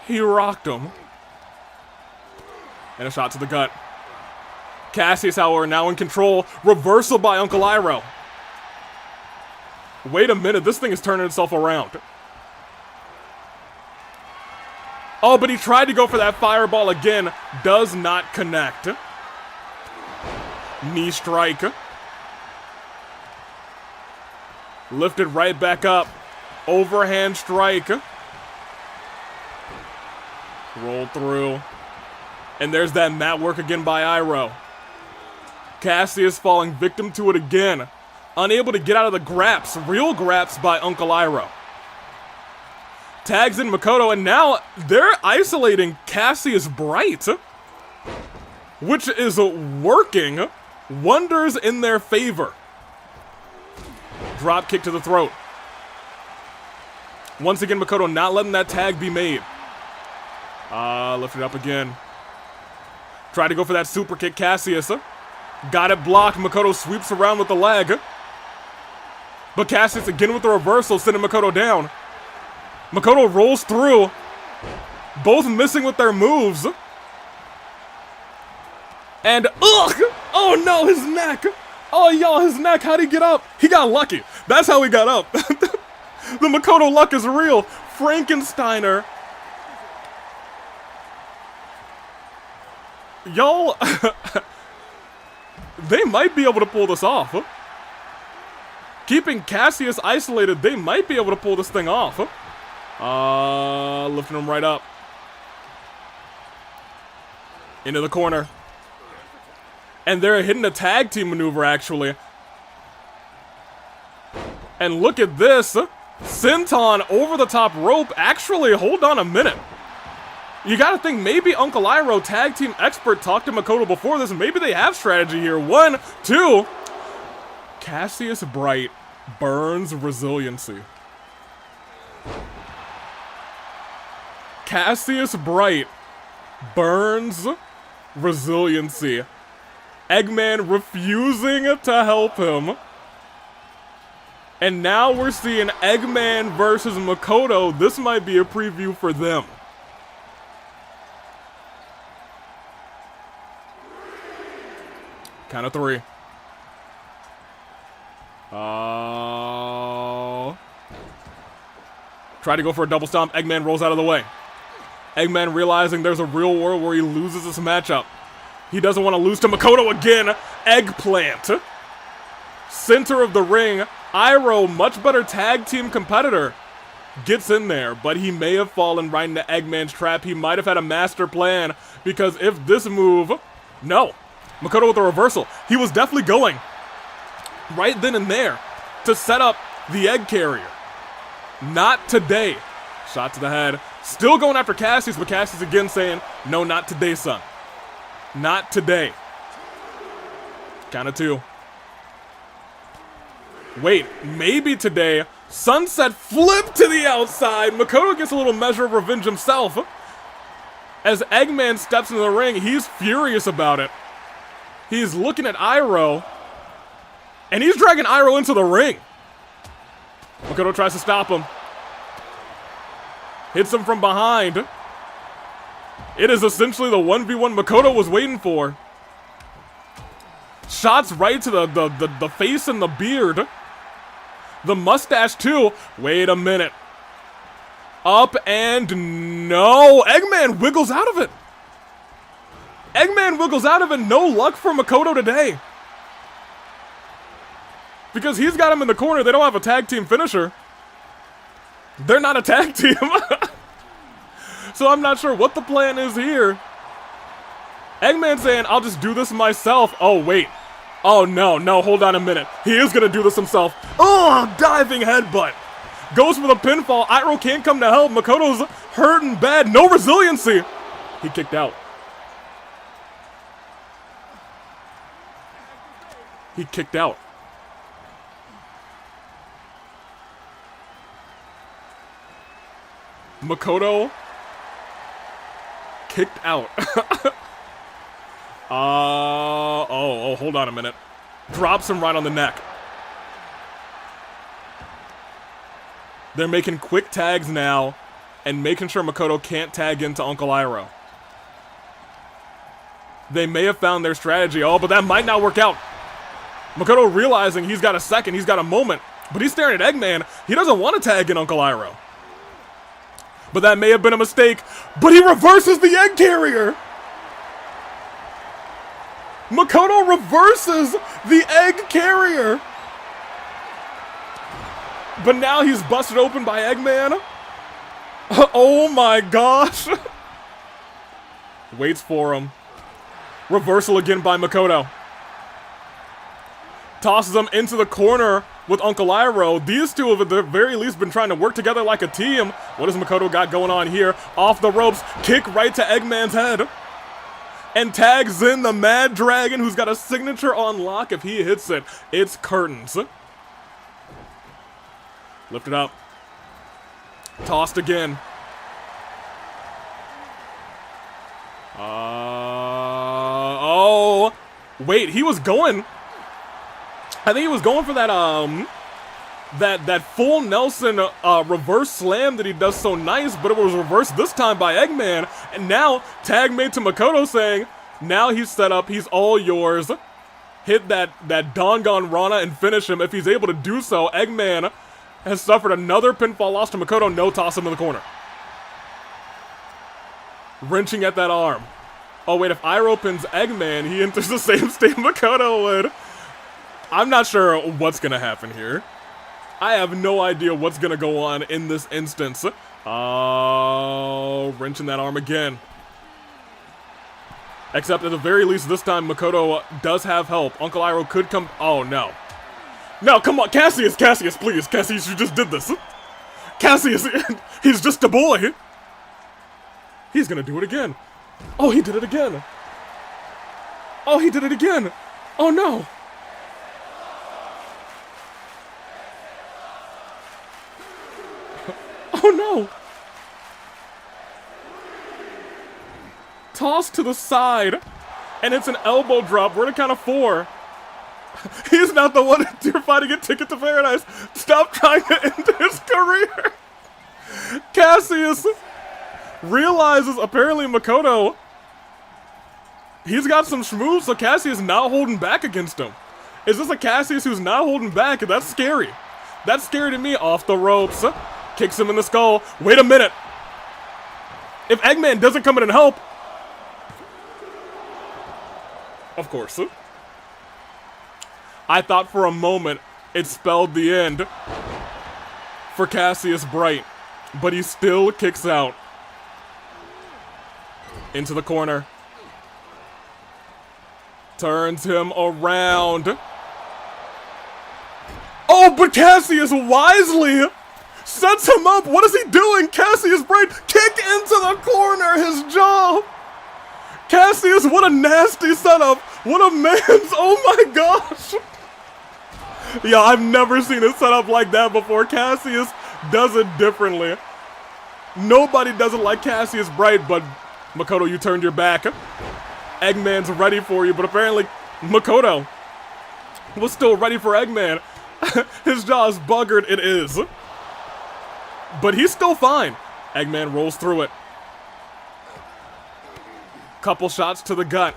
He rocked him. And a shot to the gut. Cassius, however, now in control. Reversal by Uncle Iroh. Wait a minute, this thing is turning itself around. Oh, but he tried to go for that fireball again. Does not connect. Knee strike. Lifted right back up. Overhand strike. Roll through. And there's that mat work again by Iroh. Cassius falling victim to it again. Unable to get out of the graps. Real graps by Uncle Iroh. Tags in Makoto, and now they're isolating Cassius Bright, which is working wonders in their favor. Drop kick to the throat. Once again, Makoto not letting that tag be made. Lift it up again. Tried to go for that super kick, Cassius. Got it blocked. Makoto sweeps around with the leg. But Cassius again with the reversal, sending Makoto down. Makoto rolls through. Both missing with their moves. And, ugh! Oh no, his neck! Oh, y'all, his neck, how'd he get up? He got lucky. That's how he got up. The Makoto luck is real. Frankensteiner. Y'all, they might be able to pull this off. Keeping Cassius isolated, they might be able to pull this thing off. Lifting him right up. Into the corner. And they're hitting a tag team maneuver, actually. And look at this. Senton over the top rope. Actually, hold on a minute. You gotta think maybe Uncle Iroh, tag team expert, talked to Makoto before this. Maybe they have strategy here. 1, 2. Cassius Bright burns resiliency. Cassius Bright burns resiliency. Eggman refusing to help him. And now we're seeing Eggman versus Makoto. This might be a preview for them. Count of 3. Oh. Try to go for a double stomp. Eggman rolls out of the way. Eggman realizing there's a real world where he loses this matchup. He doesn't want to lose to Makoto again. Eggplant. Center of the ring. Iroh, much better tag team competitor, gets in there, but he may have fallen right into Eggman's trap. He might have had a master plan, because if this move... No. Makoto with a reversal. He was definitely going right then and there to set up the egg carrier. Not today. Shot to the head. Still going after Cassius, but Cassius again saying, no, not today, son. Not today. Count of two. Wait, maybe today. Sunset flip to the outside. Makoto gets a little measure of revenge himself. As Eggman steps into the ring, he's furious about it. He's looking at Iroh, and he's dragging Iroh into the ring. Makoto tries to stop him. Hits him from behind. It is essentially the 1v1 Makoto was waiting for. Shots right to the face and the beard. The mustache too. Wait a minute. Up and no. Eggman wiggles out of it. Eggman wiggles out of it. No luck for Makoto today. Because he's got him in the corner. They don't have a tag team finisher. They're not a tag team. So I'm not sure what the plan is here. Eggman saying, I'll just do this myself. Oh, wait. Oh, no, hold on a minute. He is going to do this himself. Oh, diving headbutt. Goes for the pinfall. Iroh can't come to help. Makoto's hurting bad. No resiliency. He kicked out. He kicked out. Makoto kicked out. Oh, hold on a minute. Drops him right on the neck. They're making quick tags now and making sure Makoto can't tag into Uncle Iroh. They may have found their strategy. Oh, but that might not work out. Makoto realizing he's got a second, he's got a moment, but he's staring at Eggman. He doesn't want to tag in Uncle Iroh. But that may have been a mistake. But he reverses the egg carrier. Makoto reverses the egg carrier. But now he's busted open by Eggman. Oh my gosh. Waits for him. Reversal again by Makoto. Tosses him into the corner with Uncle Iroh. These two have at the very least been trying to work together like a team. What does Makoto got going on here? Off the ropes, kick right to Eggman's head. And tags in the Mad Dragon, who's got a signature on lock. If he hits it, it's curtains. Lift it up. Tossed again. Oh. Wait, he was going... I think he was going for that, that full Nelson, reverse slam that he does so nice, but it was reversed this time by Eggman, and now, tag made to Makoto saying, now he's set up, he's all yours, hit that Danganronpa and finish him if he's able to do so. Eggman has suffered another pinfall loss to Makoto, no, toss him in the corner. Wrenching at that arm. Oh wait, if Iroh pins Eggman, he enters the same state Makoto would. I'm not sure what's gonna happen here. I have no idea what's gonna go on in this instance. Oh, wrenching that arm again. Except at the very least this time Makoto does have help. Uncle Iroh could come. Oh no. No, come on, Cassius, please. Cassius, you just did this. Cassius, he's just a boy. He's gonna do it again. Oh, he did it again. Oh, he did it again. Oh no. Oh no! Toss to the side, and it's an elbow drop. We're at a count of 4. He's not the one you're fighting to get ticket to paradise. Stop trying to end his career. Cassius realizes apparently Makoto, he's got some schmoves, so Cassius is not holding back against him. Is this a Cassius who's not holding back? That's scary. That's scary to me. Off the ropes. Kicks him in the skull. Wait a minute. If Eggman doesn't come in and help... Of course. I thought for a moment it spelled the end for Cassius Bright, but he still kicks out. Into the corner. Turns him around. Oh, but Cassius wisely sets him up. What is he doing? Cassius Bright, kick into the corner, his jaw. Cassius, what a nasty setup. What a man's, oh my gosh. Yeah, I've never seen a setup like that before. Cassius does it differently. Nobody does it like Cassius Bright, but Makoto, you turned your back. Eggman's ready for you, but apparently Makoto was still ready for Eggman. His jaw is buggered, it is. But he's still fine. Eggman rolls through it. Couple shots to the gut.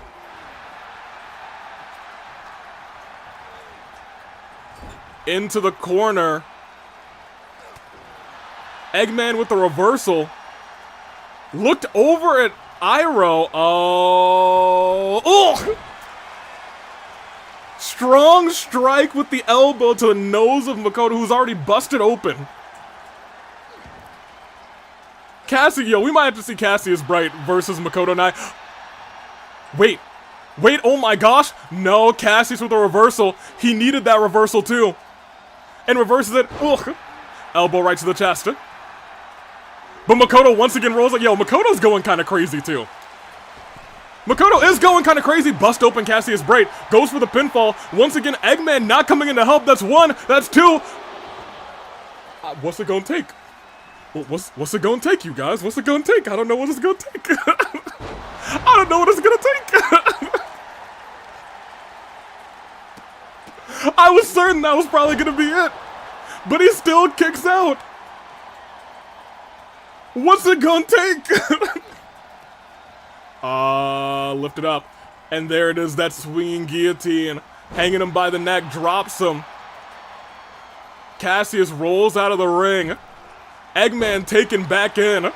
Into the corner. Eggman with the reversal. Looked over at Iroh. Oh. Ugh. Strong strike with the elbow to the nose of Makoto, who's already busted open. Cassidy, yo, we might have to see Cassius Bright versus Makoto now. Wait, oh my gosh. No, Cassius with a reversal. He needed that reversal too. And reverses it. Ugh. Elbow right to the chest. But Makoto once again rolls like, yo, Makoto's going kind of crazy too. Makoto is going kind of crazy. Bust open Cassius Bright. Goes for the pinfall. Once again, Eggman not coming in to help. That's one. That's two. What's it gonna take? What's it gonna take, you guys? What's it gonna take? I don't know what it's gonna take. I don't know what it's gonna take. I was certain that was probably gonna be it. But he still kicks out. What's it gonna take? Lift it up. And there it is, that swinging guillotine. Hanging him by the neck, drops him. Cassius rolls out of the ring. Eggman taken back in.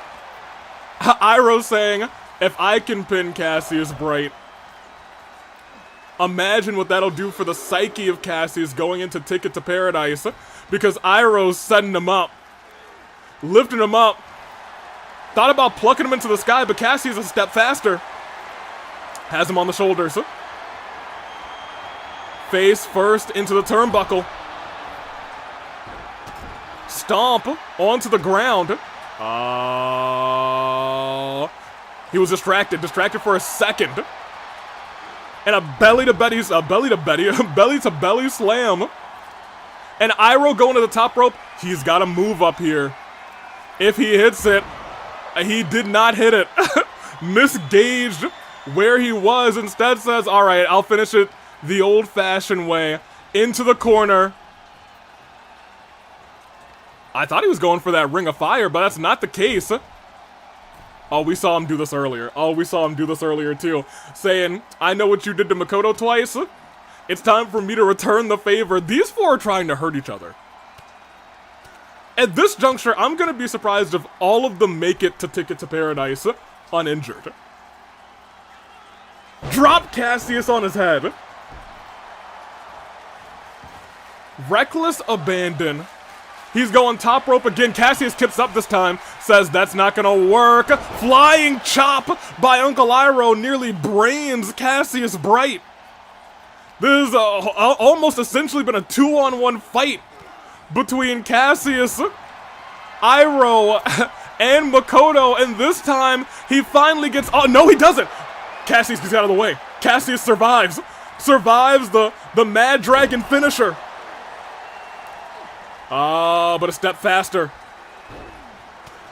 Iroh saying, if I can pin Cassius Bright, imagine what that'll do for the psyche of Cassius going into Ticket to Paradise. Because Iroh's setting him up. Lifting him up. Thought about plucking him into the sky, but Cassius a step faster. Has him on the shoulders. Face first into the turnbuckle. Stomp onto the ground. He was distracted for a second. And a belly to belly slam. And Iroh going to the top rope. He's got to move up here. If he hits it, he did not hit it. Misgauged where he was. Instead says, all right, I'll finish it the old-fashioned way. Into the corner. I thought he was going for that Ring of Fire, but that's not the case. Oh, we saw him do this earlier. Too. Saying, I know what you did to Makoto twice. It's time for me to return the favor. These four are trying to hurt each other. At this juncture, I'm going to be surprised if all of them make it to Ticket to Paradise uninjured. Drop Cassius on his head. Reckless abandon. He's going top rope again. Cassius kicks up this time. Says that's not going to work. Flying chop by Uncle Iroh nearly brains Cassius Bright. This has almost essentially been a 2-on-1 fight between Cassius, Iroh, and Makoto, and this time he finally gets. Oh no, he doesn't. Cassius gets out of the way. Cassius survives the Mad Dragon finisher. But a step faster.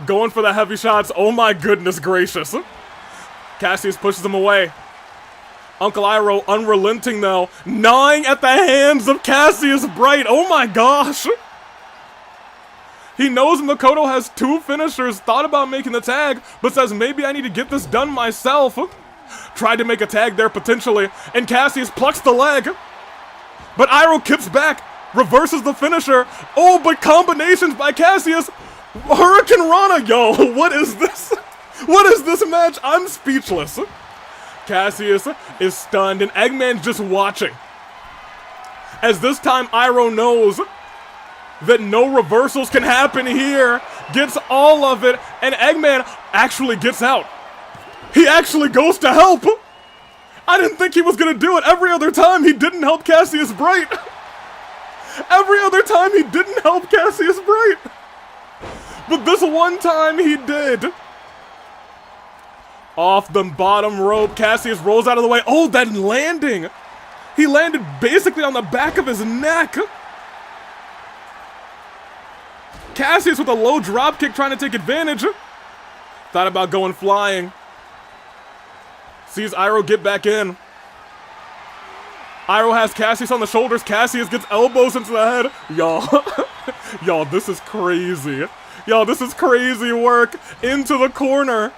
Going for the heavy shots. Oh my goodness gracious. Cassius pushes him away. Uncle Iroh unrelenting though, gnawing at the hands of Cassius Bright. Oh my gosh. He knows Makoto has two finishers, thought about making the tag, but says maybe I need to get this done myself. Tried to make a tag there potentially, and Cassius plucks the leg. But Iroh kicks back, reverses the finisher. Oh, but combinations by Cassius. Hurricane Rana, yo! What is this? What is this match? I'm speechless. Cassius is stunned, and Eggman's just watching. As this time, Iroh knows that no reversals can happen here. Gets all of it, and Eggman actually gets out. He actually goes to help. I didn't think he was gonna do it. Every other time, he didn't help Cassius Bright. Every other time, he didn't help Cassius Bright. But this one time, he did. Off the bottom rope, Cassius rolls out of the way. Oh, that landing! He landed basically on the back of his neck. Cassius with a low drop kick trying to take advantage. Thought about going flying. Sees Iroh get back in. Iroh has Cassius on the shoulders. Cassius gets elbows into the head. Y'all. Y'all, this is crazy. Y'all, this is crazy work. Into the corner.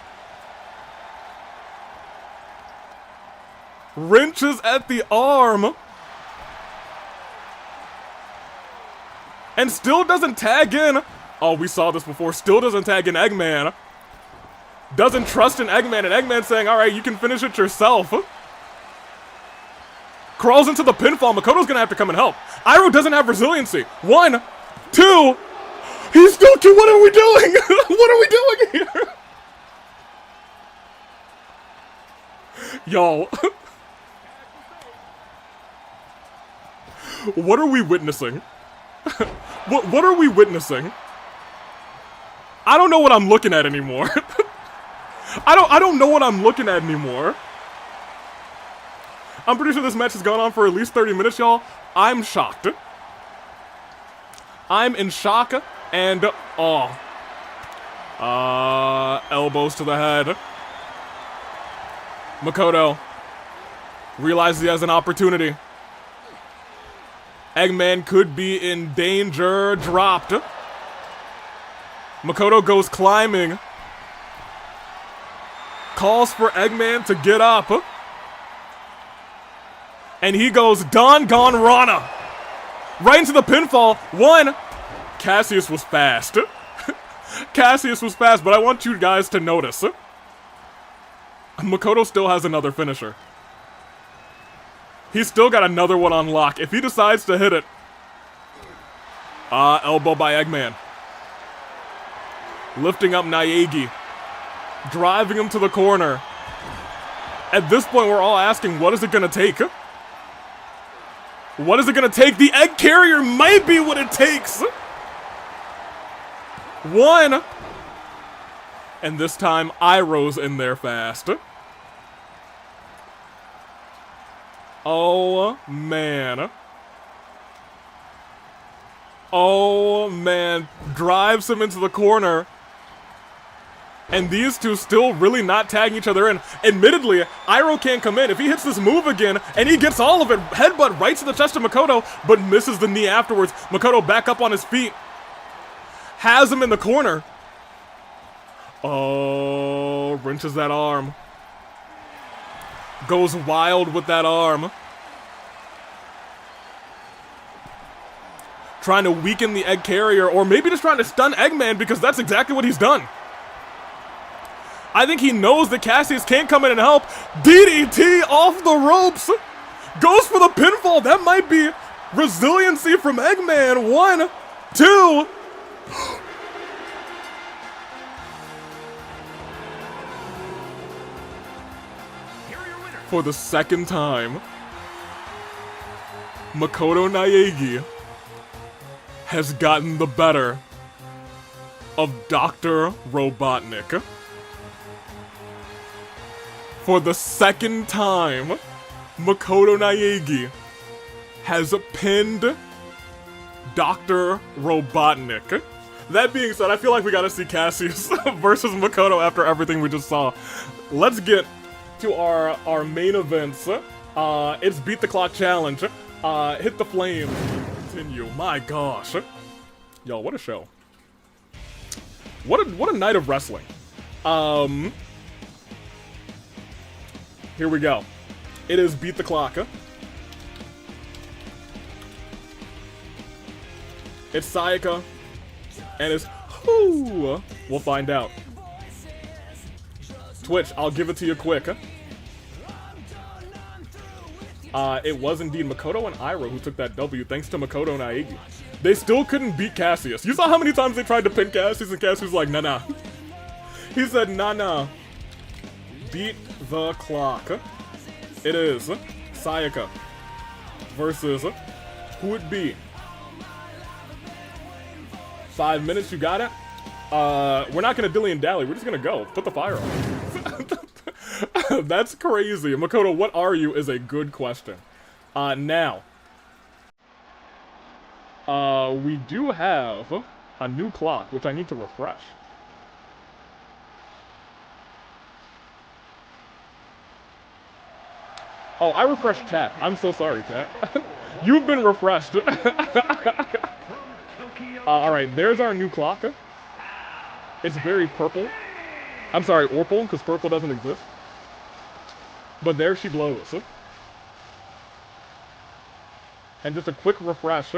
Wrenches at the arm. And still doesn't tag in. Oh, we saw this before. Still doesn't tag in Eggman. Doesn't trust in Eggman. And Eggman saying, alright, you can finish it yourself. Crawls into the pinfall. Makoto's gonna have to come and help. Iroh doesn't have resiliency. 1, 2. He's still 2. What are we doing? What are we doing here? Y'all. What are we witnessing? What are we witnessing? I don't know what I'm looking at anymore. I don't know what I'm looking at anymore. I'm pretty sure this match has gone on for at least 30 minutes, y'all. I'm shocked. I'm in shock and awe. Elbows to the head. Makoto realizes he has an opportunity. Eggman could be in danger. Dropped. Makoto goes climbing. Calls for Eggman to get up. And he goes Danganronpa. Right into the pinfall. 1. Cassius was fast. Cassius was fast, but I want you guys to notice. Makoto still has another finisher. He's still got another one on lock. If he decides to hit it. Elbow by Eggman. Lifting up Naegi. Driving him to the corner. At this point, we're all asking, what is it gonna take? What is it gonna take? The egg carrier might be what it takes. 1. And this time, Iroh's in there fast. Oh, man. Oh, man. Drives him into the corner. And these two still really not tagging each other in. Admittedly, Iroh can't come in. If he hits this move again, and he gets all of it, headbutt right to the chest of Makoto, but misses the knee afterwards. Makoto back up on his feet. Has him in the corner. Oh, wrenches that arm. Goes wild with that arm. Trying to weaken the egg carrier, or maybe just trying to stun Eggman, because that's exactly what he's done. I think he knows that Cassius can't come in and help. DDT off the ropes. Goes for the pinfall. That might be resiliency from Eggman. 1, 2. For the second time, Makoto Naegi has gotten the better of Dr. Robotnik. For the second time, Makoto Naegi has pinned Dr. Robotnik. That being said, I feel like we gotta see Cassius versus Makoto after everything we just saw. Let's get to our main events. It's Beat the Clock Challenge. Hit the flame. Continue. My gosh. Yo, what a show. What a night of wrestling. Here we go. It is Beat the Clock. It's Sayaka and it's Whew. We'll find out. Twitch, I'll give it to you quick. It was indeed Makoto and Iroh who took that W, thanks to Makoto and Naegi. They still couldn't beat Cassius. You saw how many times they tried to pin Cassius, and Cassius was like, nah, nah. He said, nah, nah. Beat the clock. It is Sayaka versus, who would be? 5 minutes, you got it? We're not gonna dilly and dally, we're just gonna go. Put the fire on. That's crazy. Makoto, what are you is a good question. Now. We do have a new clock, which I need to refresh. Oh, I refreshed chat. I'm so sorry, chat. You've been refreshed. Alright, there's our new clock. It's very purple. I'm sorry, Orpal, because purple doesn't exist. But there she blows. And just a quick refresh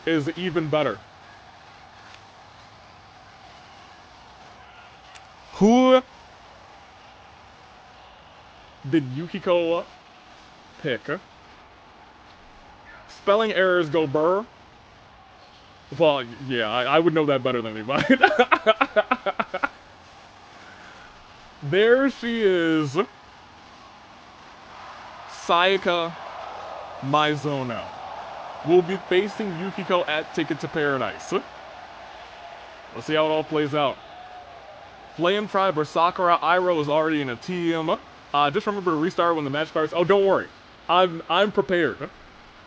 is even better. Who did Yukiko pick? Spelling errors go burr. Well, yeah, I would know that better than anybody. There she is. Sayaka Mizuno will be facing Yukiko at Ticket to Paradise. Let's see how it all plays out. Flame Tribe or Sakura Iroh is already in a team. Just remember to restart when the match starts. Oh, don't worry. I'm prepared.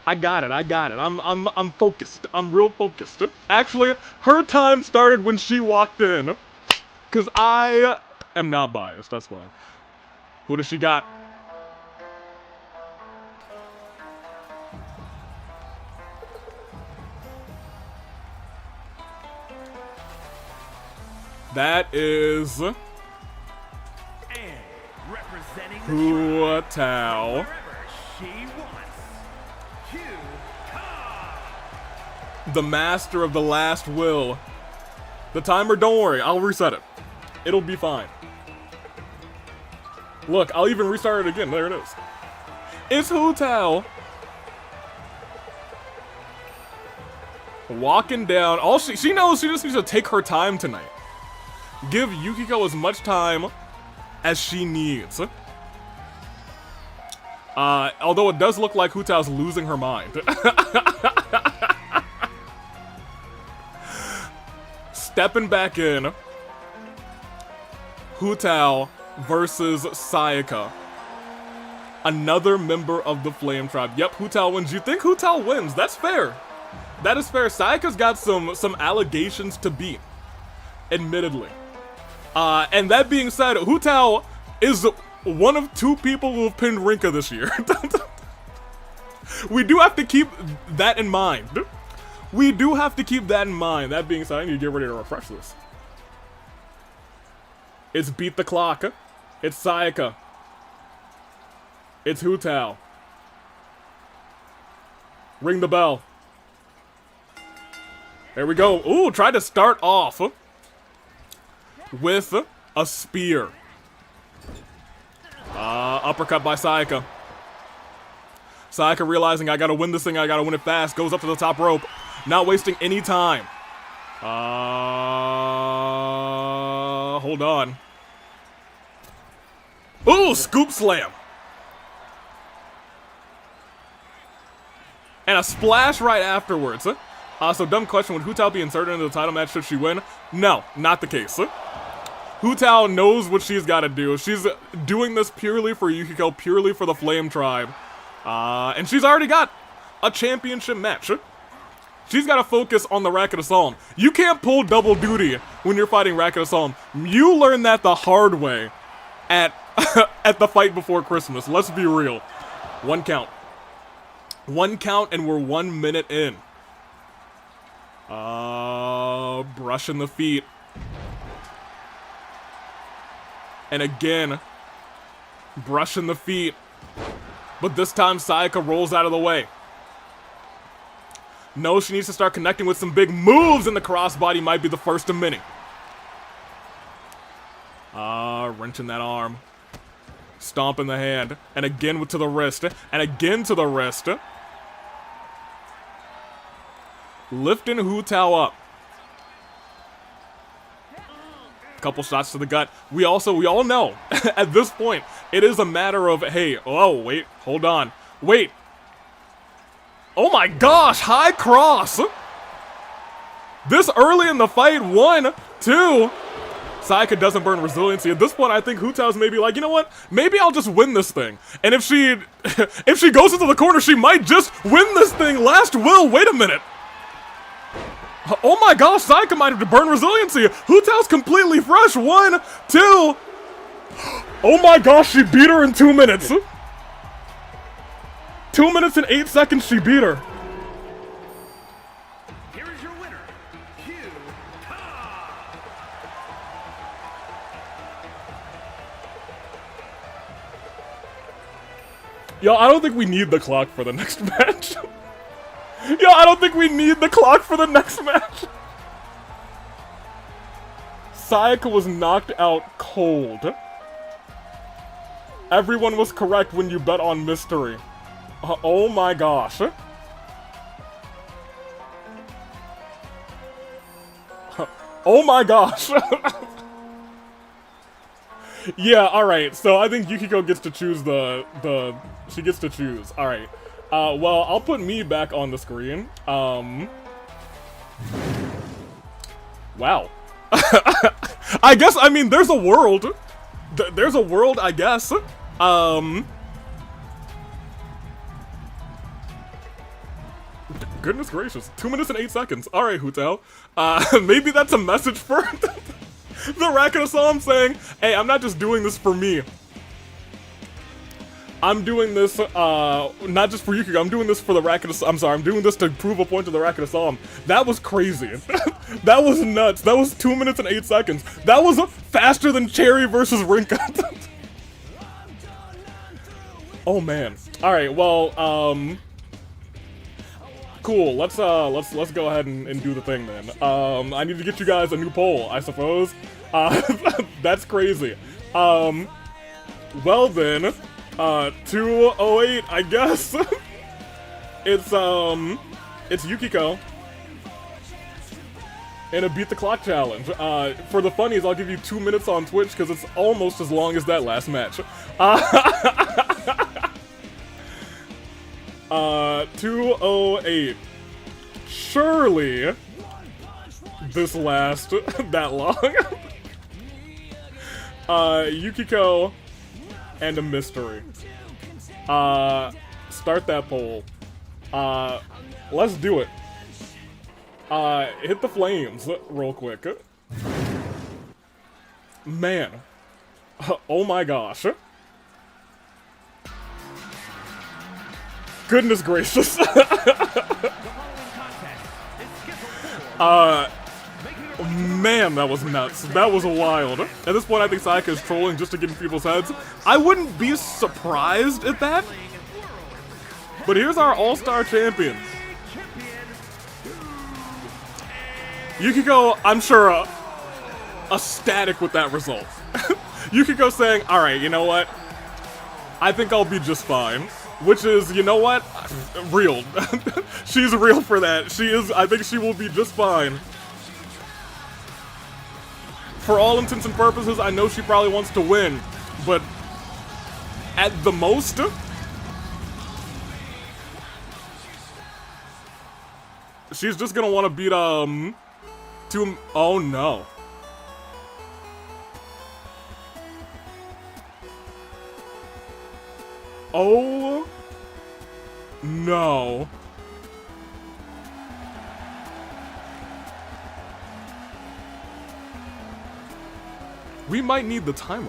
I got it. I'm focused. I'm real focused. Actually, her time started when she walked in. Cause I am not biased, that's why. Who does she got? That is Hu Tao. The master of the last will. The timer, don't worry, I'll reset it. It'll be fine. Look, I'll even restart it again. There it is. It's Hu Tao. Walking down. All she knows she just needs to take her time tonight. Give Yukiko as much time as she needs. Although it does look like Hu Tao's losing her mind. Stepping back in. Hu Tao versus Sayaka. Another member of the Flame Tribe. Yep, Hu Tao wins. You think Hu Tao wins? That's fair. That is fair. Sayaka's got some allegations to beat. Admittedly. And that being said, Hu Tao is one of 2 people who have pinned Rinka this year. We do have to keep that in mind. We do have to keep that in mind. That being said, I need to get ready to refresh this. It's Beat the Clock. It's Sayaka. It's Hu Tao. Ring the bell. There we go. Ooh, try to start off with a spear. Uppercut by Sayaka. Sayaka realizing I gotta win this thing, I gotta win it fast, goes up to the top rope, not wasting any time. Hold on. Ooh, scoop slam. And a splash right afterwards. So dumb question, would Hu Tao be inserted into the title match should she win? No, not the case. Hu Tao knows what she's got to do. She's doing this purely for Yukiko, purely for the Flame Tribe. And she's already got a championship match. She's got to focus on the Racket Assault. You can't pull double duty when you're fighting Racket Assault. You learned that the hard way at at the fight before Christmas. Let's be real. 1 count. 1 count and we're 1 minute in. Brushing the feet. And again, brushing the feet. But this time, Sayaka rolls out of the way. No, she needs to start connecting with some big moves, and the crossbody might be the first of many. Wrenching that arm. Stomping the hand. And again to the wrist. And again to the wrist. Lifting Hu Tao up. Couple shots to the gut. We all know, at this point, it is a matter of, hey, oh, wait, hold on. Wait. Oh my gosh, high cross. This early in the fight, 1, 2. Sayaka doesn't burn resiliency. At this point, I think Hu Tao's maybe like, you know what? Maybe I'll just win this thing. And if she goes into the corner, she might just win this thing. Last will. Wait a minute. Oh my gosh, Sayaka might have to burn resiliency. Hu Tao's completely fresh. 1, 2. Oh my gosh, she beat her in 2 minutes. 2 minutes and 8 seconds, she beat her. Here is your winner, Yukiko. Yo, I don't think we need the clock for the next match. Yo, I don't think we need the clock for the next match. Sayaka was knocked out cold. Everyone was correct when you bet on mystery. Oh my gosh. Oh my gosh. Yeah, alright, so I think Yukiko gets to choose she gets to choose. Alright. Well, I'll put me back on the screen. Wow. I guess, I mean, there's a world. There's a world, I guess. Goodness gracious. 2 minutes and 8 seconds. Alright, Hu Tao. Maybe that's a message for the Racket Assault saying, hey, I'm not just doing this for me. I'm doing this, not just for Yukiko, I'm doing this for the Racket Assault. I'm sorry, I'm doing this to prove a point to the Racket Assault. That was crazy. That was nuts. That was 2 minutes and 8 seconds. That was faster than Cherry versus Rinka. Oh man. Alright, well, cool. Let's go ahead and do the thing then. I need to get you guys a new poll, I suppose. That's crazy. Well then, 208, I guess. It's Yukiko in a beat the clock challenge. For the funnies, I'll give you 2 minutes on Twitch because it's almost as long as that last match. 208. Surely this lasts that long. Yukiko and a mystery. Start that poll. Let's do it. Hit the flames real quick. Man. Oh my gosh. Goodness gracious. Man, that was nuts. That was wild. At this point, I think Sayaka is trolling just to get in people's heads. I wouldn't be surprised at that. But here's our all-star champion. Yukiko, I'm sure, ecstatic with that result. Yukiko saying, alright, you know what? I think I'll be just fine. Which is, you know what? Real. She's real for that. She is, I think she will be just fine. For all intents and purposes, I know she probably wants to win, but at the most, she's just gonna want to beat, oh no. Oh no. We might need the timer.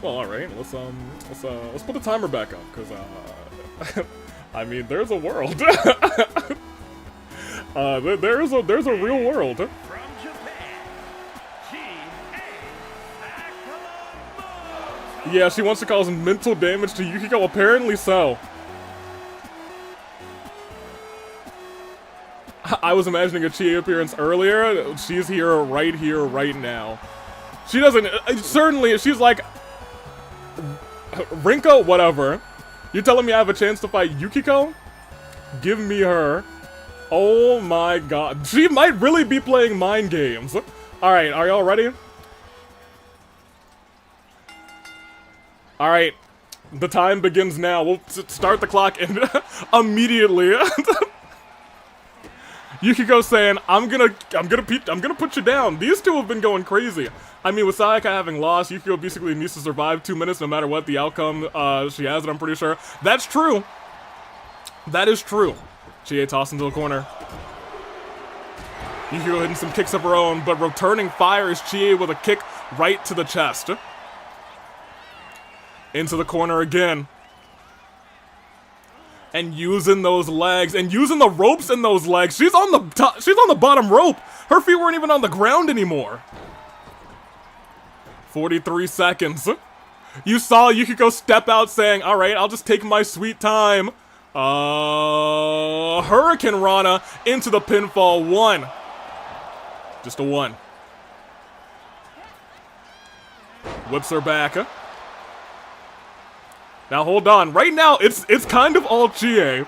Well, all right. Let's put the timer back up, cause I mean, there's a world. there's a real world. From Japan, Yeah, she wants to cause mental damage to Yukiko. Apparently so. I was imagining a Chie appearance earlier. She's here, right now. She doesn't... certainly, she's like... Rinka, whatever. You're telling me I have a chance to fight Yukiko? Give me her. Oh my god. She might really be playing mind games. Alright, are y'all ready? Alright. The time begins now. We'll start the clock and immediately. Yukiko saying, I'm gonna put you down. These two have been going crazy. I mean, with Sayaka having lost, Yukiko basically needs to survive 2 minutes no matter what the outcome she has it, I'm pretty sure. That's true. That is true. Chie tossed into the corner. Yukiko hitting some kicks of her own, but returning fire is Chie with a kick right to the chest. Into the corner again. And using those legs, and using the ropes in those legs. She's on the top, she's on the bottom rope. Her feet weren't even on the ground anymore. 43 seconds. You saw Yukiko step out saying, alright, I'll just take my sweet time. Hurricane Rana into the pinfall. 1. Just a 1. Whips her back. Now hold on. Right now, it's kind of all Chie.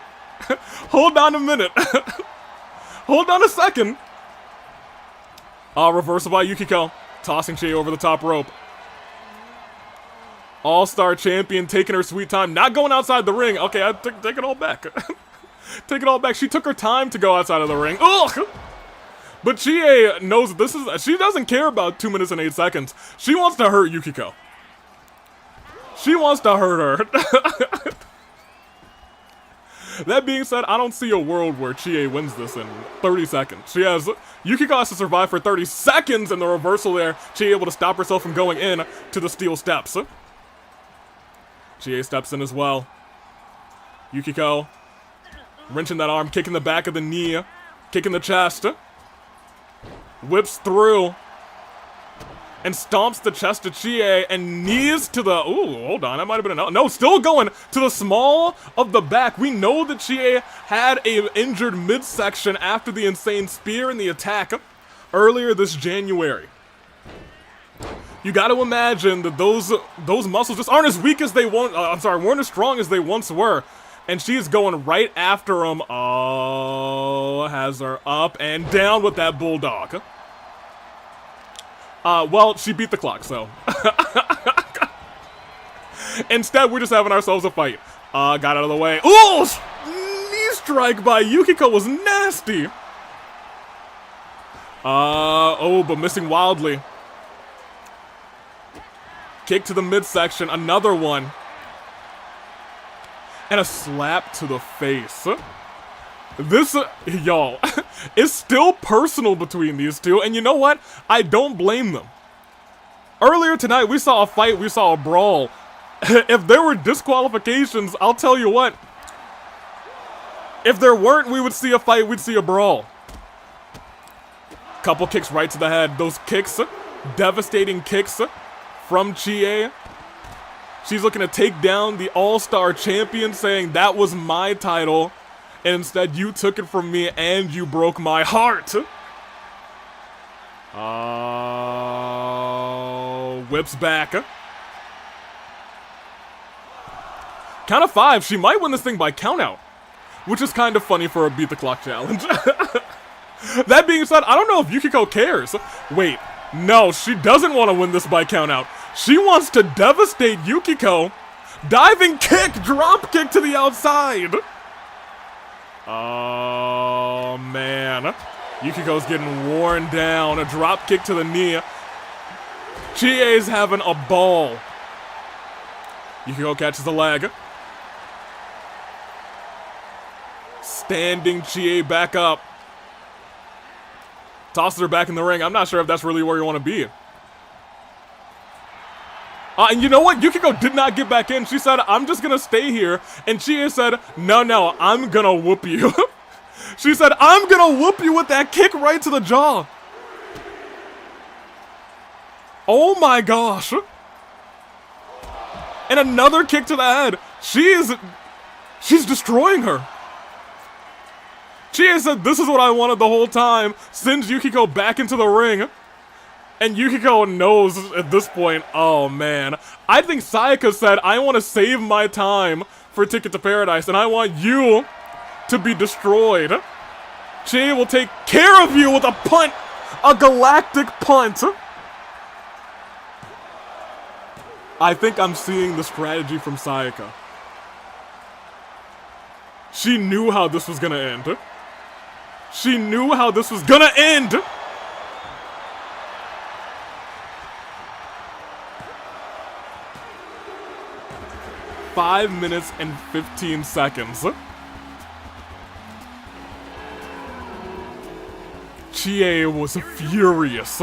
Hold on a minute. Hold on a second. Reversal by Yukiko. Tossing Chie over the top rope. All-Star champion taking her sweet time. Not going outside the ring. Okay, I take it all back. Take it all back. She took her time to go outside of the ring. Ugh! But Chie knows this is... She doesn't care about 2 minutes and 8 seconds. She wants to hurt Yukiko. She wants to hurt her. That being said, I don't see a world where Chie wins this in 30 seconds. Yukiko has to survive for 30 seconds in the reversal there. Chie able to stop herself from going in to the steel steps. Chie steps in as well. Yukiko wrenching that arm, kicking the back of the knee, kicking the chest. Whips through. And stomps the chest to Chie and knees to the... Ooh, hold on. That might have been enough. No, still going to the small of the back. We know that Chie had a injured midsection after the insane spear and the attack earlier this January. You got to imagine that those muscles just aren't as weak as they weren't as strong as they once were. And she's going right after him. Oh, has her up and down with that bulldog. Well, she beat the clock, so. Instead, we're just having ourselves a fight. Got out of the way. Ooh! Knee strike by Yukiko was nasty. Oh, but missing wildly. Kick to the midsection, another one. And a slap to the face. This, y'all, is still personal between these two, and you know what? I don't blame them. Earlier tonight, we saw a fight, we saw a brawl. If there were disqualifications, I'll tell you what. If there weren't, we would see a fight, we'd see a brawl. Couple kicks right to the head. Those kicks, devastating kicks from Chie. She's looking to take down the All-Star champion, saying that was my title. And instead, you took it from me and you broke my heart. Whips back. Count of 5. She might win this thing by countout. Which is kind of funny for a beat the clock challenge. That being said, I don't know if Yukiko cares. Wait, no, she doesn't want to win this by countout. She wants to devastate Yukiko. Diving kick, drop kick to the outside. Oh, man. Yukiko's getting worn down. A drop kick to the knee. Chie's having a ball. Yukiko catches the leg. Standing Chie back up. Tosses her back in the ring. I'm not sure if that's really where you want to be. And you know what? Yukiko did not get back in. She said, I'm just going to stay here. And Chie said, no, I'm going to whoop you. She said, I'm going to whoop you with that kick right to the jaw. Oh my gosh. And another kick to the head. She's destroying her. Chie said, this is what I wanted the whole time. Sends Yukiko back into the ring. And Yukiko knows at this point, oh man. I think Sayaka said, I want to save my time for Ticket to Paradise, and I want you to be destroyed. Chie will take care of you with a punt. A galactic punt. I think I'm seeing the strategy from Sayaka. She knew how this was gonna end. She knew how this was gonna end! 5 minutes and 15 seconds. Chie was furious.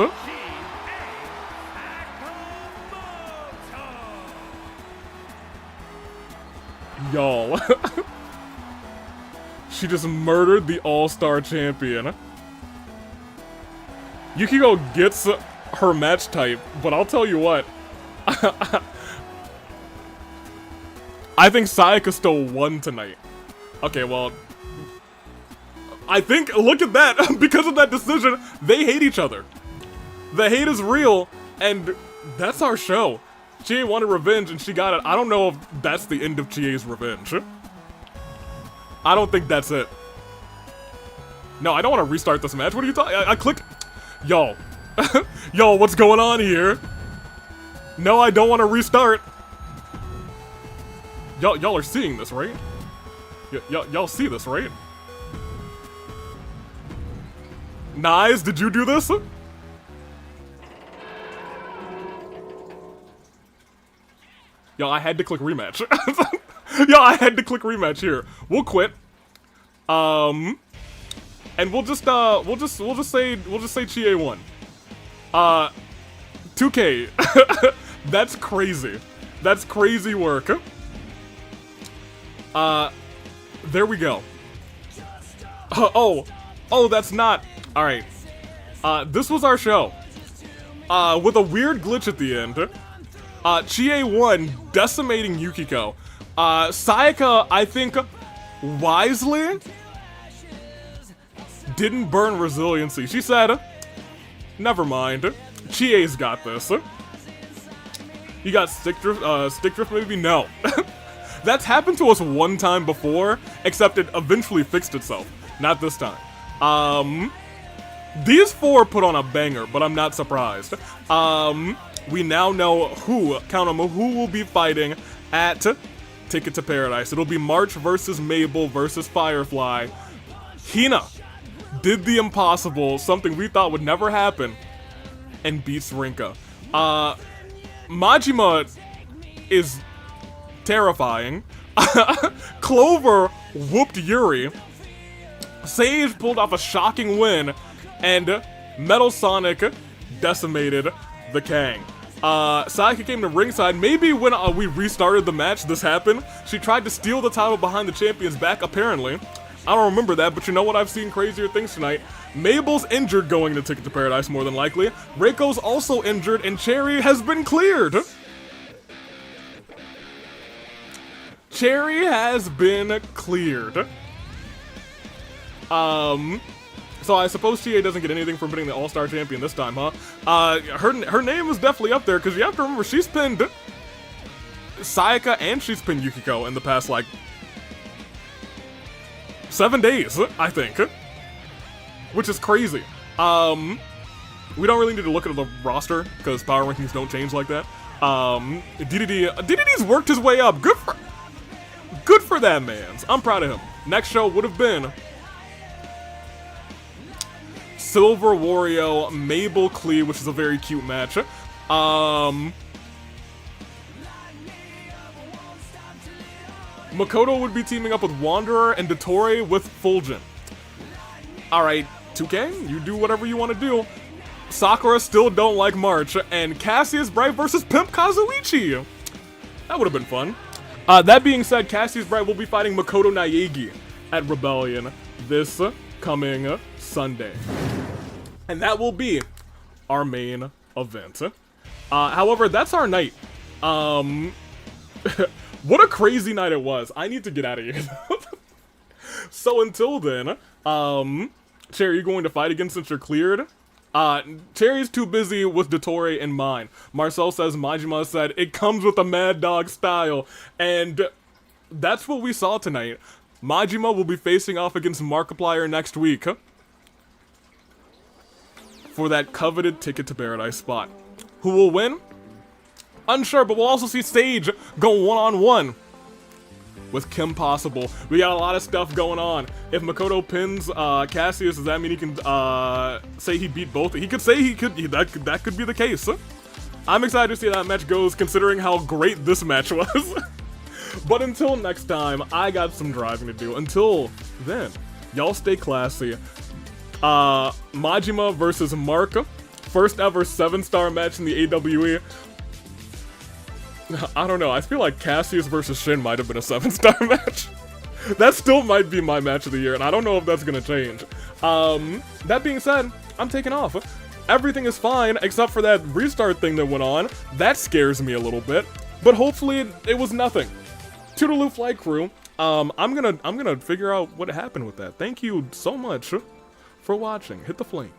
Y'all. She just murdered the All-Star champion. Yukiko gets her match type, but I'll tell you what. I think Sayaka still won tonight. Okay, well, I think, look at that, because of that decision, they hate each other. The hate is real, and that's our show. Chie wanted revenge, and she got it. I don't know if that's the end of Chie's revenge. I don't think that's it. No, I don't want to restart this match. What are you talking? I click. Yo. Yo, what's going on here? No, I don't want to restart. Y'all are seeing this, right? Y'all see this, right? Nice, did you do this? Yo, I had to click rematch. Yo, I had to click rematch here. We'll quit. And we'll just say Chie won. 2K. That's crazy. That's crazy work. There we go. Oh, that's not. Alright. This was our show. With a weird glitch at the end. Chie won, decimating Yukiko. Sayaka, I think, wisely didn't burn resiliency. She said, never mind. Chie's got this. You got stick drift maybe? No. That's happened to us one time before, except it eventually fixed itself. Not this time. These four put on a banger, but I'm not surprised. We now know who, count 'em, who will be fighting at Ticket to Paradise. It'll be March versus Mabel versus Firefly. Hina did the impossible, something we thought would never happen, and beats Rinka. Majima is terrifying. Clover whooped Yuri. Sage pulled off a shocking win, and Metal Sonic decimated the Kang. Sayaka came to ringside. Maybe when we restarted the match, this happened. She tried to steal the title behind the champion's back, apparently. I don't remember that, but you know what? I've seen crazier things tonight. Mabel's injured going to Ticket to Paradise, more than likely. Reiko's also injured, and Cherry has been cleared. Cherry has been cleared. So I suppose Chie doesn't get anything from being the All-Star champion this time, huh? Her name is definitely up there, because you have to remember, she's pinned Sayaka and she's pinned Yukiko in the past, like, 7 days, I think. Which is crazy. We don't really need to look at the roster, because power rankings don't change like that. Dedede's worked his way up. Good for that man. I'm proud of him. Next show would have been Silver Wario, Mabel Klee, which is a very cute match. Makoto would be teaming up with Wanderer and Dottore with Fulgent. Alright, 2K, you do whatever you want to do. Sakura still don't like March, and Cassius Bright versus Pimp Kazuichi. That would have been fun. That being said, Cassius Bright will be fighting Makoto Naegi at Rebellion this coming Sunday. And that will be our main event. However, that's our night. What a crazy night it was. I need to get out of here. So until then, Cherry, you going to fight again since you're cleared? Cherry's too busy with Dottore in mind. Marcel says Majima said, it comes with a Mad Dog style. And that's what we saw tonight. Majima will be facing off against Markiplier next week for that coveted Ticket to Paradise spot. Who will win? Unsure, but we'll also see Sage go one-on-one with Kim Possible. We got a lot of stuff going on. If Makoto pins Cassius, does that mean he can say he beat both? He could say that could be the case. I'm excited to see how that match goes, considering how great this match was. But until next time, I got some driving to do. Until then, y'all stay classy. Majima versus Mark, first ever 7-star match in the AWE. I don't know, I feel like Cassius versus Shin might have been a 7-star match. That still might be my match of the year, and I don't know if that's gonna change. That being said, I'm taking off. Everything is fine, except for that restart thing that went on. That scares me a little bit, but hopefully it was nothing. Toodaloo Flight Crew, I'm gonna figure out what happened with that. Thank you so much for watching. Hit the flame.